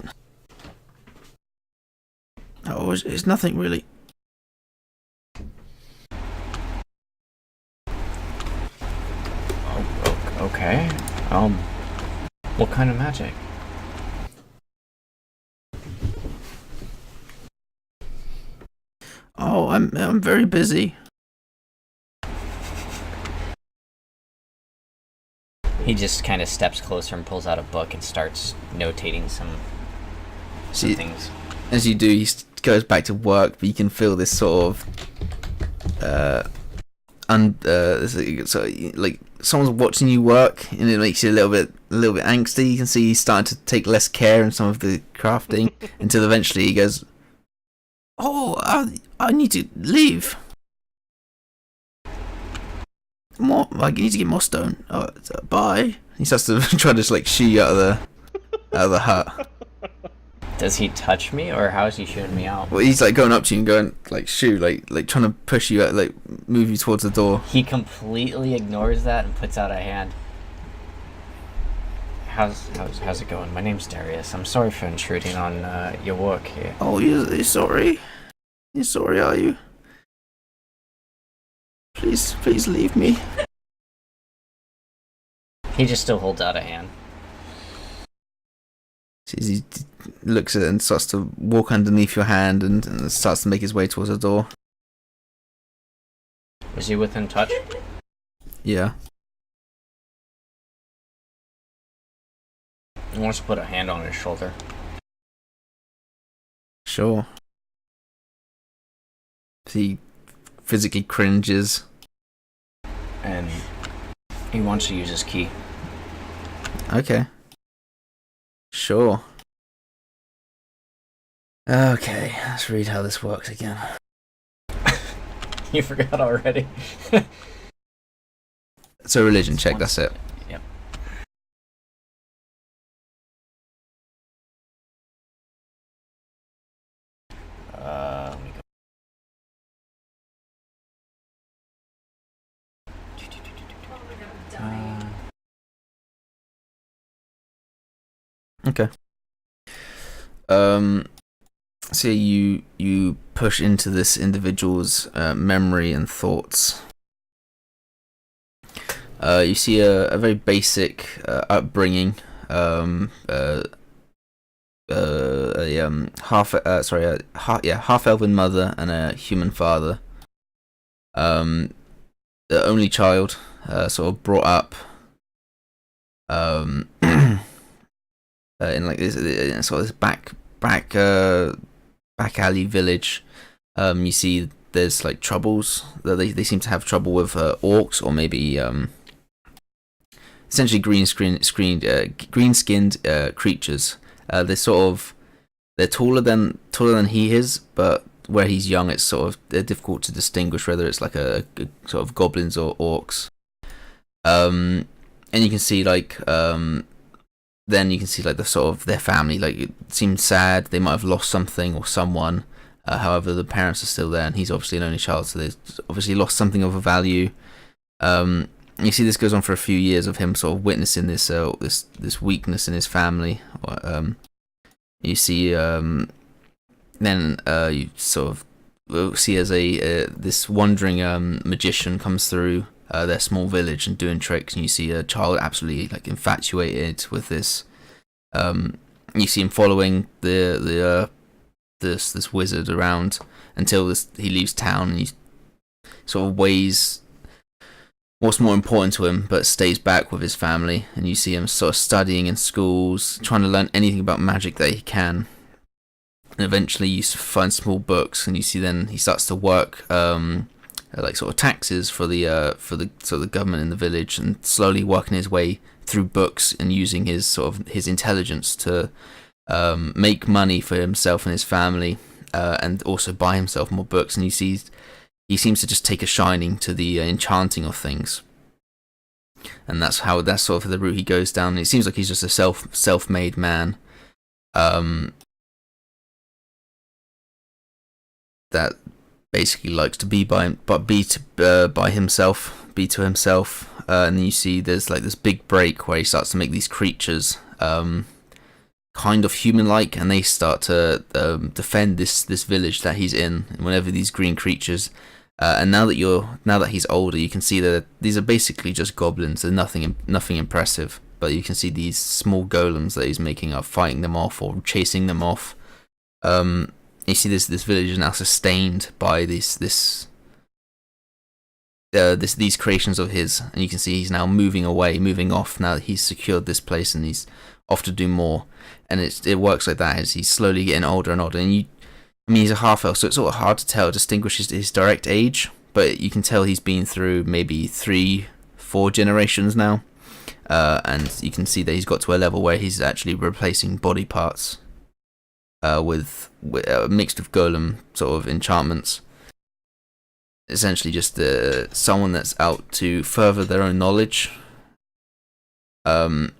It's nothing really. Okay. What kind of magic? Oh, I'm very busy. He just kind of steps closer and pulls out a book and starts notating some things. As you do, he goes back to work, but you can feel this sort of like someone's watching you work, and it makes you a little bit angsty. You can see he's starting to take less care in some of the crafting until eventually he goes, "Oh, I need to leave. More, like, you need to get more stone. Bye." He starts to try to just like shoo you out of the hut. Does he touch me, or how is he shooting me out? Well, he's like going up to you and going like shoo, like trying to push you out, like move you towards the door. He completely ignores that and puts out a hand. How's it going? My name's Darius. I'm sorry for intruding on your work here. Oh, you're sorry? You're sorry, are you? Please leave me. He just still holds out a hand. He looks at it and starts to walk underneath your hand and starts to make his way towards the door. Is he within touch? Yeah. He wants to put a hand on his shoulder. Sure. He physically cringes. And he wants to use his key. Okay. Sure. Okay, let's read how this works again. You forgot already. It's a religion check, that's it. Yep. Let me go. Okay. So you push into this individual's memory and thoughts. You see a very basic upbringing. Half elven mother and a human father. The only child, sort of brought up in like this sort of this back alley village. You see there's like troubles that they seem to have trouble with orcs, or maybe essentially green-skinned creatures. They're taller than he is, but where he's young, it's sort of difficult to distinguish whether it's like a sort of goblins or orcs. And you can see like then you can see like the sort of their family, like it seems sad. They might have lost something or someone. However, the parents are still there, and he's obviously an only child, so they've obviously lost something of a value. You see this goes on for a few years of him sort of witnessing this this weakness in his family. You see then you sort of see as this wandering magician comes through their small village and doing tricks, and you see a child absolutely like infatuated with this. You see him following this wizard around until he leaves town, and he sort of weighs what's more important to him, but stays back with his family. And you see him sort of studying in schools, trying to learn anything about magic that he can. And eventually you find small books, and you see then he starts to work like sort of taxes for the sort of the government in the village, and slowly working his way through books and using his intelligence to make money for himself and his family, and also buy himself more books. And he seems to just take a shining to the enchanting of things, and that's sort of the route he goes down. It seems like he's just a self-made man, that basically likes to be to himself, and then you see there's like this big break where he starts to make these creatures kind of human-like, and they start to defend this village that he's in. And whenever these green creatures, and now that he's older, you can see that these are basically just goblins. They're nothing impressive, but you can see these small golems that he's making are fighting them off or chasing them off. You see this village is now sustained by these creations of his, and you can see he's now moving off now that he's secured this place, and he's off to do more. And it works like that as he's slowly getting older and older. And he's a half elf, so it's sort of hard to distinguish his direct age, but you can tell he's been through maybe 3-4 generations now, and you can see that he's got to a level where he's actually replacing body parts with mixed with golem sort of enchantments. Essentially just someone that's out to further their own knowledge. And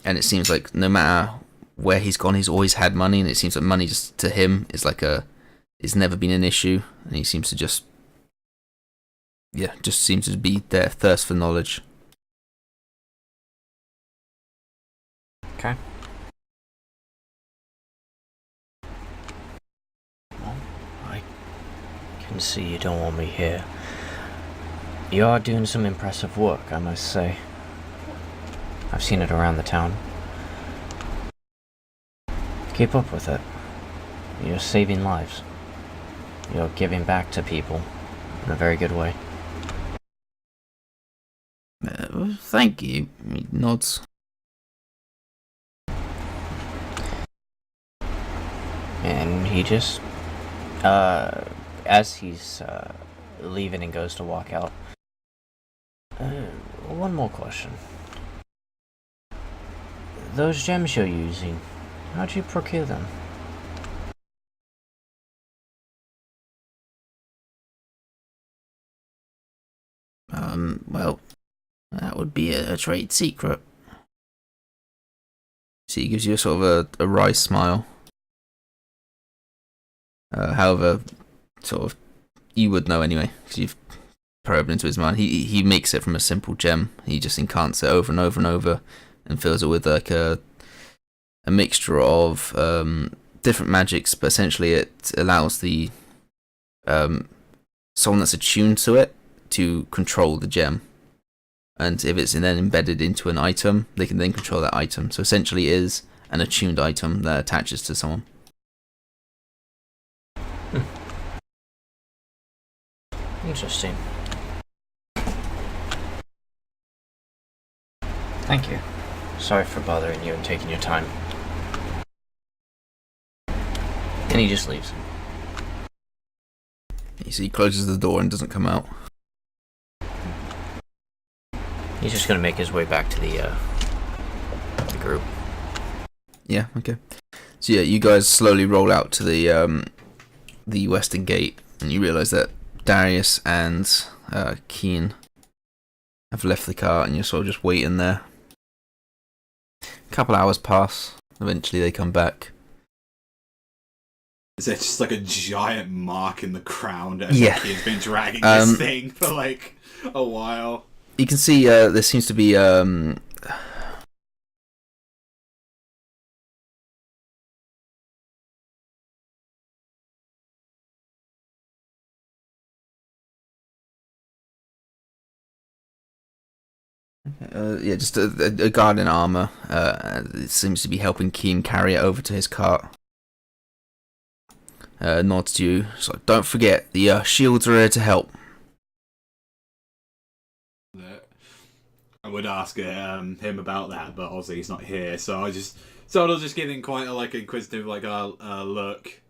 it seems like no matter where he's gone, he's always had money, and it seems like money just to him is like it's never been an issue, and he seems to just seems to be their thirst for knowledge. Okay. Well, I can see you don't want me here. You are doing some impressive work, I must say. I've seen it around the town. Keep up with it. You're saving lives. You're giving back to people in a very good way. Thank you. He nods. And he just, as he's leaving and goes to walk out, one more question. Those gems you're using, how'd you procure them? Well, that would be a trade secret. So he gives you a sort of a wry smile. However, sort of, you would know anyway, because you've probed into his mind. He makes it from a simple gem. He just incants it over and over and over, and fills it with like a mixture of different magics, but essentially it allows the someone that's attuned to it to control the gem. And if it's then embedded into an item, they can then control that item. So essentially it is an attuned item that attaches to someone. Interesting. Thank you. Sorry for bothering you and taking your time. And he just leaves. You see, he closes the door and doesn't come out. He's just gonna make his way back to the group. Yeah, okay. So yeah, you guys slowly roll out to the western gate, and you realise that Darius and Keen have left the car, and you're sort of just waiting there. A couple hours pass. Eventually, they come back. Is there just like a giant mark in the ground as Yeah. Keen's been dragging this thing for like a while? You can see there seems to be just a guard in armor. It seems to be helping Keen carry it over to his cart. Nods to you. So don't forget, the shields are here to help. I would ask him about that, but obviously he's not here. So I'll just give him quite a like inquisitive like look.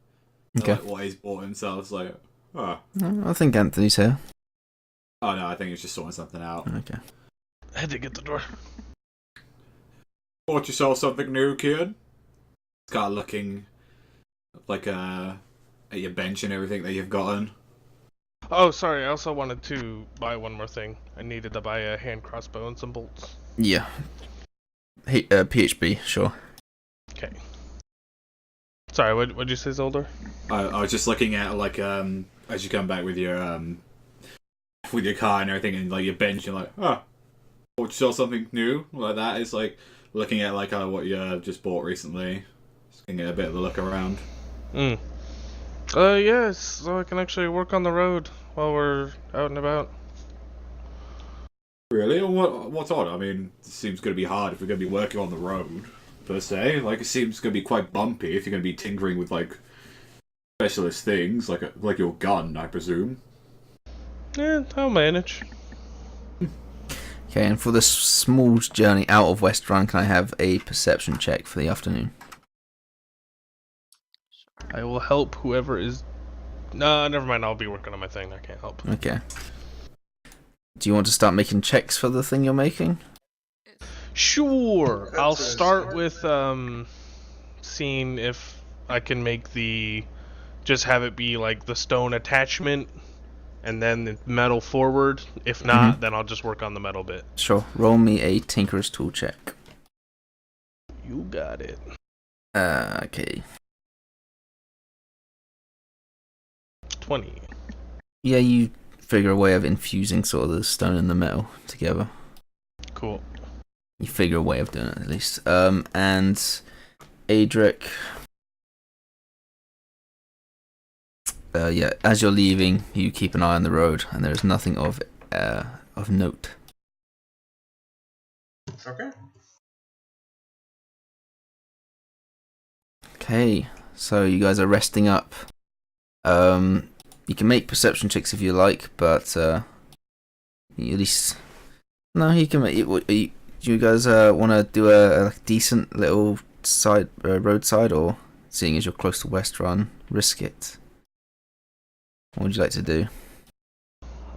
Okay. Like what he's bought himself. It's like, oh I think Anthony's here. no, I think he's just sorting something out. Okay. I had to get the door. Bought yourself something new, kid? Kind of looking like at your bench and everything that you've gotten. Oh, sorry. I also wanted to buy one more thing. I needed to buy a hand crossbow and some bolts. Yeah. PHB, sure. Okay. Sorry, what'd you say, Zolder? I was just looking at like as you come back with your car and everything and like your bench, you're like, oh, bought yourself something new like that. It's like looking at like what you just bought recently. Just getting a bit of a look around. Yes, so I can actually work on the road while we're out and about. Really? What's odd? I mean, it seems going to be hard if we're going to be working on the road, per se. Like, it seems going to be quite bumpy if you're going to be tinkering with, like, specialist things, like your gun, I presume. Yeah, I'll manage. Okay, and for this small journey out of West Run, can I have a perception check for the afternoon? I will help whoever is... No, never mind. I'll be working on my thing. I can't help. Okay. Do you want to start making checks for the thing you're making? Sure. I'll That's start with seeing if I can make the... Just have it be like the stone attachment and then the metal forward. If not, then I'll just work on the metal bit. Sure. Roll me a Tinker's Tool check. You got it. Okay. 20. Yeah, you figure a way of infusing sort of the stone and the metal together. Cool. You figure a way of doing it at least. And Adric. Yeah, as you're leaving, you keep an eye on the road, and there is nothing of note. Okay. Okay. Okay, so you guys are resting up. You can make perception checks if you like, but at least no, you can make. Do you guys want to do a decent little side roadside, or seeing as you're close to West Run, risk it? What would you like to do?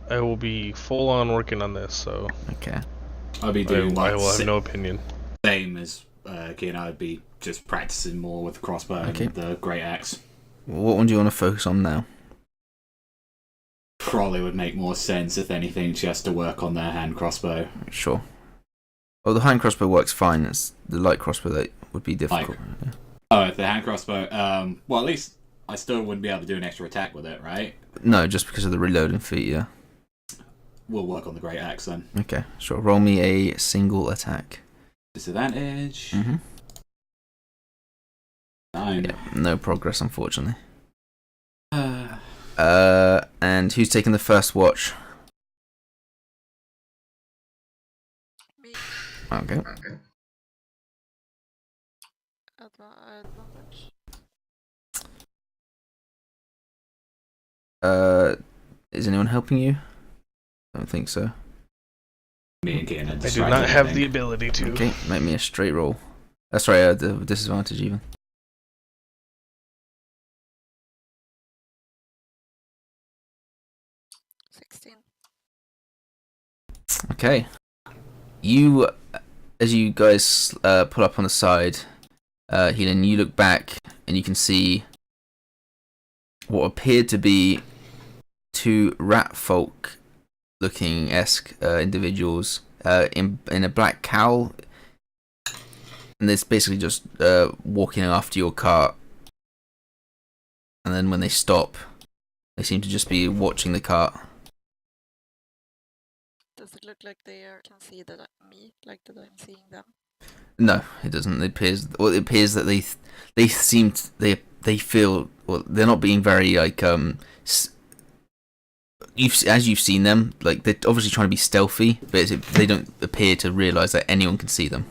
I will be full on working on this, so Okay. I'll be doing I will have no opinion. Same as Kian. I'd be just practicing more with the crossbow and the great axe. What one do you want to focus on now? Probably would make more sense if anything just to work on their hand crossbow. Sure. Oh, the hand crossbow works fine. It's the light crossbow that would be difficult. Yeah. Oh, the hand crossbow. Well, at least I still wouldn't be able to do an extra attack with it, right? No, just because of the reloading feat, yeah. We'll work on the great axe then. Okay, sure. Roll me a single attack. Disadvantage. 9. Yeah, no progress, unfortunately. And who's taking the first watch? Me. Okay. Advantage. Is anyone helping you? I don't think so. Me and Kian are I do distracted, not have think. the ability to. Okay, make me a straight roll. That's right, the disadvantage even. Okay. You, as you guys pull up on the side, Helen, you look back and you can see what appeared to be two rat folk looking individuals in a black cowl, and it's basically just walking after your cart, and then when they stop they seem to just be watching the cart. Does it look like can see that I'm seeing them? No, it doesn't. It appears that they feel, well, they're not being very like as you've seen them, like they're obviously trying to be stealthy, but they don't appear to realize that anyone can see them.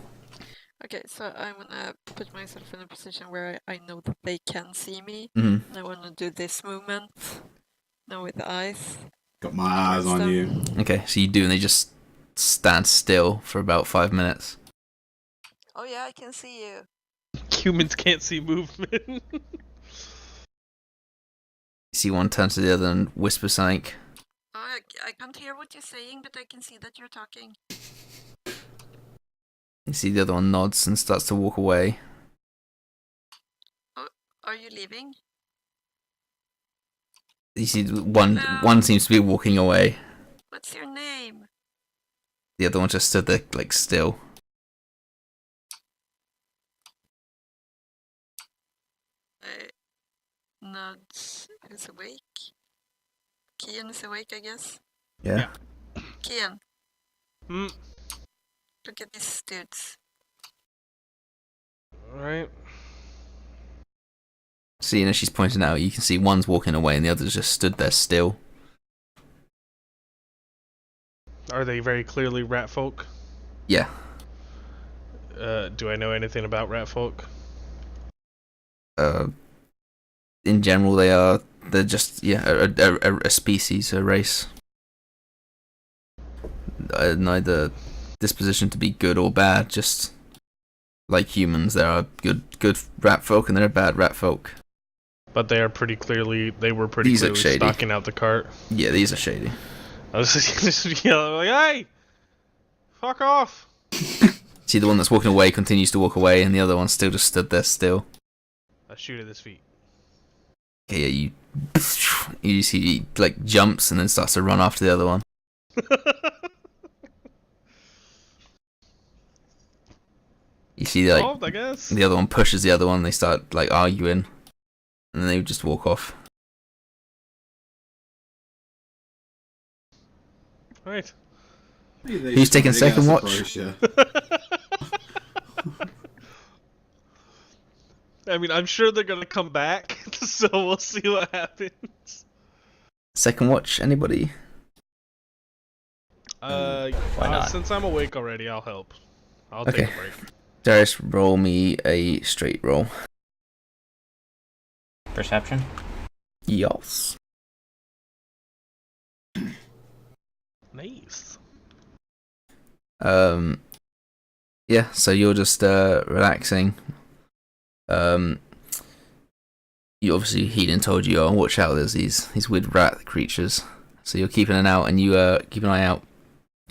Okay, so I wanna put myself in a position where I know that they can see me. Mm-hmm. And I wanna do this movement. Now with the eyes. Got my eyes on you. Okay, so you do, and they just stand still for about 5 minutes. Oh yeah, I can see you. Humans can't see movement. You see one turn to the other and whisper something. Oh, I can't hear what you're saying, but I can see that you're talking. You see the other one nods and starts to walk away. Oh, are you leaving? You see one seems to be walking away. What's your name? The other one just stood there like still. Nods. Who's awake? Kian is awake, I guess. Yeah. Kian, Hmm. look at these dudes. Alright. See, as she's pointing out, you can see one's walking away and the other's just stood there still. Are they very clearly rat folk? Yeah. Do I know anything about rat folk? In general, they're just a species, a race. Neither disposition to be good or bad, just like humans, there are good rat folk and there are bad rat folk. But they were pretty clearly stalking out the cart. Yeah, these are shady. I was just yelling like, "Hey, fuck off!" See, the one that's walking away continues to walk away, and the other one still just stood there still. I shoot at his feet. Okay, yeah, you see he like jumps and then starts to run after the other one. You see, like, Solved, I guess. the other one pushes the other one, they start like arguing, and then they would just walk off. Right. Who's taking second watch? I mean, I'm sure they're gonna come back, so we'll see what happens. Second watch, anybody? Why not? Since I'm awake already, I'll help. I'll Okay. take a break. Darius, roll me a straight roll. Perception? Yes. Nice. Yeah, so you're just relaxing. You obviously Heaton told you, oh, watch out, there's these weird rat creatures. So you're keeping an eye out, and you keep an eye out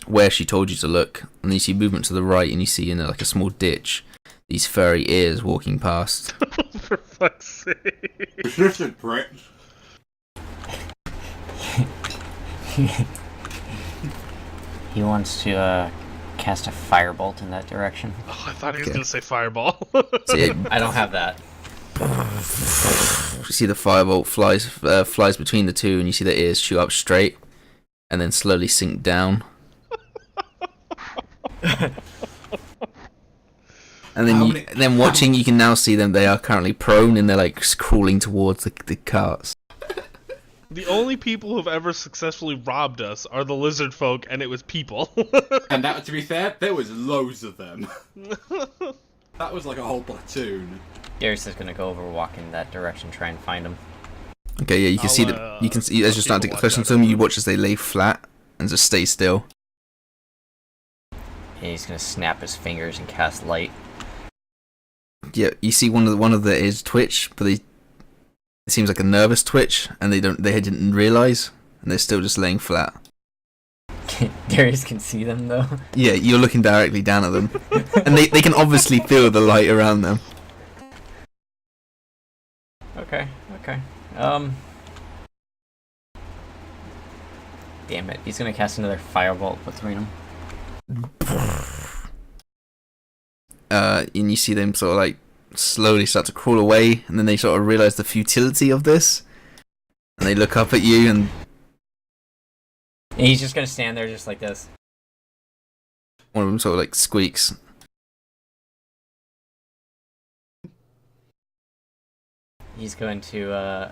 where she told you to look, and then you see movement to the right, and you see in like a small ditch these furry ears walking past. For fuck's sake. Persistent, Brett. He wants to cast a firebolt in that direction. Oh, I thought he was gonna say fireball. See, I don't have that. you see the firebolt flies between the two, and you see the ears shoot up straight, and then slowly sink down. And then, then watching, you can now see them. They are currently prone, and they're like crawling towards the carts. The only people who've ever successfully robbed us are the lizard folk, and it was people. And that, to be fair, there was loads of them. That was like a whole platoon. Darius is gonna go over, walk in that direction, try and find him. Okay, yeah, you can see that. You can see as you're starting to get closer to them. You watch as they lay flat and just stay still. And he's gonna snap his fingers and cast light. Yeah, you see one of the ears twitch, but it seems like a nervous twitch, and they didn't realize, and they're still just laying flat. Darius can see them though. Yeah, you're looking directly down at them, and they can obviously feel the light around them. Okay. Damn it! He's gonna cast another firebolt between them. And you see them sort of like slowly start to crawl away, and then they sort of realize the futility of this, and they look up at you, and He's just gonna stand there just like this. one of them sort of like squeaks. He's going to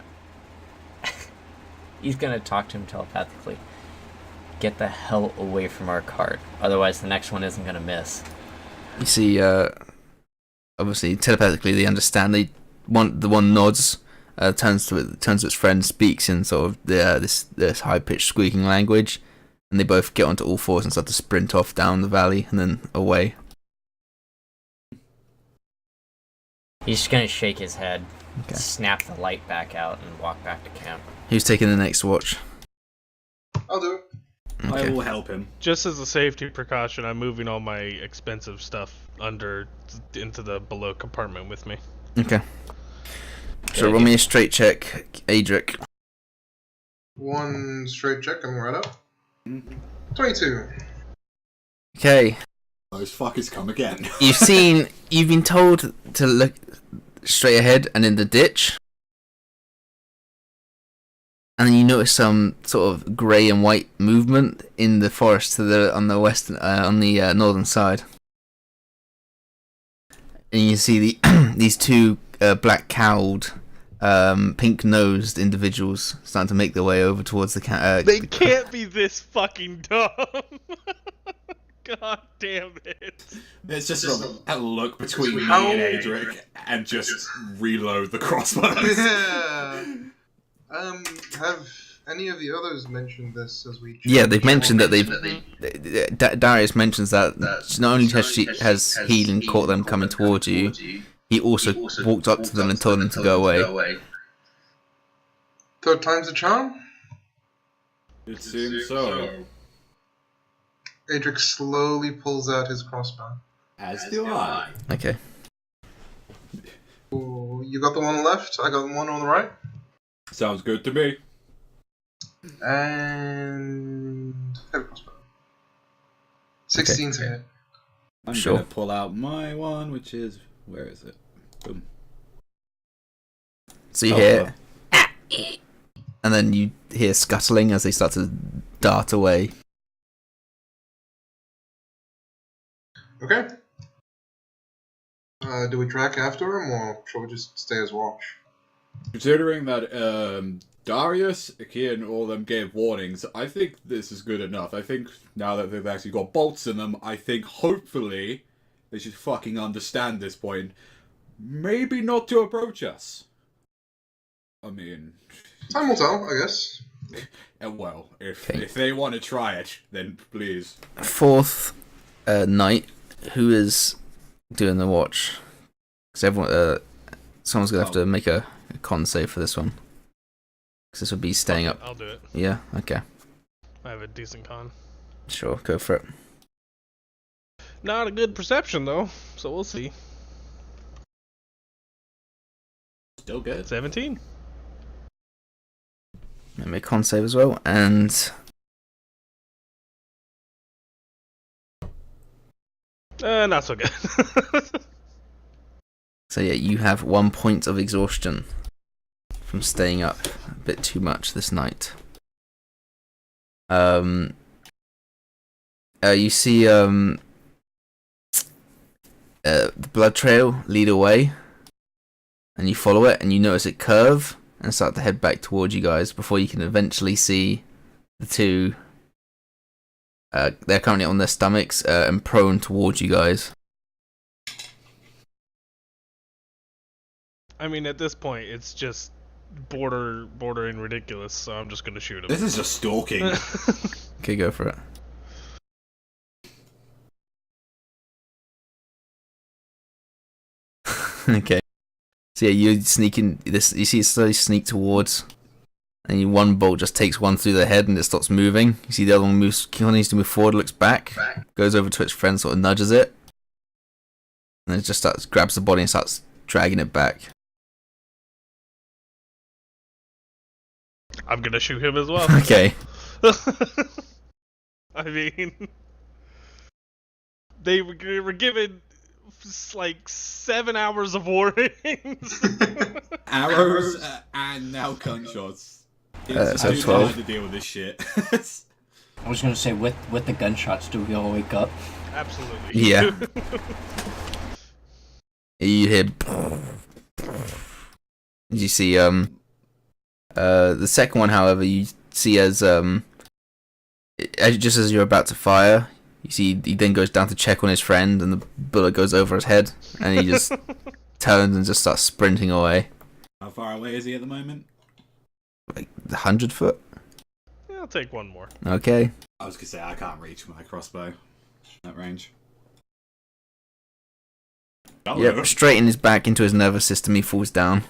he's gonna talk to him telepathically. Get the hell away from our cart, otherwise the next one isn't gonna miss. You see, obviously telepathically they understand. The one nods, turns to its friend, speaks in sort of this high pitched squeaking language, and they both get onto all fours and start to sprint off down the valley and then away. He's just gonna shake his head, Okay. snap the light back out, and walk back to camp. Who's taking the next watch? I'll do it. I Okay. will help him. Just as a safety precaution, I'm moving all my expensive stuff into the below compartment with me. Okay. So roll me a straight check, Adric. One straight check coming right up. 22. Okay. Those fuckers come again. You've been told to look straight ahead and in the ditch. And then you notice some sort of grey and white movement in the forest on the northern side. And you see these two black-cowled, pink-nosed individuals starting to make their way over towards the They can't be this fucking dumb. God damn it. There's just a look between me How- and Adric, and just reload the crossbows. Yeah. Have any of the others mentioned this as we? Yeah, they've mentioned that Darius mentions that not only has Healing caught them coming towards you, he also walked up to them and told them to go away. Third time's a charm. It seems so. Adric slowly pulls out his crossbow. As do I. Okay. Ooh, you got the one on the left. I got the one on the right. Sounds good to me. And heavy crossbow. 16 to hit. I'm Sure. gonna pull out my one, which is, where is it? Boom. So you hear, and then you hear scuttling as they start to dart away. Okay. Do we track after him, or shall we just stay as watch? Considering that Darius, Akia, and all of them gave warnings, I think this is good enough. I think now that they've actually got bolts in them, I think hopefully they should fucking understand this point. Maybe not to approach us. I mean, Time will tell, I guess. well, if they want to try it, then please. Fourth night, who is doing the watch? Because everyone, someone's gonna have to make a con save for this one. Because this would be staying up. I'll do it. Yeah. Okay. I have a decent con. Sure. Go for it. Not a good perception though, so we'll see. Still good. 17. Make a con save as well, and Not so good. so yeah, you have 1 point of exhaustion from staying up a bit too much this night. You see the blood trail lead away, and you follow it, and you notice it curve and start to head back towards you guys before you can eventually see the two. They're currently on their stomachs and prone towards you guys. I mean, at this point, it's just bordering ridiculous, so I'm just gonna shoot him. This is just stalking. Okay, go for it. Okay. So yeah, you sneak in this. You see it slowly sneak towards, and one bolt just takes one through the head, and it stops moving. You see the other one continues to move forward, looks back, goes over to its friend, sort of nudges it, and then it just grabs the body and starts dragging it back. I'm gonna shoot him as well. Okay. I mean, they were given like 7 hours of warnings. Arrows and now gunshots. It's so too 12. hard to deal with this shit. I was gonna say, with the gunshots, do we all wake up? Absolutely. Yeah. You hear. You see the second one, however, you see as just as you're about to fire, you see he then goes down to check on his friend, and the bullet goes over his head, and he just turns and just starts sprinting away. How far away is he at the moment? Like 100 foot. I'll take one more. Okay. I was gonna say I can't reach my crossbow that range. Yep, straight in his back into his nervous system, he falls down.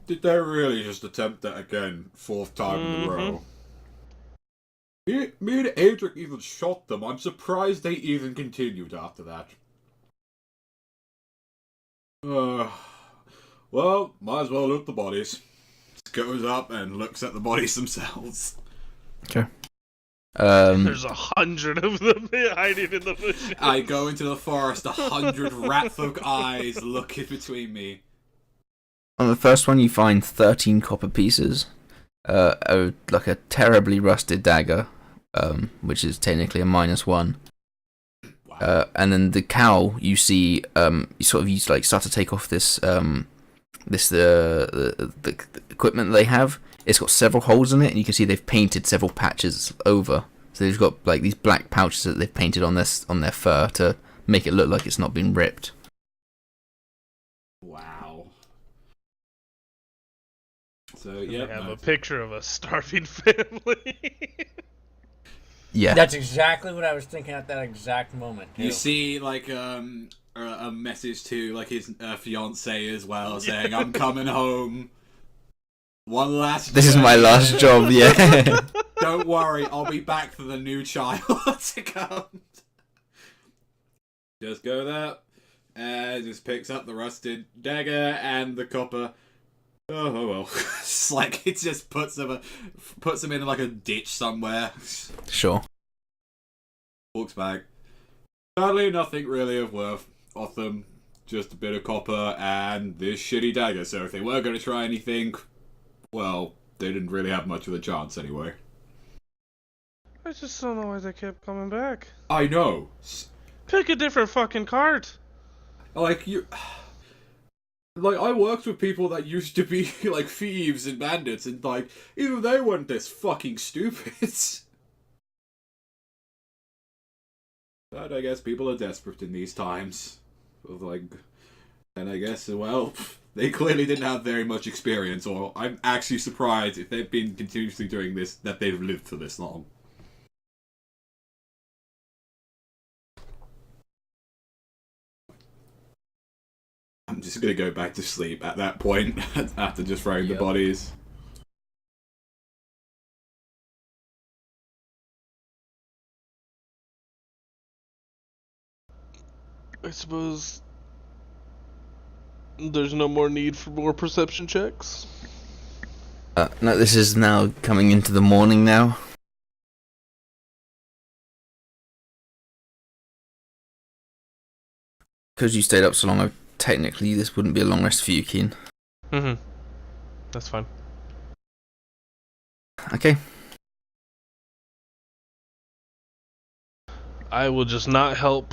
Did they really just attempt that again, 4th time in a row? Me and Adric even shot them. I'm surprised they even continued after that. Well, might as well loot the bodies. Goes up and looks at the bodies themselves. Okay. There's 100 of them hiding in the bushes. I go into the forest, 100 rat-folk eyes looking between me. On the first one, you find 13 copper pieces, like a terribly rusted dagger, which is technically a -1. Wow. And then the cowl, you see, you start to take off this the equipment they have. It's got several holes in it, and you can see they've painted several patches over. So they've got like these black pouches that they've painted on their fur to make it look like it's not been ripped. Wow. So Yeah, yeah, have a picture of a starving family. Yeah. That's exactly what I was thinking at that exact moment. You see, like, a message to, like, his fiance as well, saying, I'm coming home. One last This is my last job, yeah. Don't worry, I'll be back for the new child to come. Just go there, and just picks up the rusted dagger and the copper. Oh well. It's like, it just puts him in, like, a ditch somewhere. Sure. Walks back. Sadly, nothing really of worth off them. Just a bit of copper and this shitty dagger. So if they were going to try anything, well, they didn't really have much of a chance anyway. I just don't know why they kept coming back. I know. Pick a different fucking cart. Like, I worked with people that used to be, like, thieves and bandits, and, like, even they weren't this fucking stupid. But I guess people are desperate in these times. Of, like, And I guess, well, they clearly didn't have very much experience, or I'm actually surprised if they've been continuously doing this, that they've lived for this long. I'm just gonna go back to sleep at that point, after just throwing the bodies. I suppose there's no more need for more perception checks. No, this is now coming into the morning now. Because you stayed up so long, technically this wouldn't be a long rest for you, Keen. Mm-hmm. That's fine. Okay. I will just not help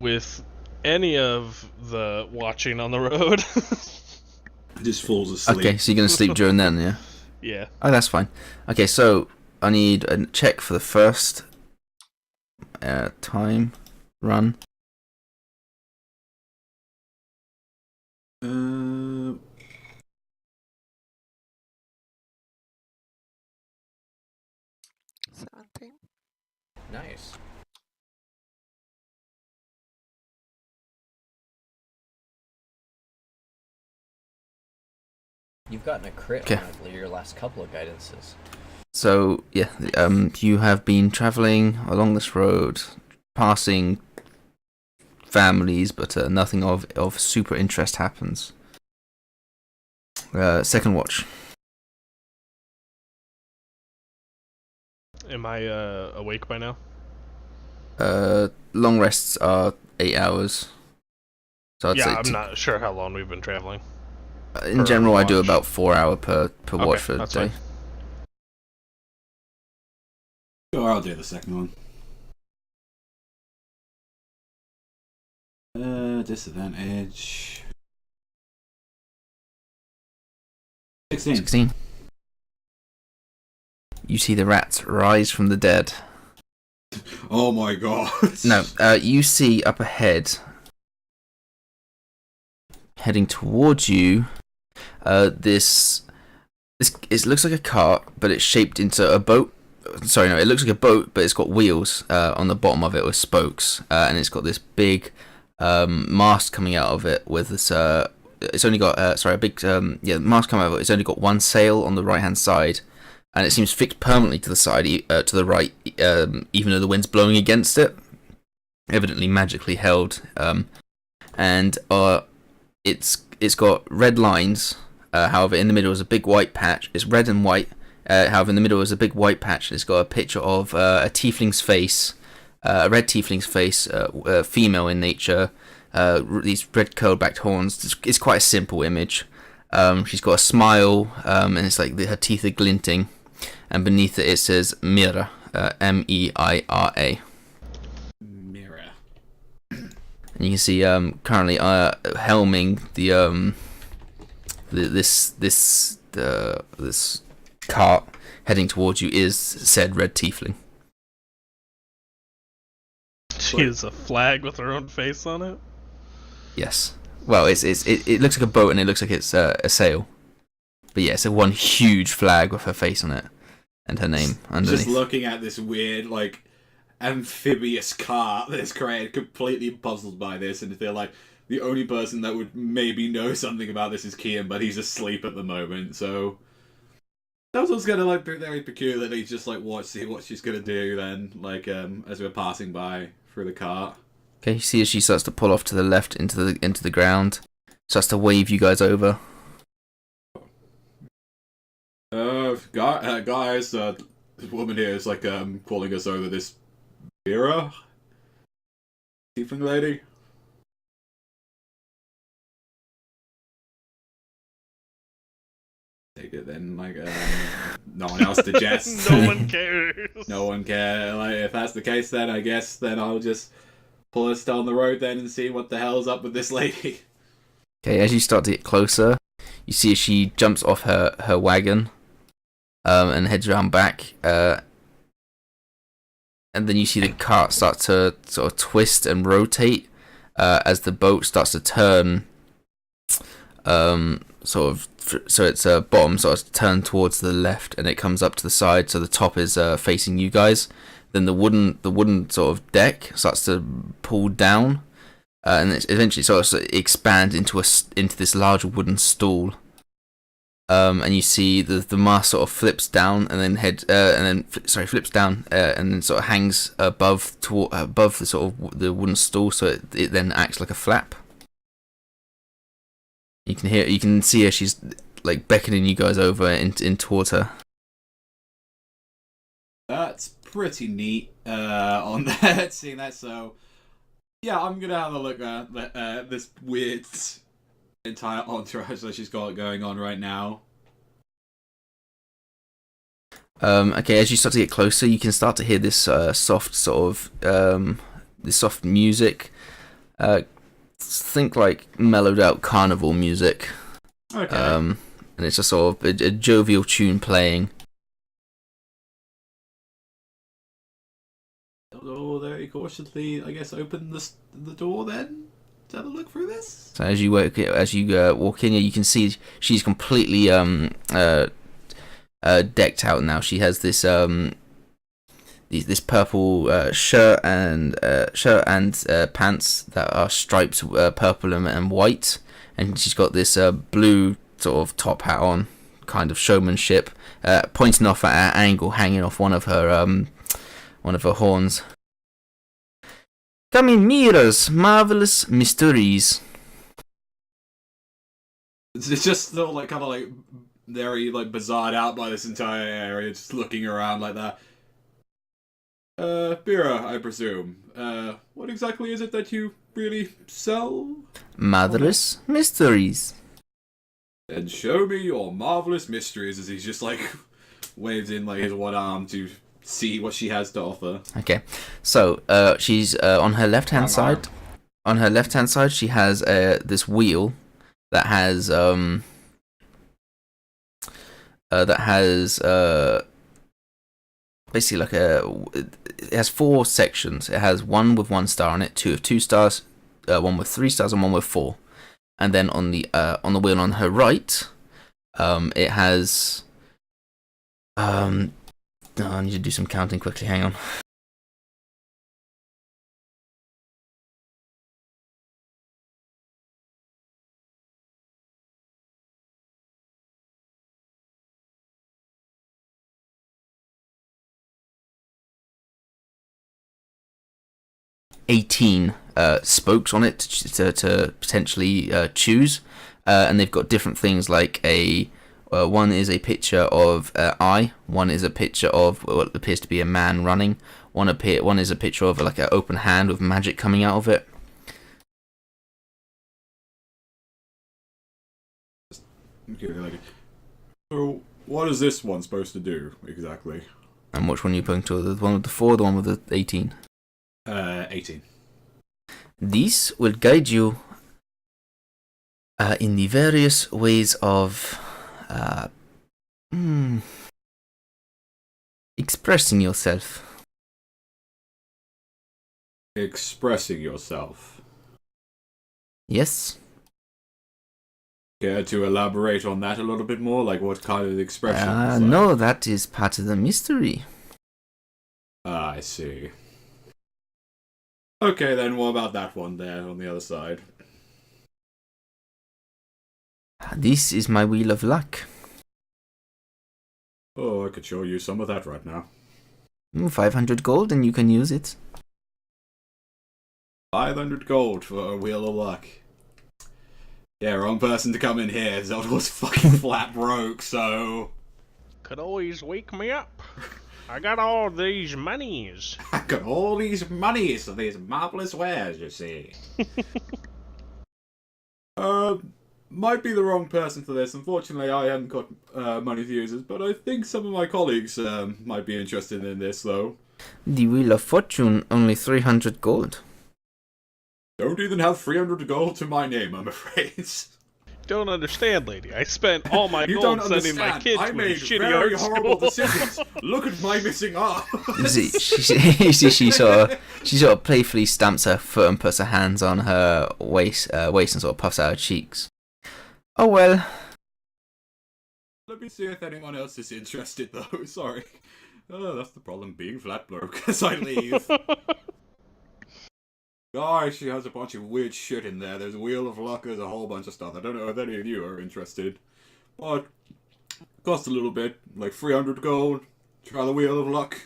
with any of the watching on the road. Just falls asleep. Okay, so you're going to sleep during then, yeah? Yeah. Oh, that's fine. Okay, so I need a check for the first time run. Uh, 17. Nice. You've gotten a crit on your last couple of guidances. So, yeah, you have been travelling along this road, passing families, but nothing of super interest happens. Second watch. Am I awake by now? Long rests are 8 hours. So I'd say I'm not sure how long we've been traveling. in general, I do about 4 hour per watch for a day. Fine. Sure, I'll do the second one. Disadvantage. 16. You see the rats rise from the dead. Oh my god. No, you see up ahead, heading towards you, this it looks like a cart, but it's shaped into a boat. Sorry, no, it looks like a boat, but it's got wheels on the bottom of it with spokes, and it's got this big mast coming out of it with this. It's only got a big mast coming out of it. It's only got one sail on the right hand side, and it seems fixed permanently to the side, to the right, even though the wind's blowing against it. Evidently magically held, and it's got red lines. However, in the middle is a big white patch. It's red and white. However, in the middle is a big white patch. It's got a picture of a tiefling's face, a red tiefling's face, female in nature. These red curled-backed horns. It's quite a simple image. She's got a smile, and it's like her teeth are glinting. And beneath it says Mira, Meira. Mirror. And you can see currently helming this cart heading towards you is said red tiefling. She has a flag with her own face on it. Yes. Well, it looks like a boat and it looks like it's a sail. But yeah, it's one huge flag with her face on it and her name underneath. Just looking at this weird, amphibious cart that's created, completely puzzled by this, and feel like the only person that would maybe know something about this is Kian, but he's asleep at the moment, so that was gonna very peculiarly just see what she's gonna do then, as we're passing by through the cart. Okay, you see as she starts to pull off to the left into the ground, starts to wave you guys over. Guys, this woman here is calling us over this Mira? Tiefling lady? Take it then, no one else suggests. No one cares. No one cares. If that's the case, then I guess I'll just pull us down the road then and see what the hell's up with this lady. Okay, as you start to get closer, you see as she jumps off her wagon, and heads around back, and then you see the cart start to sort of twist and rotate, as the boat starts to turn sort of, so its bottom sort of turned towards the left, and it comes up to the side, so the top is facing you guys. Then the wooden sort of deck starts to pull down, and it eventually sort of expands into this large wooden stool. And you see the mast sort of flips down, and then flips down, and then sort of hangs above the sort of the wooden stool, so it then acts like a flap. You can see her. She's like beckoning you guys over in towards her. That's pretty neat. On that, seeing that. So, yeah, I'm gonna have a look at this weird entire entourage that she's got going on right now. Okay, as you start to get closer, you can start to hear this soft sort of this soft music. Think like mellowed out carnival music. Okay. And it's just sort of a jovial tune playing. Oh, very cautiously, I guess, open the door then to have a look through this. So as you walk in, you can see she's completely decked out now. She has this this purple shirt and pants that are striped purple and white, and she's got this blue sort of top hat on, kind of showmanship, pointing off at an angle, hanging off one of her horns. Come in, mirrors, marvelous mysteries. It's just still like kind of like very like bizarred out by this entire area, just looking around like that. Bira, I presume. What exactly is it that you really sell? Marvelous mysteries. And show me your marvelous mysteries, as he's just like waves in like his one arm to see what she has to offer. Okay, so she's on her left hand side. On her left hand side, she has this wheel that has basically like it has 4 sections. It has one with 1 star on it, 2 with 2 stars, one with 3 stars, and one with 4. And then on the wheel on her right, it has I need to do some counting quickly. Hang on. $18 spokes on it to potentially choose, and they've got different things like one is a picture of eye, one is a picture of what appears to be a man running, one is a picture of like an open hand with magic coming out of it. So, what is this one supposed to do exactly? And which one are you putting to? The one with the 4, the one with the 18? 18. This will guide you in the various ways of expressing yourself. Expressing yourself. Yes. Care to elaborate on that a little bit more? Like what kind of expression? No, that is part of the mystery. I see. Okay, then what about that one there on the other side? This is my wheel of luck. Oh, I could show you some of that right now. 500 gold and you can use it. 500 gold for a wheel of luck. Yeah, wrong person to come in here. Zeldor's fucking flat broke, so... Could always wake me up. I got all these monies. I got all these monies for these marvelous wares, you see. Might be the wrong person for this. Unfortunately, I haven't got money to use it, but I think some of my colleagues might be interested in this, though. The Wheel of Fortune, only 300 gold. Don't even have 300 gold to my name, I'm afraid. Don't understand, lady. I spent all my You gold don't sending understand. my kids I to a made shitty very art horrible school. decisions. Look at my missing arm. She sort of playfully stamps her foot and puts her hands on her waist and sort of puffs out her cheeks. Oh well. Let me see if anyone else is interested, though. Sorry. Oh, that's the problem, being flat broke as I leave. Guys, she has a bunch of weird shit in there. There's a Wheel of Luck, there's a whole bunch of stuff. I don't know if any of you are interested. But, cost a little bit, like 300 gold. Try the Wheel of Luck.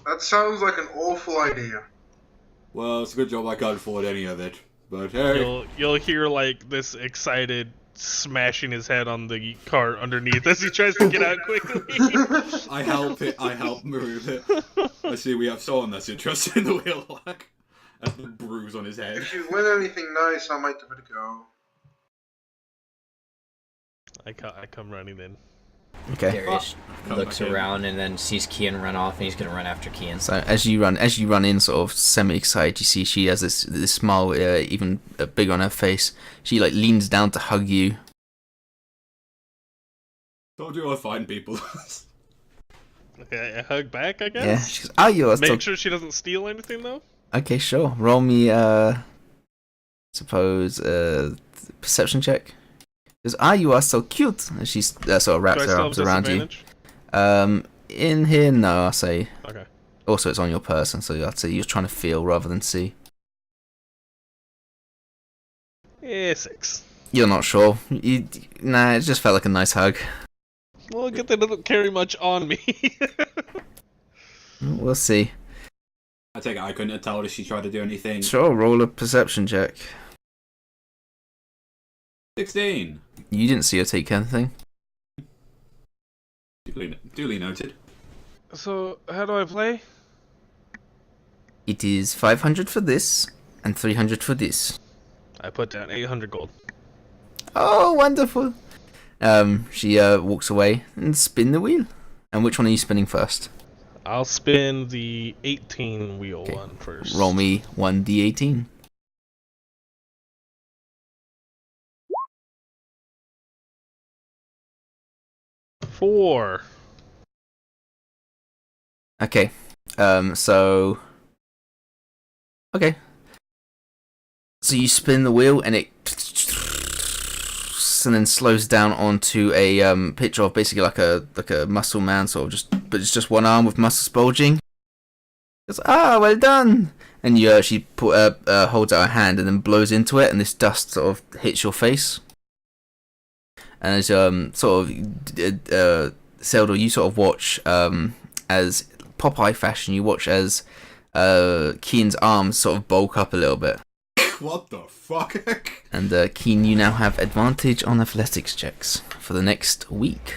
That sounds like an awful idea. Well, it's a good job I can't afford any of it. But hey. You'll hear like this excited smashing his head on the cart underneath as he tries to get out quickly. I help move it. I see we have someone that's interested in the Wheel of Luck. That's the bruise on his head. If you win anything nice, I might give it a go. I come running in. Okay. Darius looks around and then sees Kian run off, and he's gonna run after Kian. So as you run in, sort of semi-excited, you see she has this smile, even big on her face. She like leans down to hug you. Told you I'd find people. Okay, I hug back, I guess. Yeah. She goes, "Ah, you are so..." Make sure she doesn't steal anything though. Okay, sure. Roll me, suppose, perception check. Because, "Ah, you are so cute." And she sort of wraps her arms around you. In here, no, I'll say. Okay. Also, it's on your person, so I'd say you're trying to feel rather than see. Yeah, 6. You're not sure. Nah, it just felt like a nice hug. Well, good thing it doesn't carry much on me. We'll see. I take it I couldn't have told if she tried to do anything. Sure, roll a perception check. 16. You didn't see her take anything. Duly noted. So, how do I play? It is 500 for this, and 300 for this. I put down 800 gold. Oh, wonderful. She walks away and spin the wheel. And which one are you spinning first? I'll spin the 18 wheel one first. Roll me 1d18. Four. Okay. So. Okay. So you spin the wheel and it. And then slows down onto a picture of basically like a muscle man, sort of but it's just one arm with muscles bulging. It's well done. And she holds out her hand and then blows into it, and this dust sort of hits your face. And as Seldor, you sort of watch as Popeye fashion, you watch as Keen's arms sort of bulk up a little bit. What the fuck? And Keen, you now have advantage on athletics checks for the next week.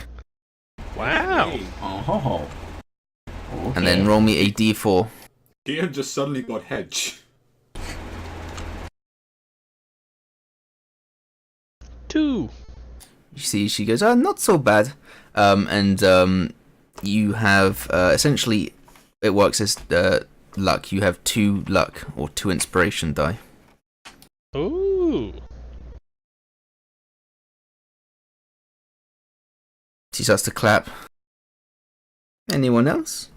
Wow. Oh. Okay. And then roll me a d4. Keen just suddenly got hedge. 2. You see, she goes, not so bad. And you have, essentially, it works as luck. You have 2 luck, or 2 inspiration die. Ooh. She starts to clap. Anyone else?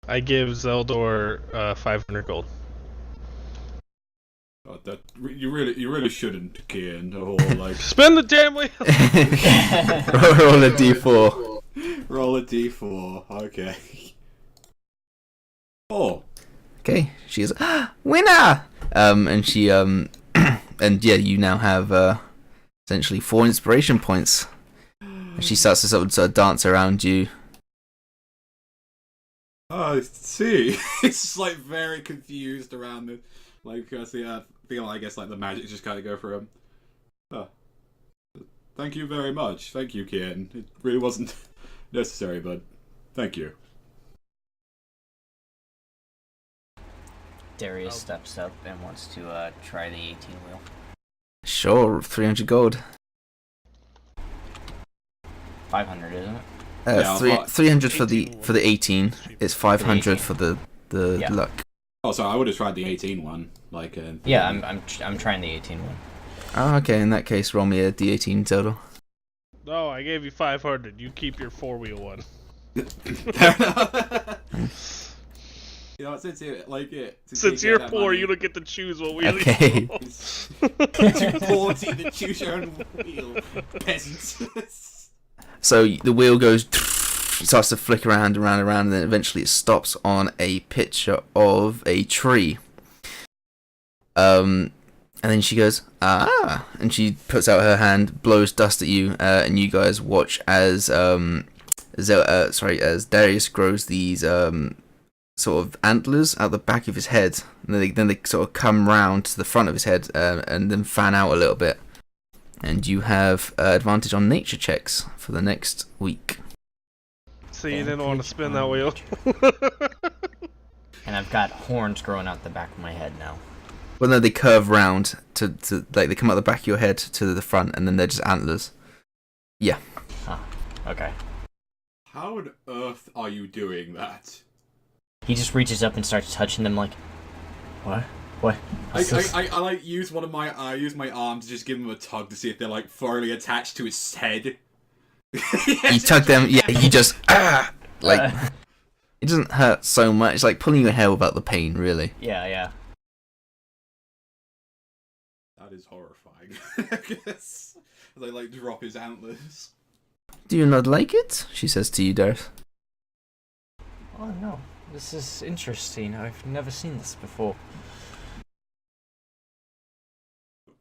I give Zeldor 500 gold. Oh, you really shouldn't, Keen. The whole like Spin the damn wheel. Roll a d4. Roll a d4. Okay. 4. Okay, she is winner. And she and yeah, you now have essentially 4 inspiration points. And she starts to sort of dance around you. Oh, I see. It's just like very confused around it. Like I see, I guess like the magic just kind of go for him. Oh. Thank you very much. Thank you, Kian. It really wasn't necessary, but thank you. Darius steps up and wants to try the 18 wheel. Sure, 300 gold. 500, isn't it? Yeah, 300 for the 18. It's 500 for the Yeah. luck. Oh, sorry, I would have tried the 18 one. Like, Yeah, I'm trying the 18 one. Oh, okay. In that case, roll me a d18 total. No, I gave you 500. You keep your 4-wheel one. Fair enough. You know, since you like it. Since you're poor, you don't get to choose what wheel Okay. you roll. Too poor to even choose your own wheel. Peasants. So the wheel goes, it starts to flick around, and then eventually it stops on a picture of a tree. And then she goes, ah, and she puts out her hand, blows dust at you, and you guys watch as as Darius grows these sort of antlers out the back of his head, and then they sort of come round to the front of his head, and then fan out a little bit. And you have advantage on nature checks for the next week. So you didn't want to spin that wheel. And I've got horns growing out the back of my head now. Well, no, they curve round to like they come out the back of your head to the front, and then they're just antlers. Yeah. Huh. Okay. How on earth are you doing that? He just reaches up and starts touching them like, what? What? I like use my arm to just give him a tug to see if they're like thoroughly attached to his head. You tug them, yeah, you just, like, it doesn't hurt so much, it's like pulling your hair without the pain, really. Yeah. That is horrifying. I guess. They like drop his antlers. Do you not like it? She says to you, Darth. Oh no, this is interesting. I've never seen this before.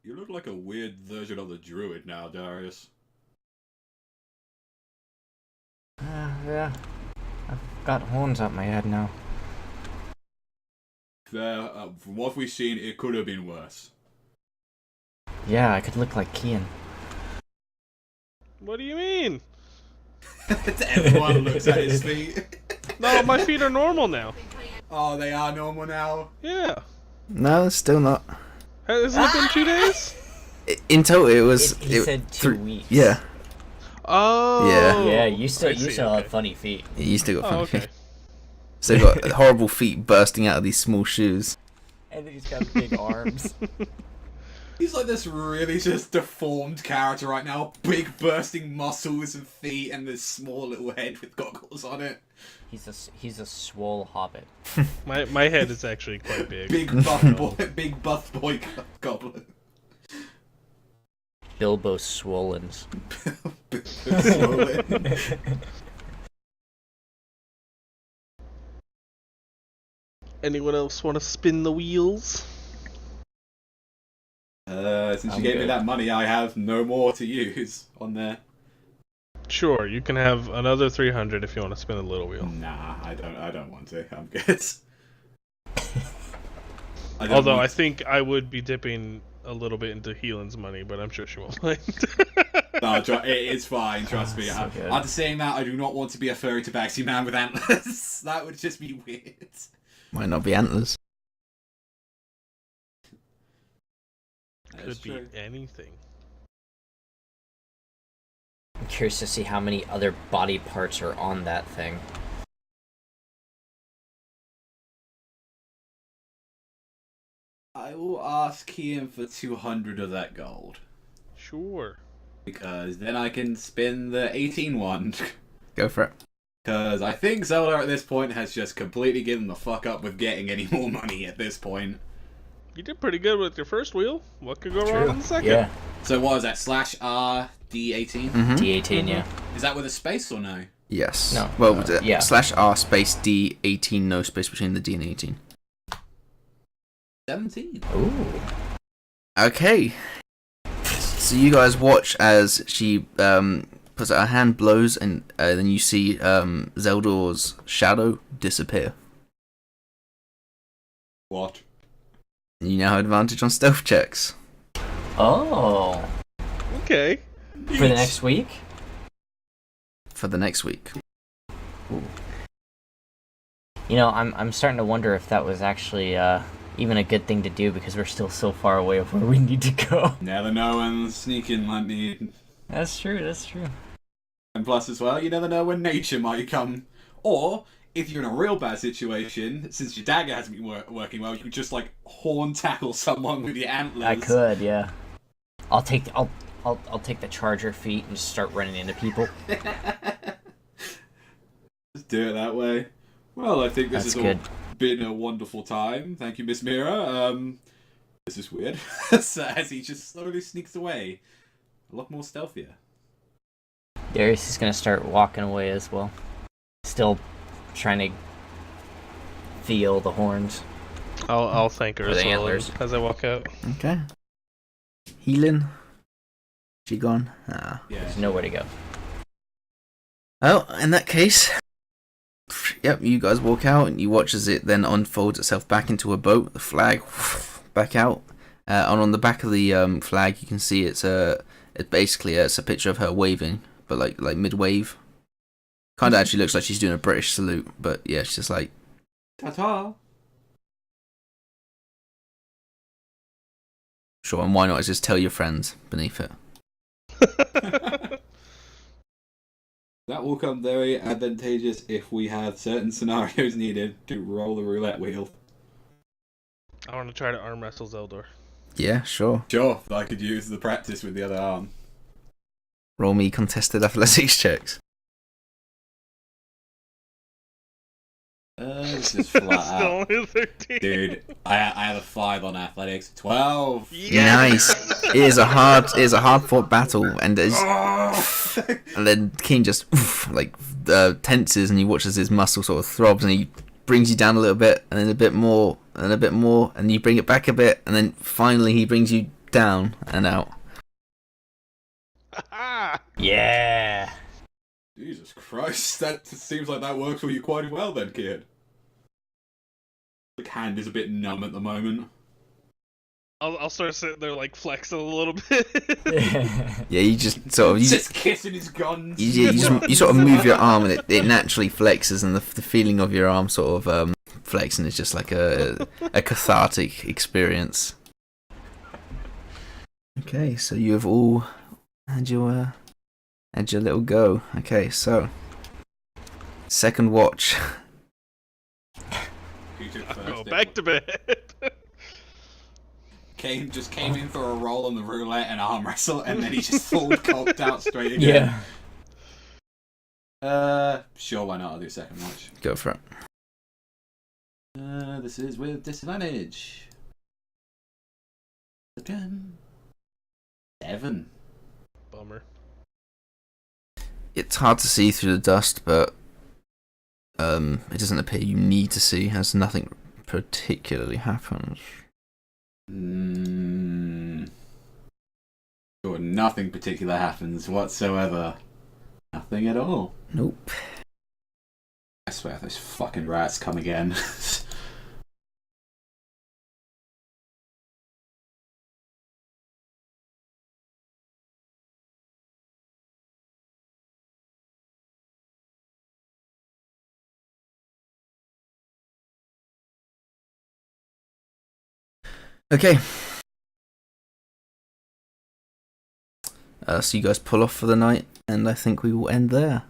You look like a weird version of the druid now, Darius. Yeah. I've got horns out my head now. From what we've seen, it could have been worse. Yeah, I could look like Kian. What do you mean? Everyone looks at his feet. No, my feet are normal now. Oh, they are normal now? Yeah. No, still not. Has it been 2 days? In total, it was... He said 2 weeks. Yeah. Oh. Yeah, you still have funny feet. You still got funny okay. feet. So you got horrible feet bursting out of these small shoes. And then he's got big arms. He's like this really just deformed character right now. Big bursting muscles and feet and this small little head with goggles on it. He's a swole hobbit. My head is actually quite big. Big buff boy goblin. Bilbo Swollens. Anyone else want to spin the wheels? Since you gave me that money, I have no more to use on there. Sure, you can have another 300 if you want to spin a little wheel. Nah, I don't want to. I'm good. I think I would be dipping a little bit into Helen's money, but I'm sure she won't mind. No, it is fine, trust me. So After saying that, I do not want to be a furry tabaxi man with antlers. That would just be weird. Might not be antlers. Could be anything. I'm curious to see how many other body parts are on that thing. I will ask him for 200 of that gold. Sure. Because then I can spin the 18 one. Go for it. Because I think Zelda at this point has just completely given the fuck up with getting any more money at this point. You did pretty good with your first wheel. What could go wrong in the second? Yeah. So what is that? /R D18? Mm-hmm. D18, yeah. Is that with a space or no? Yes. No. Well, yeah. /R space D18, no space between the D and 18. 17. Ooh. Okay. So you guys watch as she puts out her hand, blows, and then you see Zeldor's shadow disappear. What? You now have advantage on stealth checks. Oh. Okay. For the next week? For the next week. Ooh. You know, I'm starting to wonder if that was actually even a good thing to do, because we're still so far away of where we need to go. Never know when sneaking might be. That's true. And plus as well, you never know when nature might come. Or, if you're in a real bad situation, since your dagger hasn't been working well, you could just like horn tackle someone with your antlers. I could, yeah. I'll take the charger feet and just start running into people. Just do it that way. Well, I think this That's is good. been a wonderful time. Thank you, Miss Mira. This is weird. So as he just slowly sneaks away, a lot more stealthier. Darius is gonna start walking away as well, still trying to feel the horns. I'll thank her Or as the well antlers. as I walk out. Okay. Healing. She gone? Ah. Yeah. There's nowhere to go. Well, in that case, yep, you guys walk out and you watch as it then unfolds itself back into a boat. The flag back out. And on the back of the flag, you can see it's basically it's a picture of her waving, but like mid wave. Kind of actually looks like she's doing a British salute, but yeah, she's just like Ta-ta. sure. And why not just tell your friends beneath it? That will come very advantageous if we have certain scenarios needed to roll the roulette wheel. I want to try to arm wrestle Zeldor. Yeah, sure. Sure, I could use the practice with the other arm. Roll me contested athletics checks. This is flat Still out. only 13. Dude, I have a 5 on athletics. 12! Nice. It is a hard fought battle, and Oh! and then King just tenses, and you watch as his muscle sort of throbs, and he brings you down a little bit, and then a bit more, and a bit more, and you bring it back a bit, and then finally he brings you down and out. Yeah. Jesus Christ, that seems like that works for you quite well then, kid. The hand is a bit numb at the moment. I'll start sitting there like flexing a little bit. Yeah, you just sort of Just kissing his guns. you sort of move your arm, and it naturally flexes, and the feeling of your arm sort of flexing is just like a cathartic experience. Okay, so you have all had your little go. Okay, so second watch. Go back to bed. Kane just came in for a roll on the roulette and arm wrestle, and then he just full cocked out straight again. Yeah. Sure, why not? I'll do second watch. Go for it. This is with disadvantage. Again. 7. Bummer. It's hard to see through the dust, but it doesn't appear you need to see, as nothing particularly happens. Sure, nothing particular happens whatsoever. Nothing at all. Nope. I swear, those fucking rats come again. Okay. So you guys pull off for the night, and I think we will end there.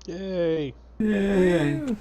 Yay. Yay.